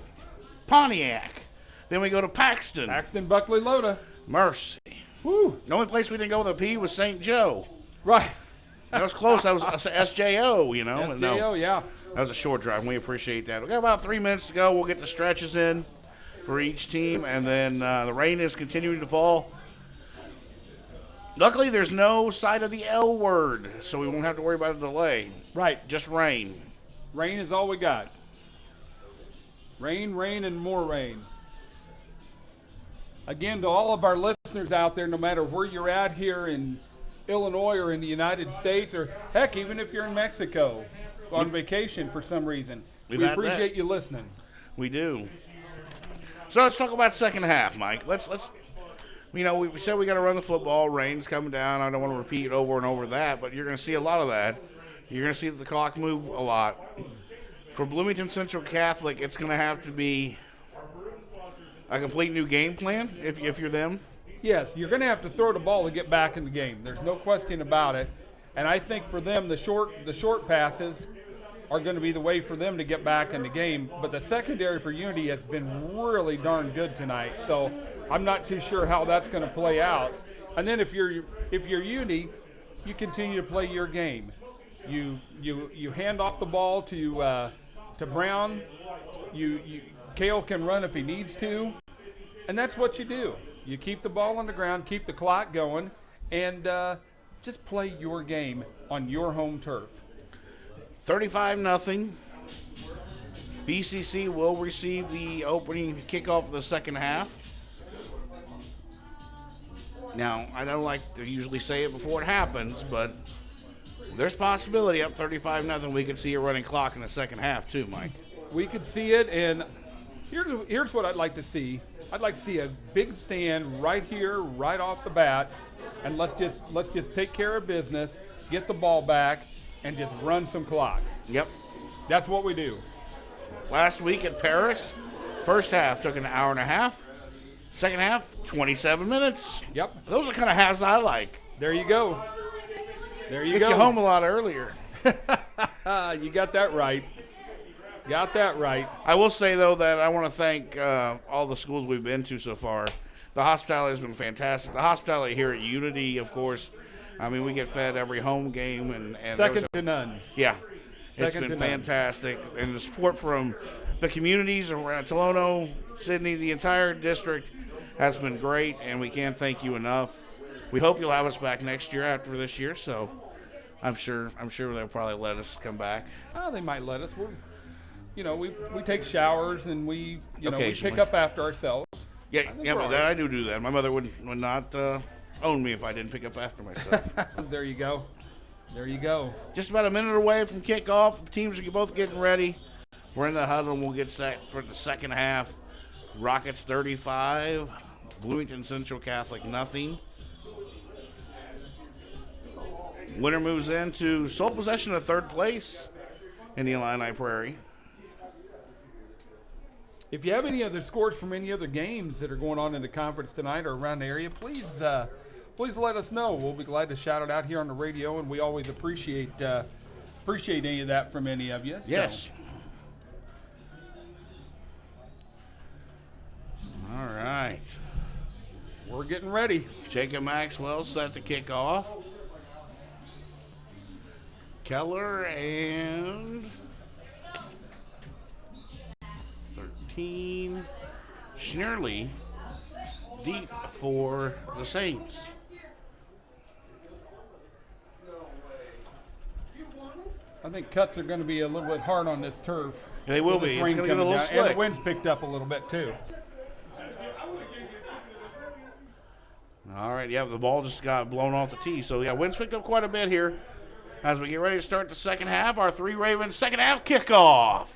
Speaker 2: Pontiac. Then we go to Paxton.
Speaker 3: Buckley, Loda.
Speaker 2: Mercy.
Speaker 3: Woo.
Speaker 2: The only place we didn't go with a P was St. Joe.
Speaker 3: Right.
Speaker 2: That was close. That was SJO,
Speaker 3: SJO, yeah.
Speaker 2: That was a short drive, and we appreciate that. We got about 3 minutes to go. We'll get the stretches in for each team, and then the rain is continuing to fall. Luckily, there's no sight of the L word, so we won't have to worry about a delay.
Speaker 3: Right.
Speaker 2: Just rain.
Speaker 3: Rain is all we got. Rain, and more rain. Again, to all of our listeners out there, no matter where you're at here in Illinois or in the United States, or heck, even if you're in Mexico on vacation for some reason, we appreciate you listening.
Speaker 2: We do. So let's talk about second half, Mike. Let's we said we got to run the football. Rain's coming down. I don't want to repeat over and over that, but you're going to see a lot of that. You're going to see the clock move a lot. For Bloomington Central Catholic, it's going to have to be a complete new game plan if you're them.
Speaker 3: Yes, you're going to have to throw the ball to get back in the game. There's no question about it. And I think for them, the short passes are going to be the way for them to get back in the game. But the secondary for Unity has been really darn good tonight. So I'm not too sure how that's going to play out. And then if you're Unity, you continue to play your game. You hand off the ball to Brown. Cale can run if he needs to, and that's what you do. You keep the ball on the ground, keep the clock going, and just play your game on your home turf.
Speaker 2: 35-0. BCC will receive the opening kickoff of the second half. Now, I don't like to usually say it before it happens, but there's possibility up 35-0. We could see a running clock in the second half too, Mike.
Speaker 3: We could see it, and here's what I'd like to see. I'd like to see a big stand right here, right off the bat, and let's just take care of business, get the ball back, and just run some clock.
Speaker 2: Yep.
Speaker 3: That's what we do.
Speaker 2: Last week at Paris, first half took an hour and a half. Second half, 27 minutes.
Speaker 3: Yep.
Speaker 2: Those are kind of halves I like.
Speaker 3: There you go. There you
Speaker 2: Get
Speaker 3: go.
Speaker 2: you home a lot earlier.
Speaker 3: You got that right. Got that right.
Speaker 2: I will say, though, that I want to thank all the schools we've been to so far. The hospitality has been fantastic. The hospitality here at Unity, of course, I mean, we get fed every home game. And
Speaker 3: second to none.
Speaker 2: Yeah.
Speaker 3: Second
Speaker 2: it's been
Speaker 3: to
Speaker 2: fantastic. None. And the support from the communities around Tolono, Sydney, the entire district has been great, and we can't thank you enough. We hope you'll have us back next year after this year, so I'm sure they'll probably let us come back.
Speaker 3: Oh, they might let us. We take showers and we pick up after ourselves.
Speaker 2: Yeah, but I do that. My mother would not own me if I didn't pick up after myself.
Speaker 3: There you go. There you go.
Speaker 2: Just about a minute away from kickoff. The teams are both getting ready. We're in the huddle, and we'll get set for the second half. Rockets 35, Bloomington Central Catholic nothing. Winner moves into sole possession of third place in the Illini Prairie.
Speaker 3: If you have any other scores from any other games that are going on in the conference tonight or around the area, please let us know. We'll be glad to shout it out here on the radio, and we always appreciate any of that from any of you.
Speaker 2: Yes. All right.
Speaker 3: We're getting ready.
Speaker 2: Jacob Maxwell set to kick off. Keller and 13. Schneerly deep for the Saints.
Speaker 3: I think cuts are going to be a little bit hard on this turf.
Speaker 2: They will be. It's going to get a little slick.
Speaker 3: And the wind's picked up a little bit too.
Speaker 2: All right, yeah, the ball just got blown off the tee. So, yeah, wind's picked up quite a bit here. As we get ready to start the second half, our Three Ravens second half kickoff.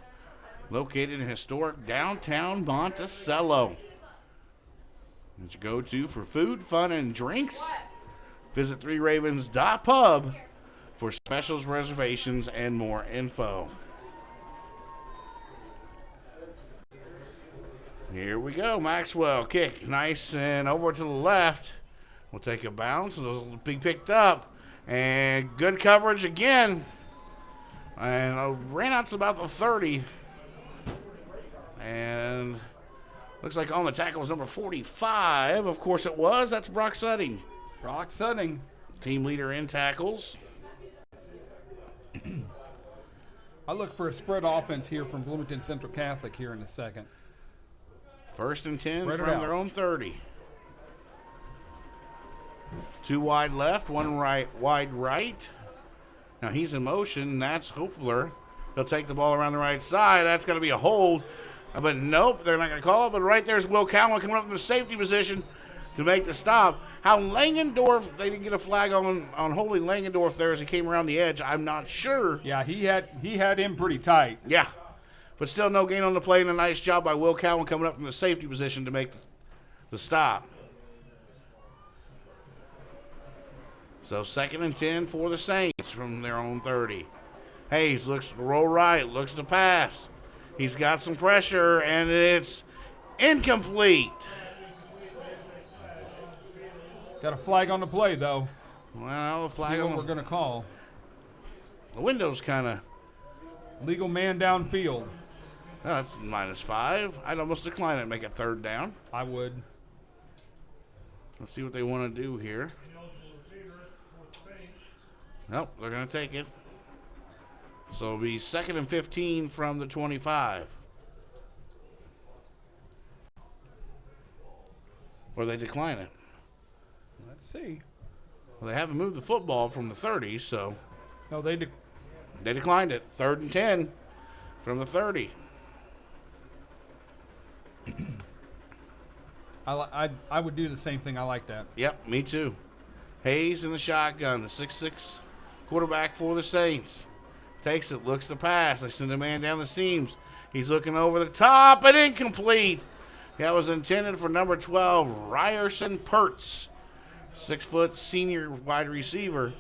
Speaker 2: Located in historic downtown Monticello. It's your go-to for food, fun, and drinks. Visit threeravens.pub for specials, reservations, and more info. Here we go. Maxwell kick. Nice and over to the left. We'll take a bounce. It'll be picked up. And good coverage again. And ran out to about the 30. And looks like on the tackle was number 45. Of course it was. That's Brock Sutting.
Speaker 3: Brock Sutting.
Speaker 2: Team leader in tackles.
Speaker 3: I look for a spread offense here from Bloomington Central Catholic here in a second.
Speaker 2: First and 10
Speaker 3: Spread
Speaker 2: from their own 30. Two wide left, one wide right. Now he's in motion. That's Hofler. He'll take the ball around the right side. That's going to be a hold. But nope, they're not going to call it. But right there's Will Cowan coming up in the safety position to make the stop. How Langendorf, they didn't get a flag on holding Langendorf there as he came around the edge, I'm not sure.
Speaker 3: Yeah, he had him pretty tight.
Speaker 2: Yeah. But still no gain on the play, and a nice job by Will Cowan coming up from the safety position to make the stop. So second and 10 for the Saints from their own 30. Hayes looks to roll right, looks to pass. He's got some pressure, and it's incomplete.
Speaker 3: Got a flag on the play, though.
Speaker 2: Well, the flag
Speaker 3: on we're going to call.
Speaker 2: The window's kind of.
Speaker 3: Legal man downfield.
Speaker 2: Oh, that's -5. I'd almost decline it and make it third down.
Speaker 3: I would.
Speaker 2: Let's see what they want to do here. Nope, they're going to take it. So it'll be second and 15 from the 25. Or they decline it.
Speaker 3: Let's see.
Speaker 2: Well, they haven't moved the football from the 30, so.
Speaker 3: No, they
Speaker 2: declined it. Third and 10 from the 30.
Speaker 3: I would do the same thing. I like that.
Speaker 2: Yep, me too. Hayes in the shotgun, the 6'6" quarterback for the Saints. Takes it, looks to pass. They send a man down the seams. He's looking over the top and incomplete. That was intended for number 12, Ryerson Pertz, 6 foot senior wide receiver.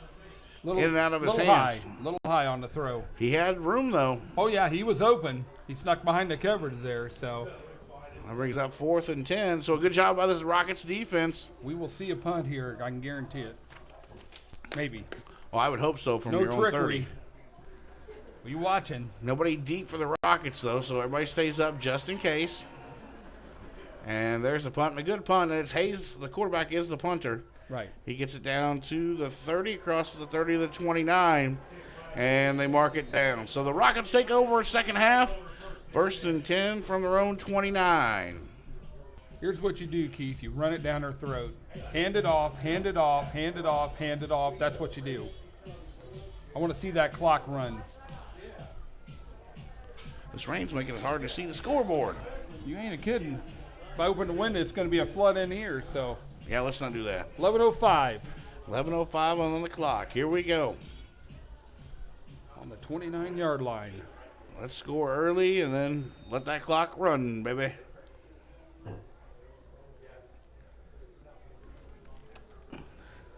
Speaker 2: In and out of his hands.
Speaker 3: Little high on the throw.
Speaker 2: He had room, though.
Speaker 3: Oh, yeah, he was open. He snuck behind the coverage there, so.
Speaker 2: That brings up 4th and 10. So a good job by this Rockets defense.
Speaker 3: We will see a punt here. I can guarantee it. Maybe.
Speaker 2: Well, I would hope so from your
Speaker 3: trickery.
Speaker 2: own 30.
Speaker 3: Are you watching?
Speaker 2: Nobody deep for the Rockets, though, so everybody stays up just in case. And there's the punt, and a good punt. And it's Hayes, the quarterback, is the punter.
Speaker 3: Right.
Speaker 2: He gets it down to the 30, across the 30 to the 29, and they mark it down. So the Rockets take over second half. 1st and 10 from their own 29.
Speaker 3: Here's what you do, Keith. You run it down their throat. Hand it off, hand it off, hand it off, hand it off. That's what you do. I want to see that clock run.
Speaker 2: This rain's making it hard to see the scoreboard.
Speaker 3: You ain't a kidding. If I open the window, it's going to be a flood in here, so.
Speaker 2: Yeah, let's not do that.
Speaker 3: 11:05.
Speaker 2: 11:05 on the clock. Here we go.
Speaker 3: On the 29-yard line.
Speaker 2: Let's score early and then let that clock run, baby.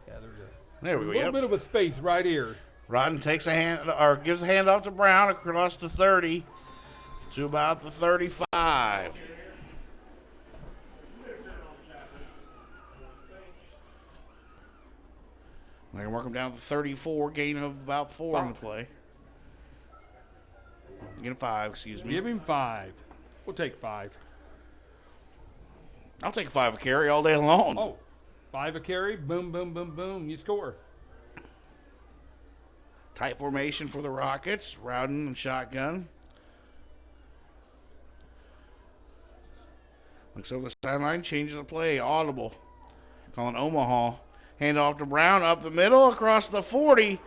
Speaker 3: Yeah,
Speaker 2: there we go.
Speaker 3: A little bit of a space right here.
Speaker 2: Rodden takes a hand, or gives a hand off to Brown across the 30 to about the 35. They can work him down to 34, gain of about 4 on the play. Get him 5, excuse me.
Speaker 3: Give him 5. We'll take 5.
Speaker 2: I'll take 5 a carry all day long.
Speaker 3: Oh, 5 a carry. Boom, boom, boom, boom. You score.
Speaker 2: Tight formation for the Rockets. Rowden and shotgun. Looks over the sideline, changes the play. Audible. Calling Omaha. Hand off to Brown, up the middle, across the 40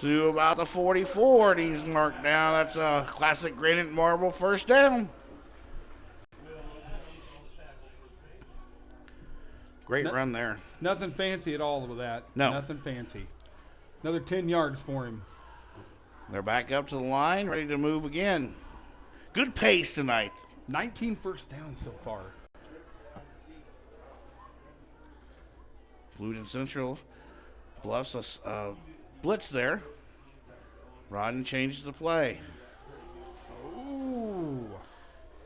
Speaker 2: to about the 44. And he's marked down. That's a classic granite marble first down. Great run there.
Speaker 3: Nothing fancy at all with that.
Speaker 2: No.
Speaker 3: Nothing fancy. Another 10 yards for him.
Speaker 2: They're back up to the line, ready to move again. Good pace tonight.
Speaker 3: 19 first downs so far.
Speaker 2: Bloomington Central bluffs a blitz there. Rodden changes the play.
Speaker 3: Ooh.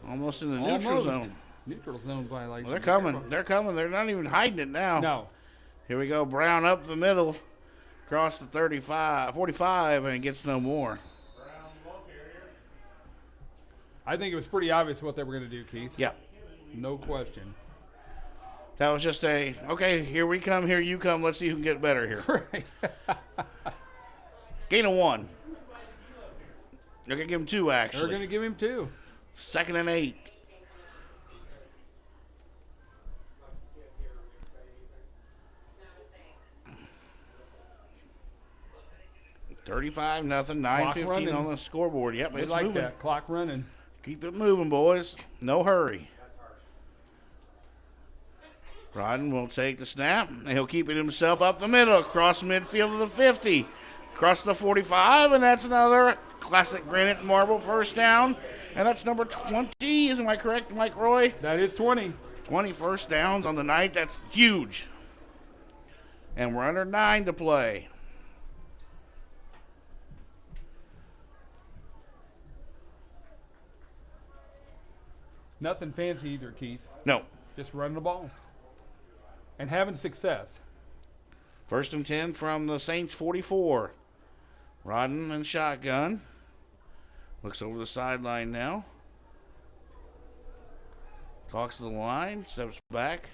Speaker 2: Almost in the neutral zone.
Speaker 3: Neutral zone violation.
Speaker 2: Well, they're coming. They're coming. They're not even hiding it now.
Speaker 3: No.
Speaker 2: Here we go. Brown up the middle. Across the 45, and gets no more.
Speaker 3: I think it was pretty obvious what they were going to do, Keith.
Speaker 2: Yeah.
Speaker 3: No question.
Speaker 2: That was just okay, here we come, here you come. Let's see who can get better here.
Speaker 3: Right.
Speaker 2: Gain of 1. They're going to give him 2, actually.
Speaker 3: They're going to give him 2.
Speaker 2: 2nd and 8. $35-0, 9:15 on the scoreboard. Yep, it's
Speaker 3: like
Speaker 2: moving.
Speaker 3: That clock running.
Speaker 2: Keep it moving, boys. No hurry. Rodden will take the snap, and he'll keep it himself up the middle, across midfield to the 50, across the 45, and that's another classic granite marble first down. And that's number 20. Am I correct, Mike Roy?
Speaker 3: That is 20.
Speaker 2: 20 first downs on the night. That's huge. And we're under 9 to play.
Speaker 3: Nothing fancy either, Keith.
Speaker 2: No.
Speaker 3: Just running the ball. And having success.
Speaker 2: 1st and 10 from the Saints 44. Rodden and shotgun. Looks over the sideline now. Talks to the line. Steps back.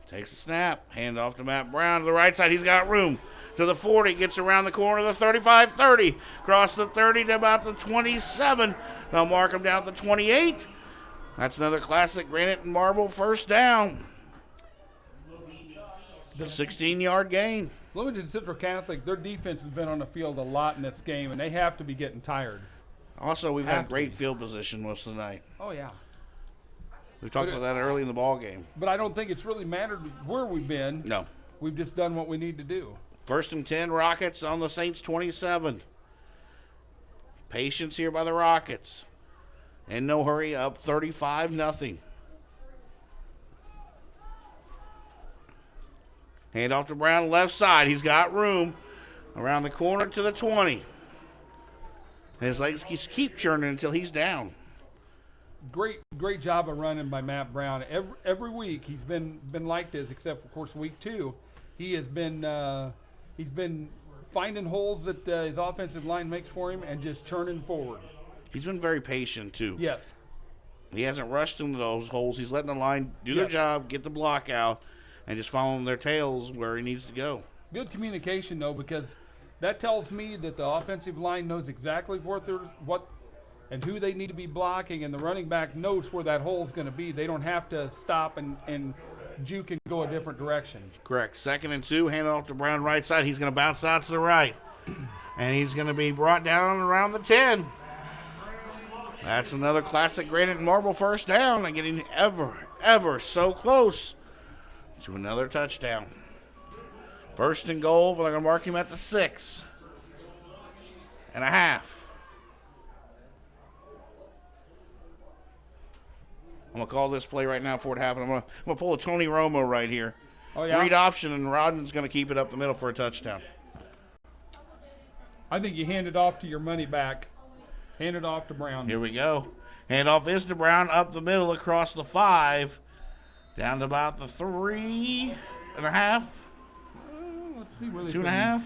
Speaker 2: Takes a snap. Hand off to Matt Brown to the right side. He's got room. To the 40. Gets around the corner of the 35-30. Across the 30 to about the 27. They'll mark him down to the 28. That's another classic granite and marble first down. 16-yard gain.
Speaker 3: Bloomington Central Catholic, their defense has been on the field a lot in this game, and they have to be getting tired.
Speaker 2: Also, we've had great field position most of the night.
Speaker 3: Oh, yeah.
Speaker 2: We talked about that early in the ball game.
Speaker 3: But I don't think it's really mattered where we've been.
Speaker 2: No.
Speaker 3: We've just done what we need to do.
Speaker 2: 1st and 10, Rockets on the Saints 27. Patience here by the Rockets. In no hurry, up 35-0. Hand off to Brown, left side. He's got room around the corner to the 20. His legs keep churning until he's down.
Speaker 3: Great job of running by Matt Brown. Every week he's been like this, except of course week 2, he has been finding holes that his offensive line makes for him and just churning forward.
Speaker 2: He's been very patient too.
Speaker 3: Yes.
Speaker 2: He hasn't rushed into those holes. He's letting the line do their job, get the block out, and just following their tails where he needs to go.
Speaker 3: Good communication though, because that tells me that the offensive line knows exactly what and who they need to be blocking, and the running back knows where that hole is going to be. They don't have to stop and juke and go a different direction.
Speaker 2: Correct. 2nd and 2, hand off to Brown right side. He's going to bounce out to the right, and he's going to be brought down around the 10. That's another classic granite and marble first down, and getting ever so close to another touchdown. 1st and goal, but they're going to mark him at the 6.5. I'm going to call this play right now before it happens. I'm going to pull a Tony Romo right here.
Speaker 3: Oh, yeah?
Speaker 2: Read option, and Rodden's going to keep it up the middle for a touchdown.
Speaker 3: I think you hand it off to your money back. Hand it off to Brown.
Speaker 2: Here we go. Handoff is to Brown up the middle across the 5. Down to about the 3.5.
Speaker 3: Let's see where they
Speaker 2: 2.5.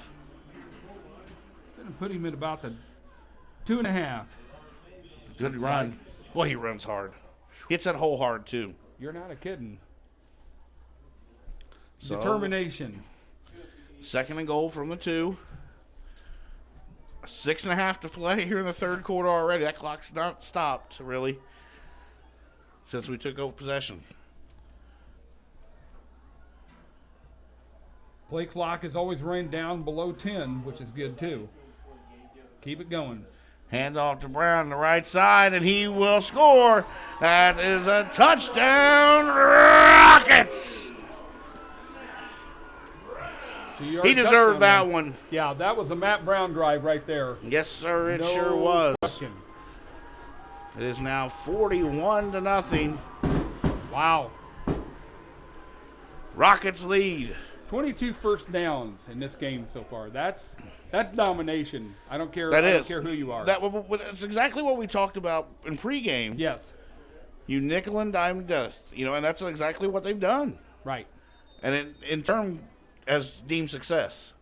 Speaker 3: Going to put him at about the 2.5.
Speaker 2: Good run. Boy, he runs hard. Hits that hole hard, too.
Speaker 3: You're not a kidding.
Speaker 2: So,
Speaker 3: determination.
Speaker 2: 2nd and goal from the 2. 6.5 to play here in the 3rd quarter already. That clock's not stopped, really, since we took over possession.
Speaker 3: Play clock is always running down below 10, which is good, too. Keep it going.
Speaker 2: Hand off to Brown on the right side, and he will score. That is a touchdown, Rockets! He deserved that one.
Speaker 3: Yeah, that was a Matt Brown drive right there.
Speaker 2: Yes, sir, it
Speaker 3: No
Speaker 2: sure was.
Speaker 3: question.
Speaker 2: It is now 41-0.
Speaker 3: Wow.
Speaker 2: Rockets lead.
Speaker 3: 22 first downs in this game so far. That's domination. I don't care.
Speaker 2: That
Speaker 3: I
Speaker 2: is.
Speaker 3: don't care who you are.
Speaker 2: That's exactly what we talked about in pregame.
Speaker 3: Yes.
Speaker 2: You nickel and dime dust, and that's exactly what they've done.
Speaker 3: Right.
Speaker 2: And in terms as deemed success.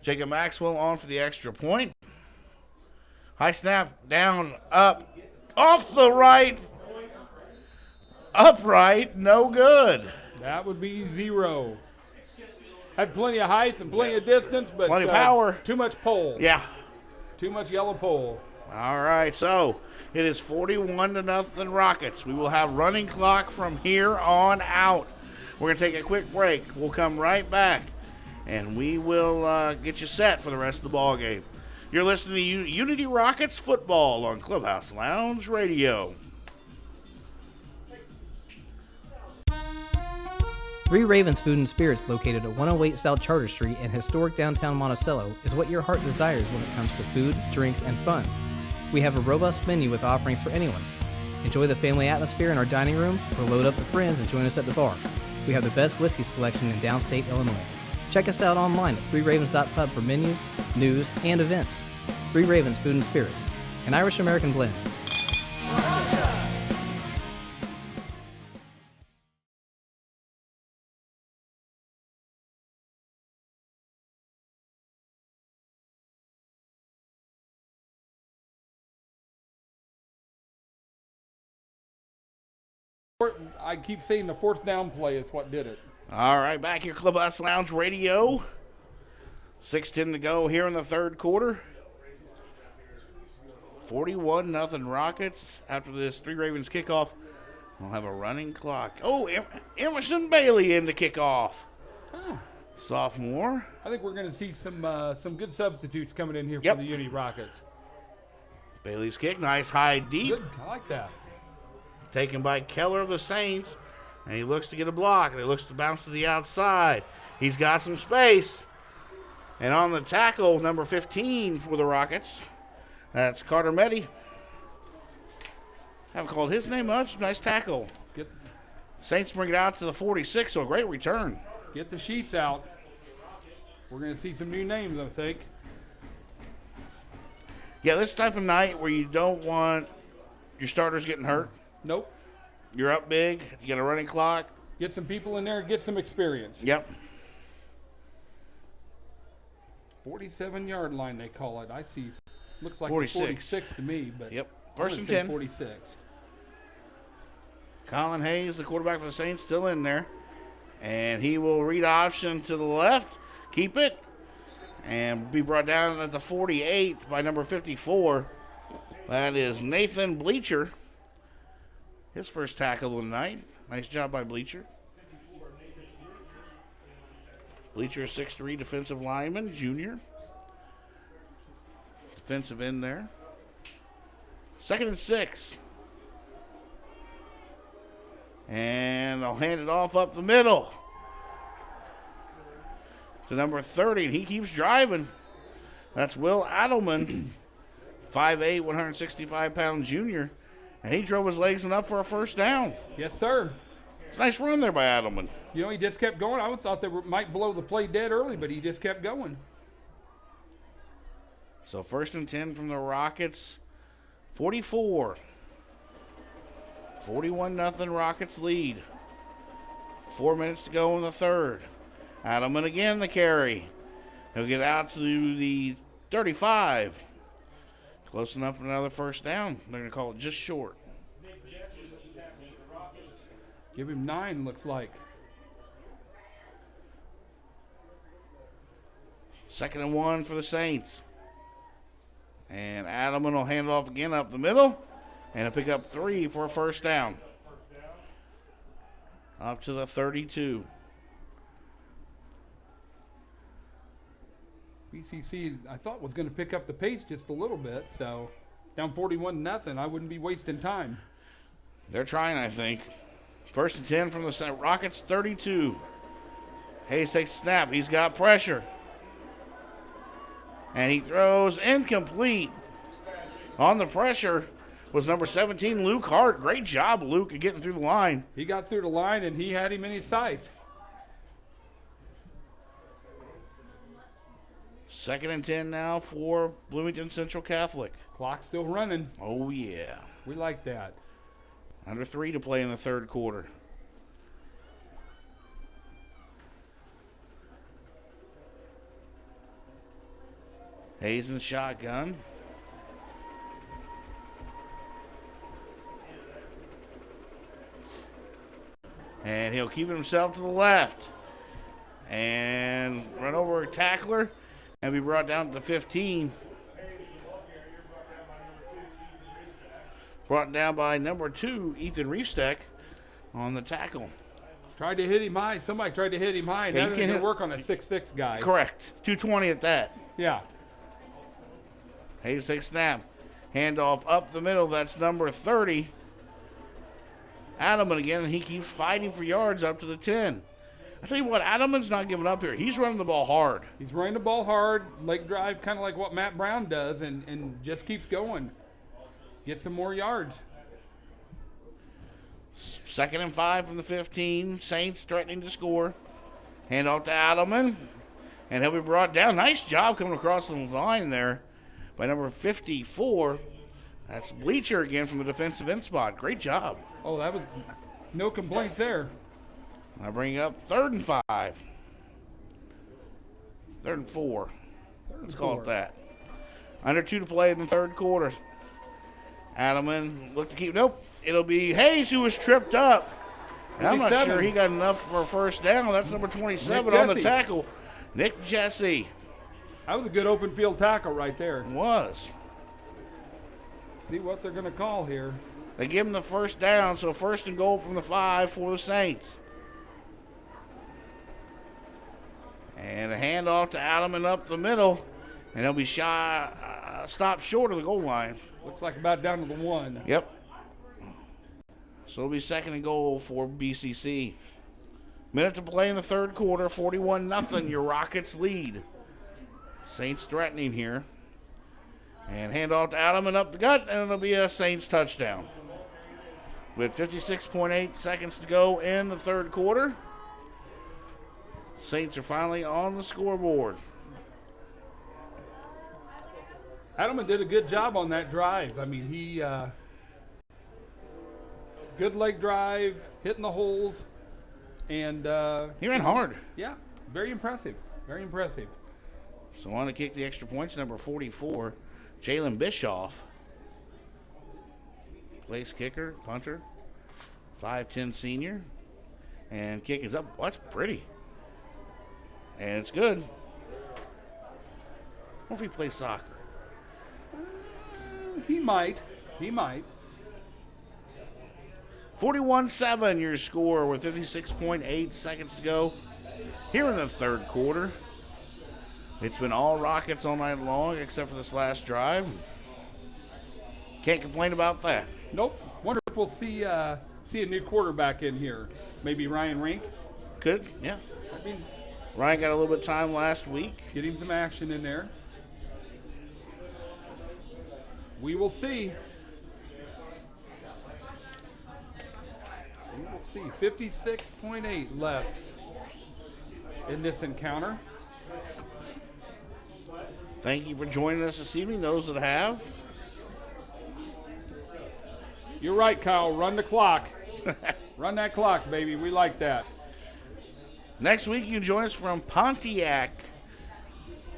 Speaker 2: Jacob Maxwell on for the extra point. High snap, down, up, off the right, upright, no good.
Speaker 3: That would be 0. Had plenty of height and plenty of distance, but
Speaker 2: plenty of power.
Speaker 3: Too much pole.
Speaker 2: Yeah.
Speaker 3: Too much yellow pole.
Speaker 2: All right, so it is 41-0 Rockets. We will have running clock from here on out. We're going to take a quick break. We'll come right back, and we will get you set for the rest of the ball game. You're listening to Unity Rockets football on Clubhouse Lounge Radio.
Speaker 9: Three Ravens Food and Spirits, located at 108 South Charter Street in historic downtown Monticello, is what your heart desires when it comes to food, drinks, and fun. We have a robust menu with offerings for anyone. Enjoy the family atmosphere in our dining room, or load up with friends and join us at the bar. We have the best whiskey selection in downstate Illinois. Check us out online at 3ravens.pub for menus, news, and events. Three Ravens Food and Spirits, an Irish-American blend.
Speaker 3: I keep saying the 4th down play is what did it.
Speaker 2: All right, back here, Clubhouse Lounge Radio. 6:10 to go here in the 3rd quarter. 41-0 Rockets. After this Three Ravens kickoff, we'll have a running clock. Oh, Emerson Bailey in the kickoff.
Speaker 3: Oh.
Speaker 2: Sophomore.
Speaker 3: I think we're going to see some good substitutes coming in here for the Unity Rockets.
Speaker 2: Bailey's kick, nice high deep.
Speaker 3: Good. I like that.
Speaker 2: Taken by Keller of the Saints. And he looks to get a block. And he looks to bounce to the outside. He's got some space. And on the tackle, number 15 for the Rockets, that's Carter Meddy. Haven't called his name much. Nice tackle. Saints bring it out to the 46, so a great return.
Speaker 3: Get the sheets out. We're going to see some new names, I think.
Speaker 2: Yeah, this type of night where you don't want your starters getting hurt.
Speaker 3: Nope.
Speaker 2: You're up big. You got a running clock.
Speaker 3: Get some people in there, get some experience.
Speaker 2: Yep.
Speaker 3: 47-yard line, they call it. I see. Looks like
Speaker 2: 46
Speaker 3: to me, but
Speaker 2: yep.
Speaker 3: I'm
Speaker 2: First
Speaker 3: gonna
Speaker 2: and
Speaker 3: say
Speaker 2: 10.
Speaker 3: 46.
Speaker 2: Colin Hayes, the quarterback for the Saints, still in there. And he will read option to the left, keep it, and be brought down at the 48 by number 54. That is Nathan Bleacher. His first tackle of the night. Nice job by Bleacher. Bleacher, 6'3", defensive lineman, junior. Defensive end there. 2nd and 6. And I'll hand it off up the middle to number 30, and he keeps driving. That's Will Adelman, 5'8", 165-pound junior. And he drove his legs enough for a first down.
Speaker 3: Yes, sir.
Speaker 2: It's a nice run there by Adelman.
Speaker 3: You know, he just kept going. I thought they might blow the play dead early, but he just kept going.
Speaker 2: So 1st and 10 from the Rockets, 44. 41-0 Rockets lead. 4 minutes to go in the third. Adelman again the carry. He'll get out to the 35. Close enough for another first down. They're going to call it just short.
Speaker 3: Give him 9, looks like.
Speaker 2: 2nd and 1 for the Saints. And Adelman will hand it off again up the middle. And he'll pick up 3 for a first down. Up to the 32.
Speaker 3: BCC, I thought, was going to pick up the pace just a little bit. So down 41-0. I wouldn't be wasting time.
Speaker 2: They're trying, I think. 1st and 10 from the Rockets, 32. Hayes takes a snap. He's got pressure. And he throws incomplete. On the pressure was number 17, Luke Hart. Great job, Luke, at getting through the line.
Speaker 3: He got through the line, and he had him in his sights.
Speaker 2: 2nd and 10 now for Bloomington Central Catholic.
Speaker 3: Clock's still running.
Speaker 2: Oh, yeah.
Speaker 3: We like that.
Speaker 2: Under 3 to play in the third quarter. Hayes in the shotgun. And he'll keep it himself to the left. And run over a tackler and be brought down to the 15. Brought down by number 2, Ethan Reefsteck, on the tackle.
Speaker 3: Tried to hit him high. Somebody tried to hit him high.
Speaker 2: Yeah,
Speaker 3: Now they're going to work on a 6'6" guy.
Speaker 2: Correct. 220 at that.
Speaker 3: Yeah.
Speaker 2: Hayes takes snap. Handoff up the middle. That's number 30. Adelman again, and he keeps fighting for yards up to the 10. I tell you what, Adelman's not giving up here. He's running the ball hard.
Speaker 3: He's running the ball hard, leg drive, kind of like what Matt Brown does, and just keeps going. Get some more yards.
Speaker 2: 2nd and 5 from the 15. Saints threatening to score. Handoff to Adelman, and he'll be brought down. Nice job coming across the line there by number 54. That's Bleacher again from the defensive end spot. Great job.
Speaker 3: Oh, that was no complaints there.
Speaker 2: I bring up 3rd and 5. 3rd and 4. Let's call it that. Under 2 to play in the third quarter. Adelman look to keep. Nope. It'll be Hayes who was tripped up. And I'm not sure he got enough for a first down. That's number 27 on the tackle. Nick Jesse.
Speaker 3: That was a good open field tackle right there.
Speaker 2: It was.
Speaker 3: See what they're going to call here.
Speaker 2: They give him the first down, so 1st and goal from the 5 for the Saints. And a handoff to Adelman up the middle, and he'll be shot stopped short of the goal line.
Speaker 3: Looks like about down to the 1.
Speaker 2: Yep. So it'll be 2nd and goal for BCC. Minute to play in the third quarter, 41-0, your Rockets lead. Saints threatening here. And handoff to Adam and up the gut, and it'll be a Saints touchdown. With 56.8 seconds to go in the third quarter, Saints are finally on the scoreboard.
Speaker 3: Adelman did a good job on that drive. I mean, he good leg drive, hitting the holes, and
Speaker 2: he ran hard.
Speaker 3: Yeah, very impressive. Very impressive.
Speaker 2: So on to kick the extra points, number 44, Jalen Bischoff. Place kicker, punter, 5'10" senior, and kick is up. Oh, that's pretty, and it's good. What if he plays soccer?
Speaker 3: He might.
Speaker 2: 41-7 your score with 56.8 seconds to go here in the third quarter. It's been all Rockets all night long except for this last drive. Can't complain about that.
Speaker 3: Nope. Wonder if we'll see a new quarterback in here. Maybe Ryan Rink.
Speaker 2: Could, yeah.
Speaker 3: I mean,
Speaker 2: Ryan got a little bit of time last week.
Speaker 3: Get him some action in there. We will see. We will see. 56.8 left in this encounter.
Speaker 2: Thank you for joining us this evening, those that have.
Speaker 3: You're right, Kyle. Run the clock. Run that clock, baby. We like that.
Speaker 2: Next week, you can join us from Pontiac.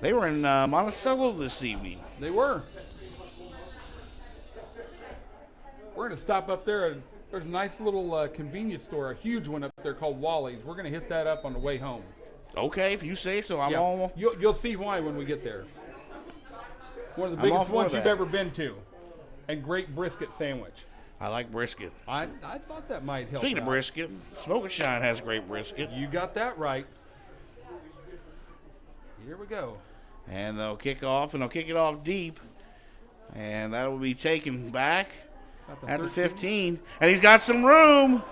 Speaker 2: They were in Monticello this evening.
Speaker 3: They were. We're going to stop up there. There's a nice little convenience store, a huge one up there called Wally's. We're going to hit that up on the way home.
Speaker 2: Okay, if you say so. I'm all.
Speaker 3: You'll see why when we get there. One of the biggest ones you've ever been to. And great brisket sandwich.
Speaker 2: I like brisket.
Speaker 3: I thought that might help.
Speaker 2: Speaking of brisket, Smoke and Shine has great brisket.
Speaker 3: You got that right. Here we go.
Speaker 2: And they'll kick off, and they'll kick it off deep. And that will be taken back at the 15. And he's got some room.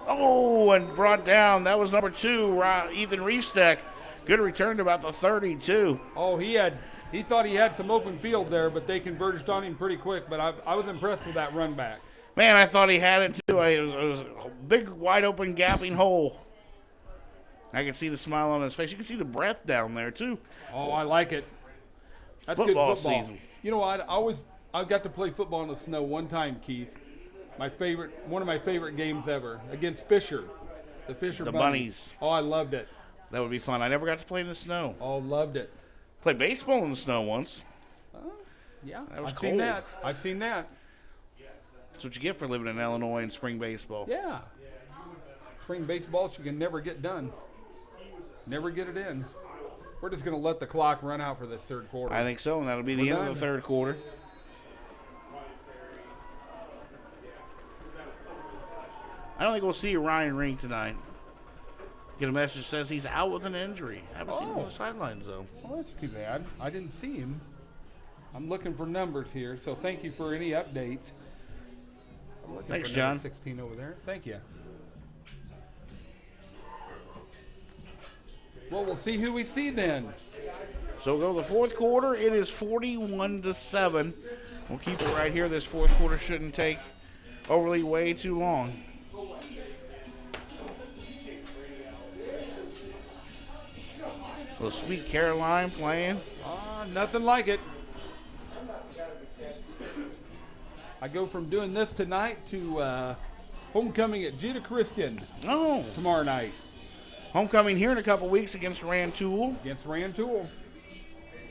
Speaker 2: Oh, and brought down. That was number 2, Ethan Reefsteck. Good return to about the 32.
Speaker 3: Oh, he thought he had some open field there, but they converged on him pretty quick. But I was impressed with that run back.
Speaker 2: Man, I thought he had it too. It was a big, wide open, gapping hole. I can see the smile on his face. You can see the breath down there too.
Speaker 3: Oh, I like it. That's
Speaker 2: football
Speaker 3: good football
Speaker 2: season.
Speaker 3: You know, I got to play football in the snow one time, Keith. One of my favorite games ever against Fisher, the Fisher
Speaker 2: Bunnies.
Speaker 3: Oh, I loved it.
Speaker 2: That would be fun. I never got to play in the snow.
Speaker 3: Oh, loved it.
Speaker 2: Played baseball in the snow once.
Speaker 3: Yeah,
Speaker 2: that was
Speaker 3: I've
Speaker 2: cold.
Speaker 3: seen that. I've seen that.
Speaker 2: That's what you get for living in Illinois in spring baseball.
Speaker 3: Yeah. Spring baseball, you can never get done. Never get it in. We're just going to let the clock run out for this third quarter.
Speaker 2: I think so, and that'll be the end of the third quarter. I don't think we'll see Ryan Rink tonight. Get a message that says he's out with an injury. I haven't seen him on the sidelines, though.
Speaker 3: Well, that's too bad. I didn't see him. I'm looking for numbers here, so thank you for any updates. I'm looking
Speaker 2: Thanks,
Speaker 3: for
Speaker 2: John.
Speaker 3: 16 over there. Thank you. Well, we'll see who we see then.
Speaker 2: So go to the fourth quarter. It is 41-7. We'll keep it right here. This fourth quarter shouldn't take overly way too long. So Sweet Caroline playing.
Speaker 3: Nothing like it. I go from doing this tonight to homecoming at Judah Christian. Tomorrow night.
Speaker 2: Homecoming here in a couple weeks against Rantoul.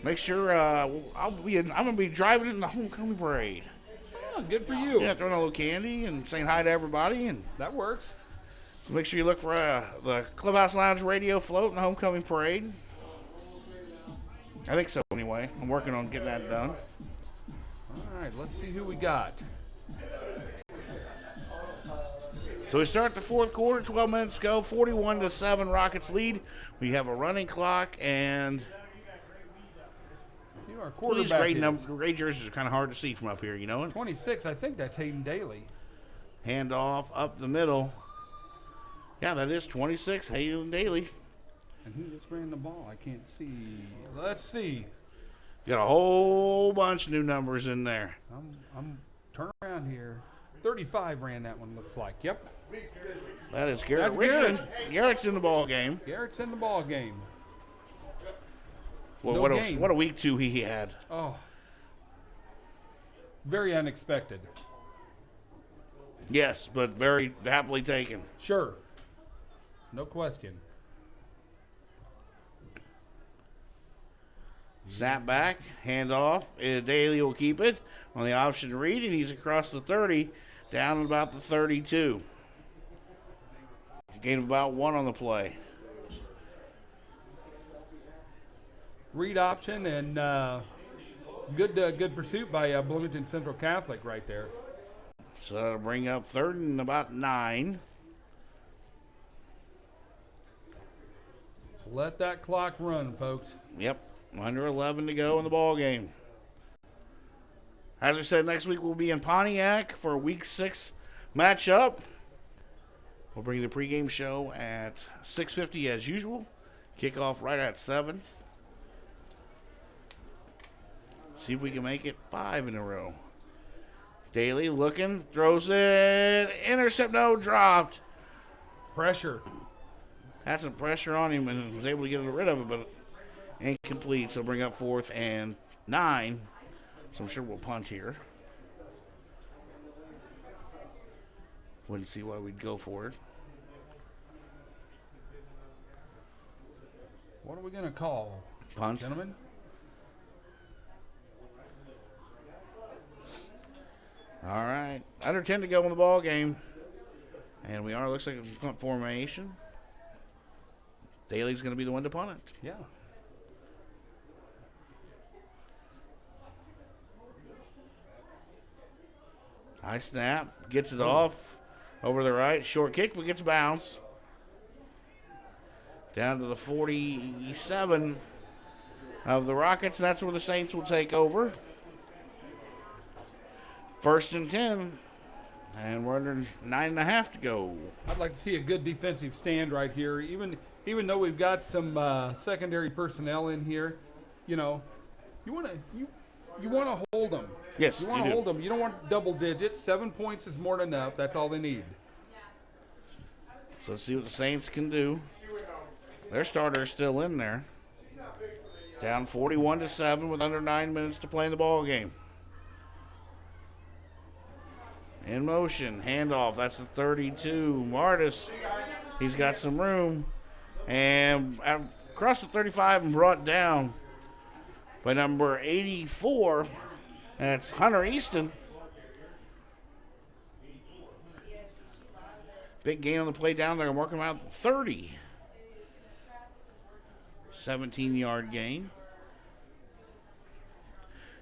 Speaker 2: Make sure I'm gonna be driving in the homecoming parade.
Speaker 3: Oh, good for you.
Speaker 2: Yeah, throwing a little candy and saying hi to everybody, and
Speaker 3: that works.
Speaker 2: Make sure you look for the Clubhouse Lounge radio float in the homecoming parade. I think so anyway. I'm working on getting that done.
Speaker 3: All right, let's see who we got.
Speaker 2: So we start the fourth quarter, 12 minutes to go, 41-7 Rockets lead. We have a running clock, and
Speaker 3: see our Our
Speaker 2: Well, these
Speaker 3: quarterback
Speaker 2: gray jerseys are kind of hard to see from up here, you know.
Speaker 3: 26, I think that's Hayden Daly.
Speaker 2: Handoff up the middle. Yeah, that is 26, Hayden Daly.
Speaker 3: And who just ran the ball? I can't see. Let's see.
Speaker 2: Got a whole bunch of new numbers in there.
Speaker 3: I'm turn around here. 35 ran that one, looks like. Yep.
Speaker 2: That is Garrett
Speaker 3: That's
Speaker 2: Richardson.
Speaker 3: Garrett.
Speaker 2: Garrett's in the ball game.
Speaker 3: Garrett's in the ball game.
Speaker 2: Well,
Speaker 3: No game.
Speaker 2: what a week 2 he had.
Speaker 3: Oh. Very unexpected.
Speaker 2: Yes, but very happily taken.
Speaker 3: Sure. No question.
Speaker 2: Snap back, hand off. Daly will keep it on the option read, and he's across the 30, down at about the 32. Gain of about 1 on the play.
Speaker 3: Read option and good pursuit by Bloomington Central Catholic right there.
Speaker 2: So that'll bring up 3rd and about 9.
Speaker 3: Let that clock run, folks.
Speaker 2: Yep, under 11 to go in the ball game. As I said, next week we'll be in Pontiac for a Week 6 matchup. We'll bring you the pregame show at 6:50 as usual. Kickoff right at 7. See if we can make it 5 in a row. Daly looking, throws it, intercept, no, dropped.
Speaker 3: Pressure.
Speaker 2: Had some pressure on him and was able to get rid of it, but incomplete. So bring up 4th and 9. So I'm sure we'll punt here. Wouldn't see why we'd go for it.
Speaker 3: What are we going to call?
Speaker 2: Punt.
Speaker 3: Gentlemen?
Speaker 2: All right. Under 10 to go in the ball game. And we are, looks like a punt formation. Daly's going to be the one to punt it.
Speaker 3: Yeah.
Speaker 2: High snap. Gets it off. Over the right. Short kick, but gets a bounce. Down to the 47 of the Rockets. And that's where the Saints will take over. 1st and 10. And we're under 9.5 to go.
Speaker 3: I'd like to see a good defensive stand right here. Even though we've got some secondary personnel in here, you know, you want to hold them.
Speaker 2: Yes,
Speaker 3: you want to hold them. You don't want double digits. 7 points is more than enough. That's all they need.
Speaker 2: So let's see what the Saints can do. Their starter is still in there. Down 41-7 with under 9 minutes to play in the ball game. In motion, handoff. That's the 32. Martis, he's got some room. And across the 35 and brought down by number 84. That's Hunter Easton. Big gain on the play down there. Marking him out 30. 17-yard gain.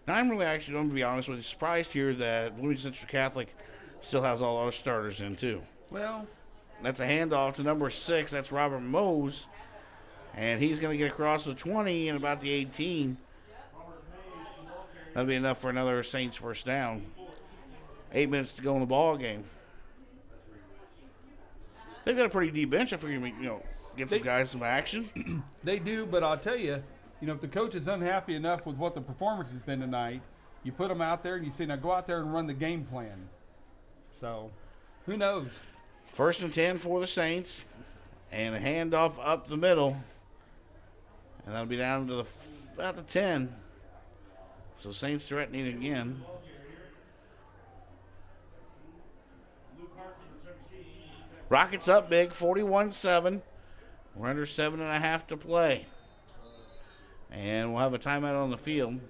Speaker 2: Now, I'm really actually going to be honest with you, surprised here that Bloomington Central Catholic still has all our starters in, too.
Speaker 3: Well,
Speaker 2: that's a handoff to number 6. That's Robert Mose. And he's going to get across the 20 and about the 18. That'll be enough for another Saints first down. 8 minutes to go in the ball game. They've got a pretty deep bench. I figure, get some guys some action.
Speaker 3: They do, but I'll tell you, if the coach is unhappy enough with what the performance has been tonight, you put them out there and you say, now go out there and run the game plan. So, who knows?
Speaker 2: 1st and 10 for the Saints. And a handoff up the middle. And that'll be down to about the 10. So Saints threatening again. Rockets up big, 41-7. We're under 7.5 to play. And we'll have a timeout on the field.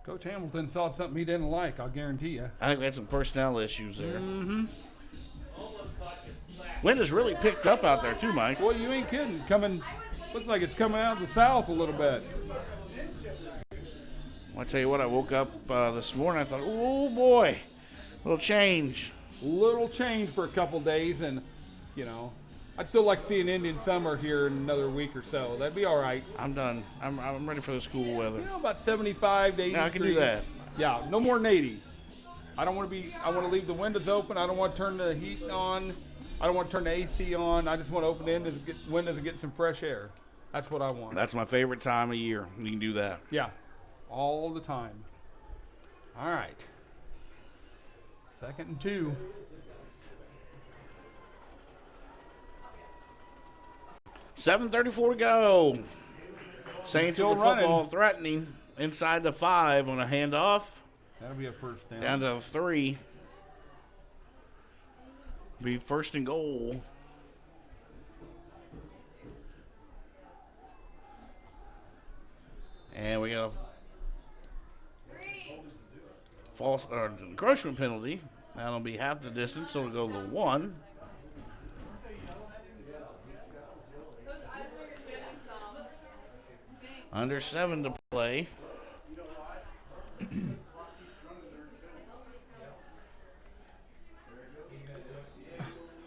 Speaker 3: Coach Hamilton saw something he didn't like, I'll guarantee you.
Speaker 2: I think we had some personnel issues there.
Speaker 3: Mm-hmm.
Speaker 2: Wind has really picked up out there too, Mike.
Speaker 3: Well, you ain't kidding. Looks like it's coming out of the south a little bit.
Speaker 2: I'll tell you what, I woke up this morning, I thought, oh boy, little change.
Speaker 3: Little change for a couple days, and, I'd still like to see an Indian summer here in another week or so. That'd be all right.
Speaker 2: I'm done. I'm ready for the school weather.
Speaker 3: You know, about 75 to 80
Speaker 2: Yeah, I can do
Speaker 3: degrees.
Speaker 2: that.
Speaker 3: Yeah, no more than 80. I want to leave the windows open. I don't want to turn the heat on. I don't want to turn the AC on. I just want to open the windows and get some fresh air. That's what I want.
Speaker 2: That's my favorite time of year. You can do that.
Speaker 3: Yeah, all the time. All right. 2nd and 2.
Speaker 2: $7:34 to go. Saints
Speaker 3: Still
Speaker 2: with the football
Speaker 3: running.
Speaker 2: threatening inside the 5 on a handoff.
Speaker 3: That'll be a first down.
Speaker 2: Down to 3. Be 1st and goal. And we got a false encroachment penalty. That'll be half the distance, so it'll go to 1. Under 7 to play.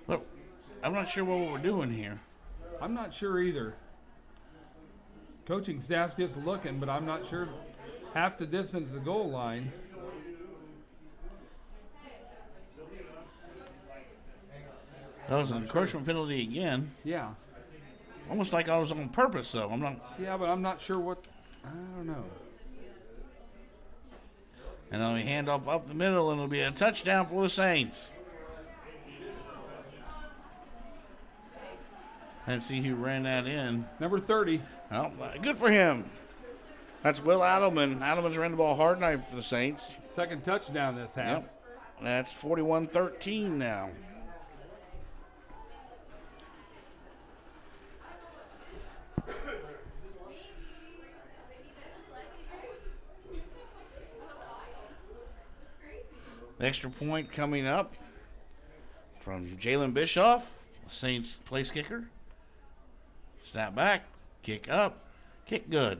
Speaker 2: Well, I'm not sure what we're doing here.
Speaker 3: I'm not sure either. Coaching staff's just looking, but I'm not sure half the distance to the goal line.
Speaker 2: That was an encroachment penalty again.
Speaker 3: Yeah.
Speaker 2: Almost like I was on purpose, though. I'm not.
Speaker 3: Yeah, but I'm not sure what. I don't know.
Speaker 2: And then we hand off up the middle, and it'll be a touchdown for the Saints. And see who ran that in.
Speaker 3: Number 30.
Speaker 2: Oh, good for him. That's Will Adelman. Adelman's ran the ball hard tonight for the Saints.
Speaker 3: Second touchdown this half.
Speaker 2: Yep. That's 41-13 now. The extra point coming up from Jalen Bischoff, Saints place kicker. Snap back, kick up, kick good.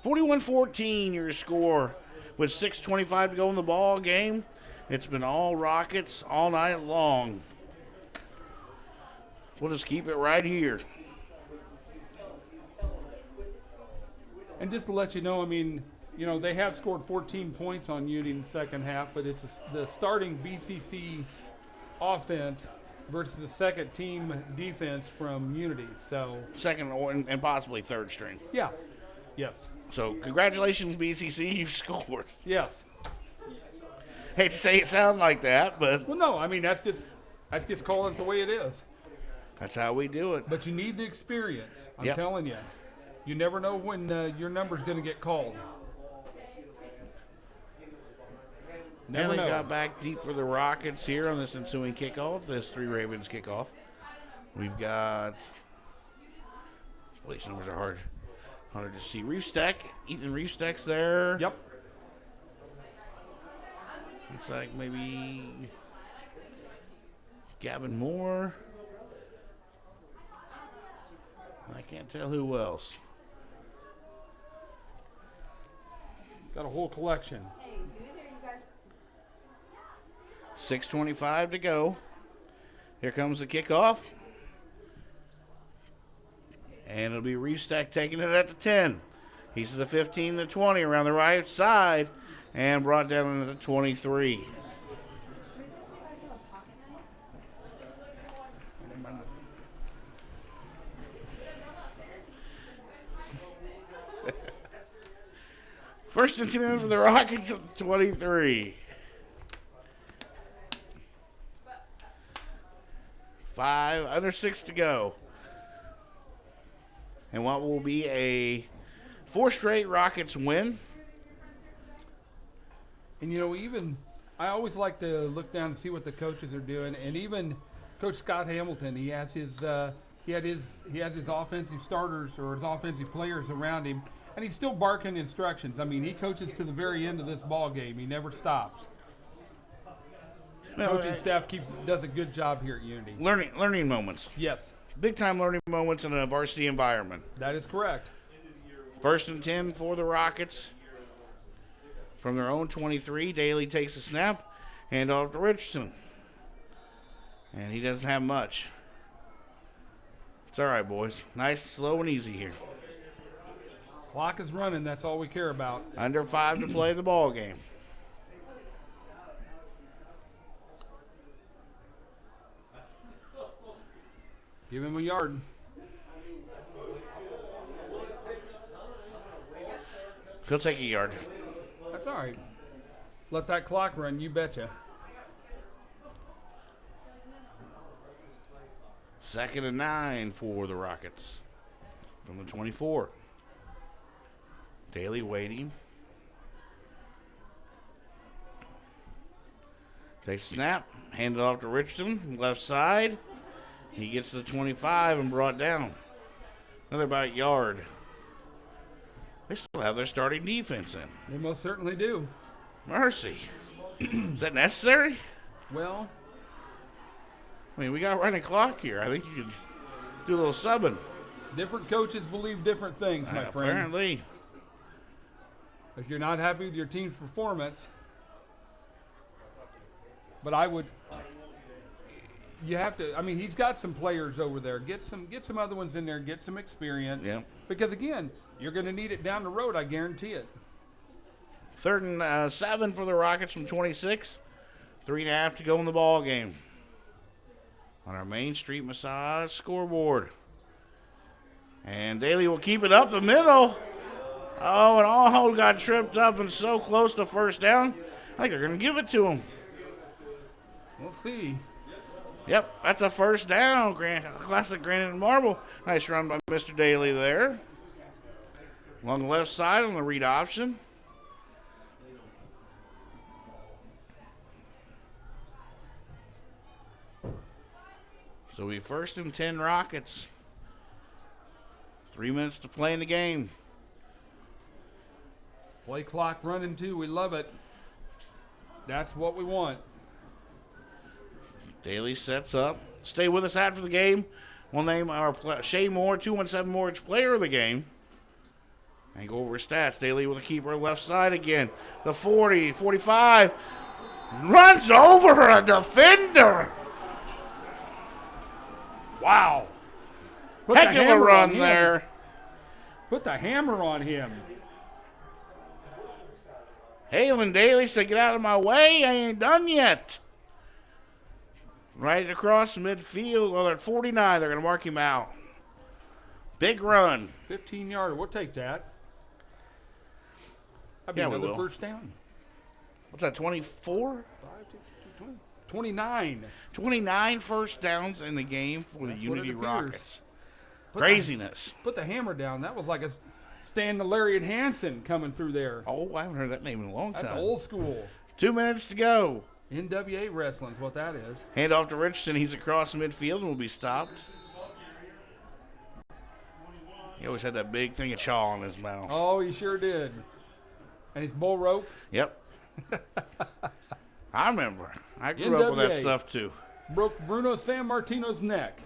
Speaker 2: 41-14 your score with 6:25 to go in the ball game. It's been all Rockets all night long. We'll just keep it right here.
Speaker 3: And just to let you know, I mean, you know, they have scored 14 points on Unity in the second half, but it's the starting BCC offense versus the second team defense from Unity. So
Speaker 2: Second and possibly third string.
Speaker 3: yeah, yes,
Speaker 2: So congratulations, BCC, you've scored.
Speaker 3: yes.
Speaker 2: Hate to say it sound like that, but
Speaker 3: Well, no, I mean that's just calling it the way it is.
Speaker 2: that's how we do it.
Speaker 3: But you need the experience. I'm
Speaker 2: Yep.
Speaker 3: telling you, you never know when your number's going to get called.
Speaker 2: And
Speaker 3: Never
Speaker 2: they
Speaker 3: know.
Speaker 2: got back deep for the Rockets here on this ensuing kickoff, this 3 Ravens kickoff. We've got, these numbers are hard to see. Reefstack, Ethan Reefstack's there.
Speaker 3: Yep.
Speaker 2: Looks like maybe Gavin Moore. I can't tell who else.
Speaker 3: Got a whole collection.
Speaker 2: 6:25 to go. Here comes the kickoff. And it'll be Reefstack taking it at the 10. He's to the 15, the 20 around the right side and brought down into the 23. First and 10 for the Rockets at 23. 5 under 6 to go. And what will be a 4 straight Rockets win.
Speaker 3: And you know, even I always like to look down and see what the coaches are doing. And even Coach Scott Hamilton, he has his offensive starters or his offensive players around him, and he's still barking instructions. I mean, he coaches to the very end of this ball game. He never stops. Coaching staff does a good job here at Unity.
Speaker 2: Learning moments.
Speaker 3: Yes,
Speaker 2: Big time learning moments in a varsity environment.
Speaker 3: that is correct.
Speaker 2: First and 10 for the Rockets. From their own 23, Daly takes a snap, hand off to Richardson. And he doesn't have much. It's all right, boys. Nice, slow, and easy here.
Speaker 3: Clock is running. That's all we care about.
Speaker 2: Under 5 to play the ball game.
Speaker 3: Give him a yard.
Speaker 2: He'll take a yard.
Speaker 3: That's all right. Let that clock run, you betcha.
Speaker 2: 2nd and 9 for the Rockets from the 24. Daly waiting. They snap, hand it off to Richardson, left side. He gets to the 25 and brought down. Another about a yard. They still have their starting defense in.
Speaker 3: They most certainly do.
Speaker 2: Mercy. Is that necessary?
Speaker 3: Well,
Speaker 2: I mean, we got running clock here. I think you could do a little subbing.
Speaker 3: different coaches believe different things, my friend.
Speaker 2: Apparently.
Speaker 3: If you're not happy with your team's performance, but I would, you have to, I mean, he's got some players over there. Get some other ones in there, get some experience.
Speaker 2: Yeah.
Speaker 3: Because, again, you're going to need it down the road, I guarantee it.
Speaker 2: 3rd and 7 for the Rockets from 26. 3.5 to go in the ball game. On our Main Street Massage scoreboard. And Daly will keep it up the middle. Oh, and Aho got tripped up and so close to first down. I think they're going to give it to him.
Speaker 3: We'll see.
Speaker 2: Yep, that's a first down. Classic granite and marble. Nice run by Mr. Daly there. Along the left side on the read option. So we 1st and 10 Rockets. 3 minutes to play in the game.
Speaker 3: Play clock running too. We love it. That's what we want.
Speaker 2: Daly sets up. Stay with us after the game. We'll name our Shea Moore 217 Mortgage Player of the game. And go over his stats. Daly with a keeper left side again. The 40, 45. Runs over a defender.
Speaker 3: Wow.
Speaker 2: Heck of a run there.
Speaker 3: Put the hammer on him.
Speaker 2: Halen Daly said, get out of my way. I ain't done yet. Right across midfield. Well, at 49, they're going to mark him out. Big run.
Speaker 3: 15-yarder. We'll take that. That'd be
Speaker 2: Yeah, we
Speaker 3: another
Speaker 2: will.
Speaker 3: first down.
Speaker 2: What's that, 24?
Speaker 3: 29.
Speaker 2: 29 first downs in the game for the Unity Rockets. Craziness.
Speaker 3: Put the hammer down. That was like a Stan Lariat Hansen coming through there.
Speaker 2: Oh, I haven't heard that name in a long time.
Speaker 3: That's old school.
Speaker 2: 2 minutes to go.
Speaker 3: NWA wrestling's what that is.
Speaker 2: Hand off to Richardson. He's across midfield and will be stopped. He always had that big thing of chaw in his mouth.
Speaker 3: Oh, he sure did. And his bull rope.
Speaker 2: Yep. I remember. I grew up with that stuff too.
Speaker 3: Broke Bruno San Martino's neck.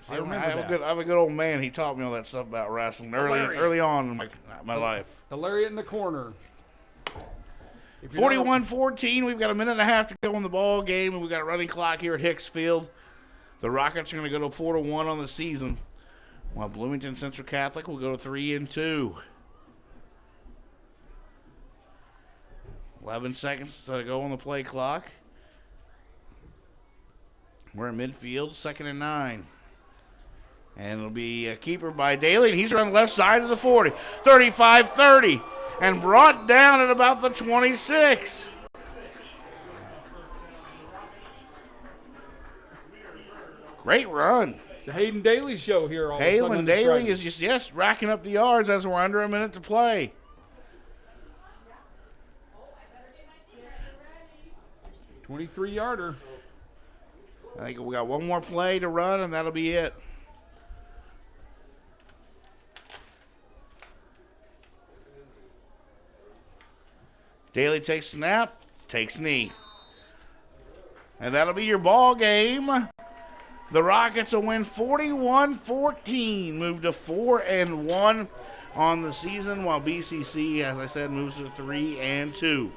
Speaker 2: See, I have a good old man. He taught me all that stuff about wrestling early on in my life.
Speaker 3: The lariat in the corner.
Speaker 2: 41-14. We've got a minute and a half to go in the ball game, and we've got a running clock here at Hicks Field. The Rockets are going to go to 4-1 on the season, while Bloomington Central Catholic will go to 3-2. 11 seconds to go on the play clock. We're in midfield, 2nd and 9. And it'll be a keeper by Daly, and he's on the left side of the 40. 35-30, and brought down at about the 26. Great run.
Speaker 3: The Hayden Daly show here.
Speaker 2: Hayden Daly is just, racking up the yards as we're under a minute to play.
Speaker 3: $23-yarder.
Speaker 2: I think we got one more play to run, and that'll be it. Daly takes snap, takes knee. And that'll be your ball game. The Rockets will win 41-14, move to 4-1 on the season, while BCC, as I said, moves to 3-2.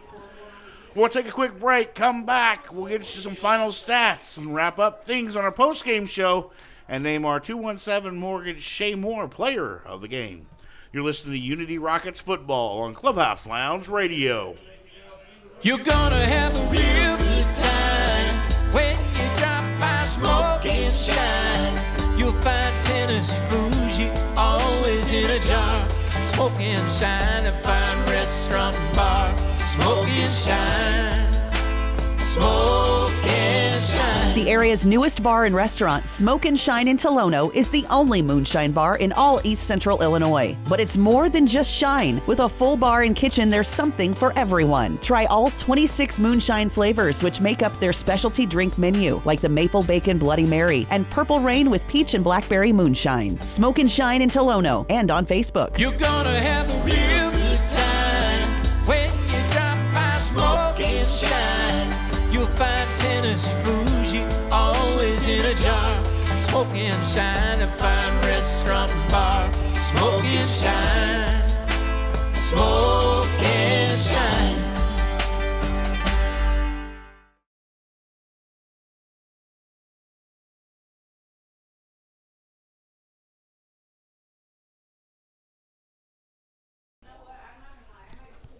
Speaker 2: We'll take a quick break, come back, we'll get you some final stats and wrap up things on our post-game show and name our 217 Mortgage Shay Moore player of the game. You're listening to Unity Rockets football on Clubhouse Lounge Radio.
Speaker 6: You're gonna have a real good time when you drop by Smoke and Shine. You'll find Tennessee bougie always in a jar. Smoke and Shine, a fine restaurant and bar. Smoke and Shine, Smoke and Shine.
Speaker 7: The area's newest bar and restaurant, Smoke and Shine in Tolono, is the only moonshine bar in all East Central Illinois. But it's more than just shine. With a full bar and kitchen, there's something for everyone. Try all 26 moonshine flavors, which make up their specialty drink menu, like the Maple Bacon Bloody Mary and Purple Rain with Peach and Blackberry Moonshine. Smoke and Shine in Tolono and on Facebook.
Speaker 6: You're gonna have a real good time when you drop by Smoke and Shine. You'll find Tennessee bougie always in a jar. Smoke and Shine, a fine restaurant and bar. Smoke and Shine, Smoke and Shine.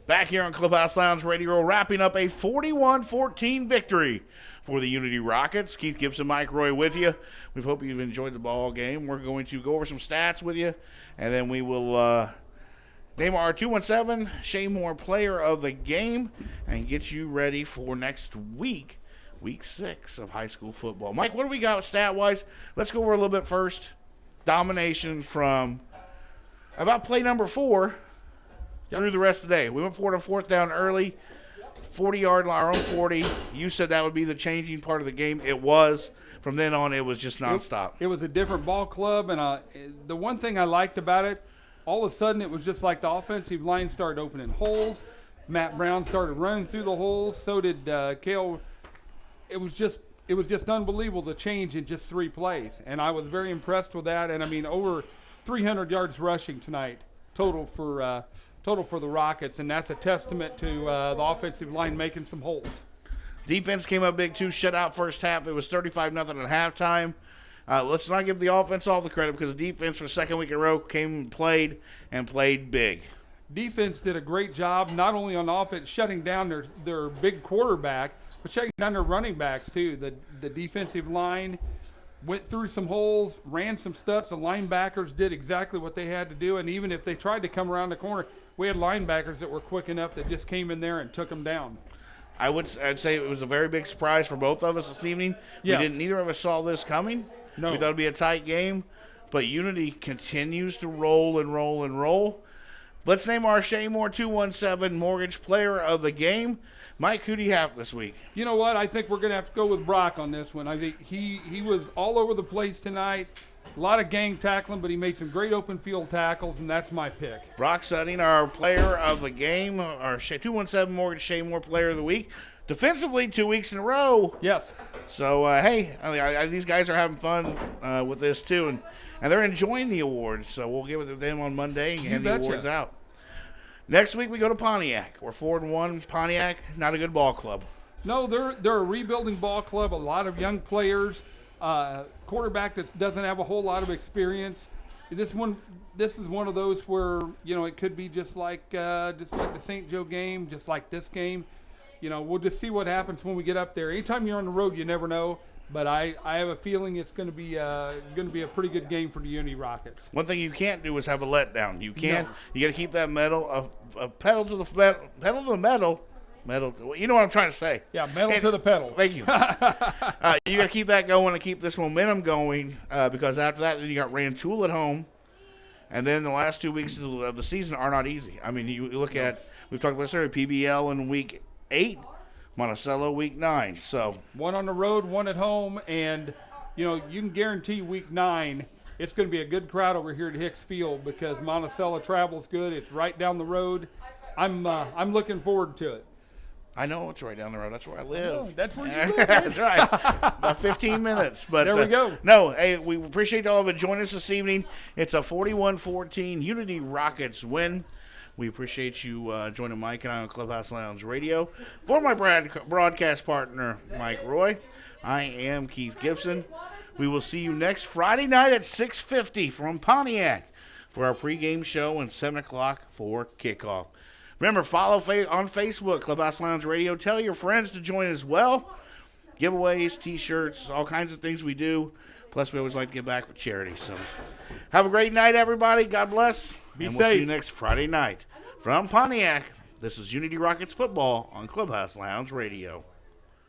Speaker 2: Back here on Clubhouse Lounge Radio, wrapping up a 41-14 victory for the Unity Rockets. Keith Gibson, Mike Roy with you. We hope you've enjoyed the ball game. We're going to go over some stats with you, and then we will name our 217 Shay Moore player of the game and get you ready for next week, week 6 of high school football. Mike, what do we got stat-wise? Let's go over a little bit first. Domination from about play number 4 through the rest of the day. We went for it on fourth down early, 40-yard line, our own 40. You said that would be the changing part of the game. It was. From then on, it was just nonstop.
Speaker 3: It was a different ball club, and the one thing I liked about it, all of a sudden it was just like the offensive line started opening holes. Matt Brown started running through the holes. So did Kale. It was just unbelievable, the change in just 3 plays, and I was very impressed with that. And I mean, over 300 yards rushing tonight total for the Rockets, and that's a testament to the offensive line making some holes.
Speaker 2: Defense came up big, too. Shut out first half. It was 35-0 at halftime. Let's not give the offense all the credit because the defense for the second week in a row came and played big.
Speaker 3: Defense did a great job, not only on offense, shutting down their big quarterback, but shutting down their running backs, too. The defensive line went through some holes, ran some stuff. The linebackers did exactly what they had to do, and even if they tried to come around the corner, we had linebackers that were quick enough that just came in there and took them down.
Speaker 2: I'd say it was a very big surprise for both of us this evening.
Speaker 3: Yes.
Speaker 2: Neither of us saw this coming.
Speaker 3: No.
Speaker 2: We thought it would be a tight game, but Unity continues to roll and roll and roll. Let's name our Shay Moore 217 Mortgage Player of the Game. Mike, who do you have this week?
Speaker 3: You know what? I think we're going to have to go with Brock on this one. I think he was all over the place tonight. A lot of gang tackling, but he made some great open field tackles, and that's my pick.
Speaker 2: Brock Sutting, our player of the game, our 217 Mortgage Shay Moore Player of the Week. Defensively, 2 weeks in a row.
Speaker 3: Yes.
Speaker 2: So, hey, these guys are having fun with this, too, and they're enjoying the awards. So we'll get with them on Monday and hand the awards out. Next week, we go to Pontiac. We're 4-1. Pontiac, not a good ball club.
Speaker 3: No, they're a rebuilding ball club, a lot of young players. Quarterback that doesn't have a whole lot of experience. This is one of those where it could be just like the St. Joe game, just like this game. We'll just see what happens when we get up there. Anytime you're on the road, you never know. But I have a feeling it's going to be a pretty good game for the Unity Rockets.
Speaker 2: One thing you can't do is have a letdown. You can't. No. You got to keep that pedal to the metal. Metal, you know what I'm trying to say.
Speaker 3: Yeah, metal to the pedal.
Speaker 2: Thank you. You got to keep that going and keep this momentum going because after that, then you got Rantoul at home. And then the last 2 weeks of the season are not easy. I mean, you look at, we've talked about this earlier, PBL in week 8, Monticello week 9. So
Speaker 3: one on the road, one at home, and, you can guarantee week 9 it's going to be a good crowd over here at Hicks Field because Monticello travel's good. It's right down the road. I'm looking forward to it.
Speaker 2: I know it's right down the road. That's where I live.
Speaker 3: That's where you live.
Speaker 2: That's right. About 15 minutes. But
Speaker 3: there we go.
Speaker 2: No, hey, we appreciate all of it. Join us this evening. It's a 41-14 Unity Rockets win. We appreciate you joining Mike and I on Clubhouse Lounge Radio. For my broadcast partner, Mike Roy, I am Keith Gibson. We will see you next Friday night at 6:50 from Pontiac for our pregame show and 7 o'clock for kickoff. Remember, follow on Facebook, Clubhouse Lounge Radio. Tell your friends to join as well. Giveaways, T-shirts, all kinds of things we do. Plus, we always like to give back for charity. So have a great night, everybody. God bless.
Speaker 3: Be
Speaker 2: and
Speaker 3: safe.
Speaker 2: We'll see you next Friday night. From Pontiac, this is Unity Rockets Football on Clubhouse Lounge Radio.